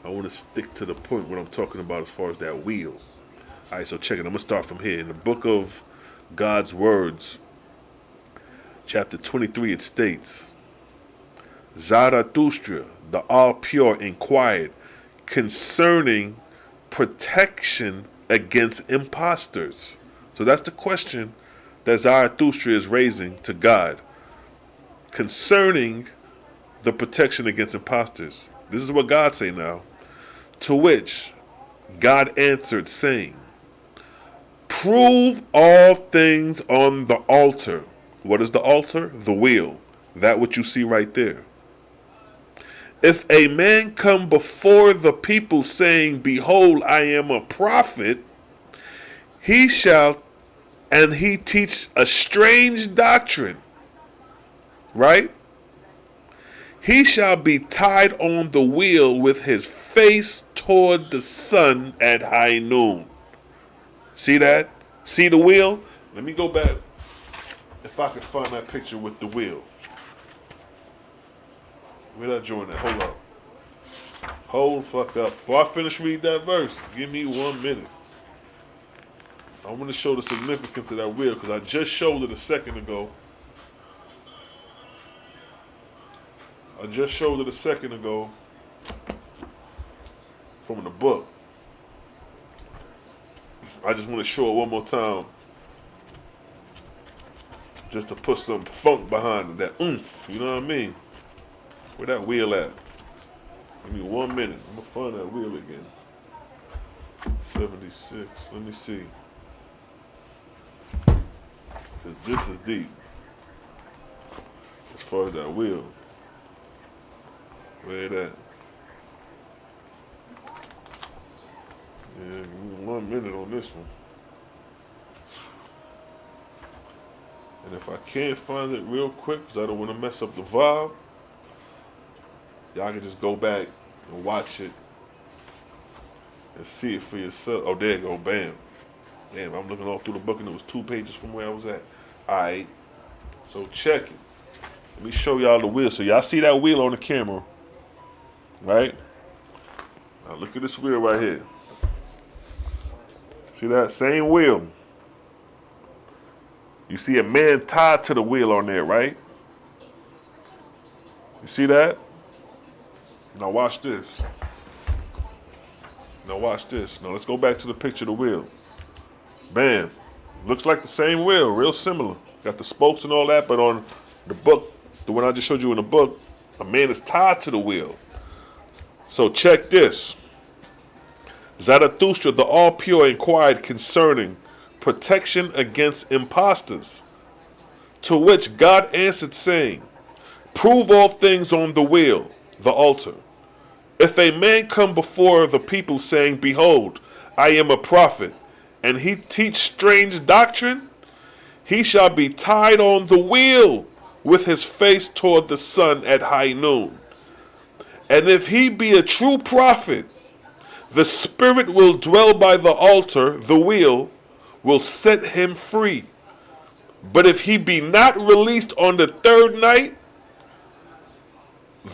I want to stick to the point what I'm talking about as far as that wheel. All right, so check it. I'm going to start from here. In the book of God's Words, chapter 23, it states, Zarathustra, the all-pure, inquired concerning protection against impostors. So that's the question that Zarathustra is raising to God concerning the protection against impostors. This is what God say now. To which God answered, saying, prove all things on the altar. What is the altar? The wheel. That what you see right there. If a man come before the people saying, behold, I am a prophet, he shall, and he teach a strange doctrine, right? He shall be tied on the wheel with his face toward the sun at high noon. See that? See the wheel? Let me go back if I can find that picture with the wheel. Where'd I join that? Hold up. Hold fuck up. Before I finish reading that verse, give me 1 minute. I want to show the significance of that wheel because I just showed it a second ago. From the book. I just want to show it one more time. Just to put some funk behind it, that oomph, you know what I mean? Where that wheel at? Give me 1 minute. I'm going to find that wheel again. 76. Let me see. Because this is deep. As far as that wheel. Where it at? Yeah, give me 1 minute on this one. And if I can't find it real quick, because I don't want to mess up the vibe, y'all can just go back and watch it and see it for yourself. Oh, there you go. Bam. Damn, I'm looking all through the book and it was 2 pages from where I was at. All right. So check it. Let me show y'all the wheel. So y'all see that wheel on the camera, right? Now look at this wheel right here. See that? Same wheel. You see a man tied to the wheel on there, right? You see that? Now watch this. Now watch this. Now let's go back to the picture of the wheel. Bam. Looks like the same wheel, real similar. Got the spokes and all that, but on the book, the one I just showed you in the book, a man is tied to the wheel. So check this. Zarathustra, the all-pure, inquired concerning protection against impostors, to which God answered, saying, prove all things on the wheel, the altar. If a man come before the people, saying, behold, I am a prophet, and he teach strange doctrine, he shall be tied on the wheel with his face toward the sun at high noon. And if he be a true prophet, the spirit will dwell by the altar, the wheel will set him free. But if he be not released on the third night,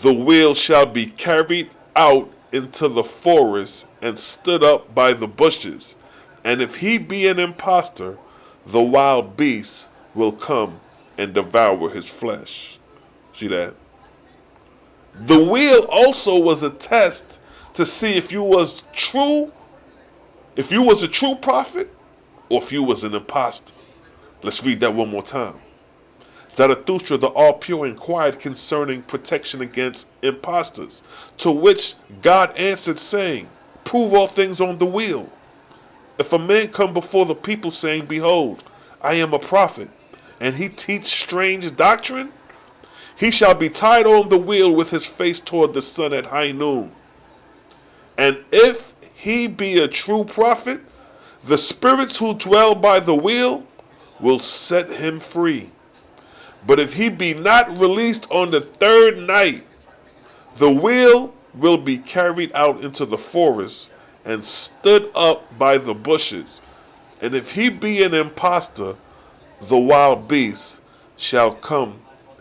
the wheel shall be carried out into the forest and stood up by the bushes. And if he be an impostor, the wild beasts will come and devour his flesh. See that? The wheel also was a test to see if you was true, if you was a true prophet, or if you was an impostor. Let's read that one more time. Zarathustra, the all-pure, inquired concerning protection against impostors, to which God answered, saying, prove all things on the wheel. If a man come before the people, saying, behold, I am a prophet, and he teach strange doctrine, he shall be tied on the wheel with his face toward the sun at high noon. And if he be a true prophet, the spirits who dwell by the wheel will set him free. But if he be not released on the third night, the wheel will be carried out into the forest and stood up by the bushes. And if he be an impostor, the wild beasts shall come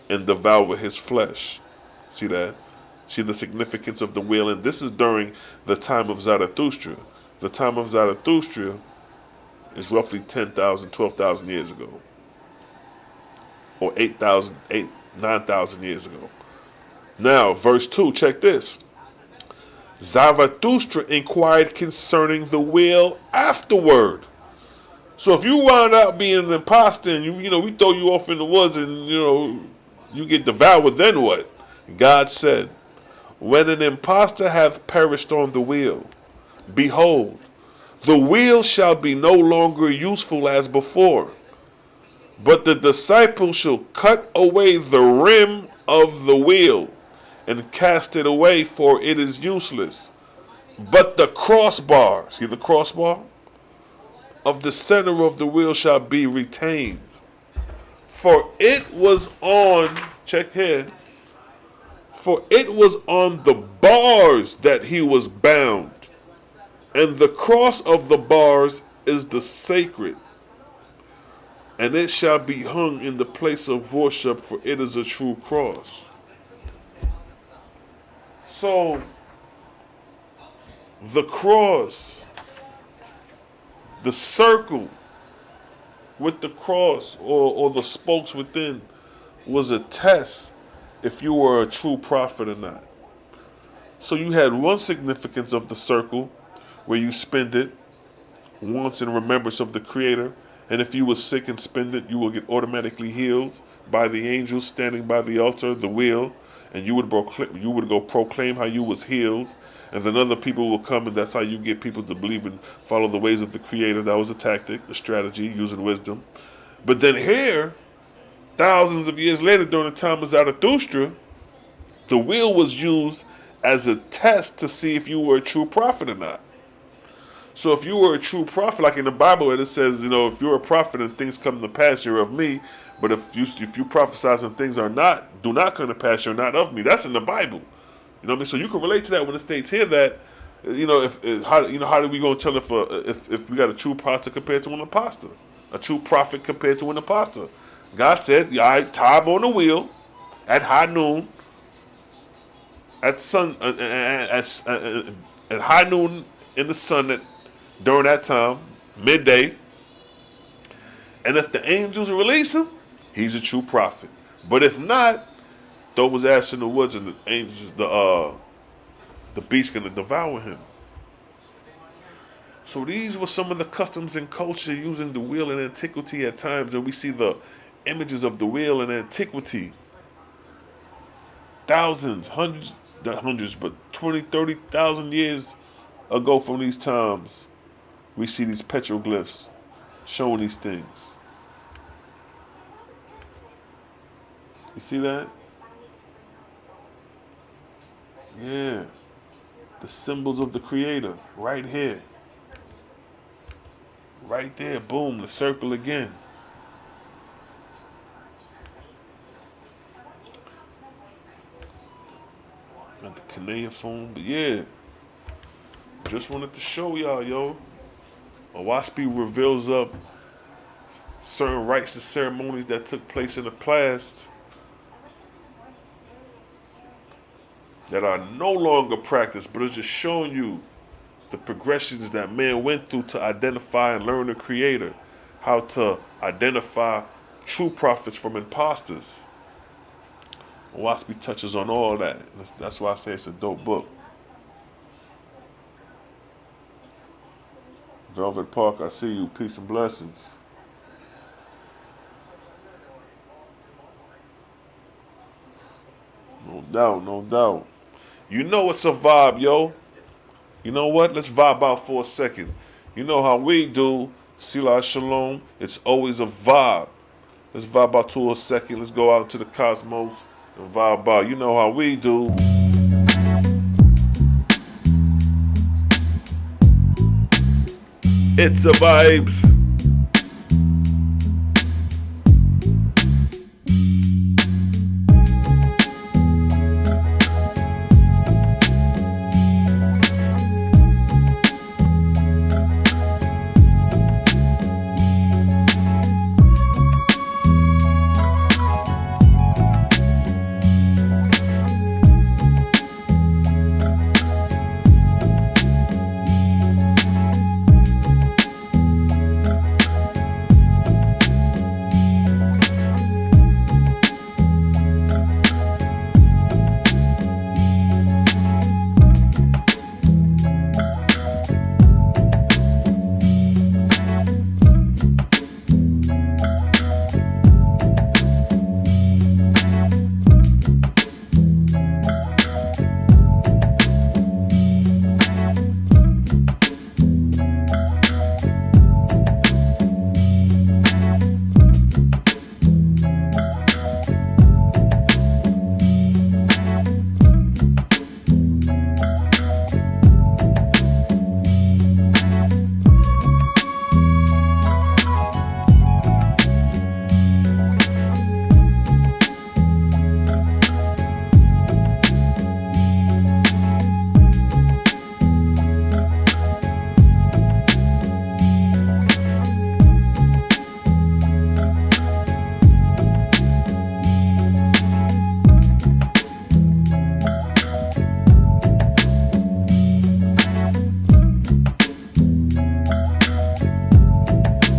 and devour his flesh. See that? See the significance of the wheel? And this is during the time of Zarathustra. The time of Zarathustra is roughly 10,000, 12,000 years ago. Or 9,000 years ago. Now, verse 2, check this. Zarathustra inquired concerning the wheel afterward. So if you wound up being an imposter and we throw you off in the woods and you get devoured, then what? God said, when an impostor hath perished on the wheel, behold, the wheel shall be no longer useful as before, but the disciple shall cut away the rim of the wheel and cast it away, for it is useless. But the crossbar, see the crossbar, of the center of the wheel shall be retained. For it was on, check here, for it was on the bars that he was bound, and the cross of the bars is the sacred, and it shall be hung in the place of worship, for it is a true cross. So, the cross, the circle with the cross or the spokes within was a test if you were a true prophet or not. So you had one significance of the circle where you spend it once in remembrance of the Creator, and if you were sick and spend it, you will get automatically healed by the angels standing by the altar, the wheel, and you would go proclaim how you was healed, and then other people will come, and that's how you get people to believe and follow the ways of the Creator. That was a tactic, a strategy, using wisdom. But then here, thousands of years later, during the time of Zarathustra, the wheel was used as a test to see if you were a true prophet or not. So if you were a true prophet, like in the Bible, it says, if you're a prophet and things come to pass, you're of me. But if you prophesize and things do not come to pass, you're not of me. That's in the Bible. You know what I mean? So you can relate to that when it states here that, how do we go and tell if we got a true prophet compared to an impostor, a true prophet compared to an impostor? God said, "I tie him on the wheel at high noon, at high noon in the sun during that time, midday. And if the angels release him, he's a true prophet. But if not, Thor was ass in the woods, and the angels, the beast, gonna devour him. So these were some of the customs and culture using the wheel in antiquity at times, and we see the images of the wheel in antiquity. Thousands, hundreds, not hundreds, but 20, 30,000 years ago from these times, we see these petroglyphs showing these things. You see that? Yeah. The symbols of the Creator, right here. Right there, boom, the circle again. Got the cuneiform, but yeah. Just wanted to show y'all, yo. OAHSPE reveals up certain rites and ceremonies that took place in the past that are no longer practiced, but it's just showing you the progressions that man went through to identify and learn the Creator, how to identify true prophets from imposters. OAHSPE touches on all that. That's why I say it's a dope book. Velvet Park, I see you. Peace and blessings. No doubt, no doubt. You know it's a vibe, yo. You know what? Let's vibe out for a second. You know how we do. Selah, Shalom. It's always a vibe. Let's vibe out to a second. Let's go out into the cosmos and vibe out. You know how we do. It's a vibes.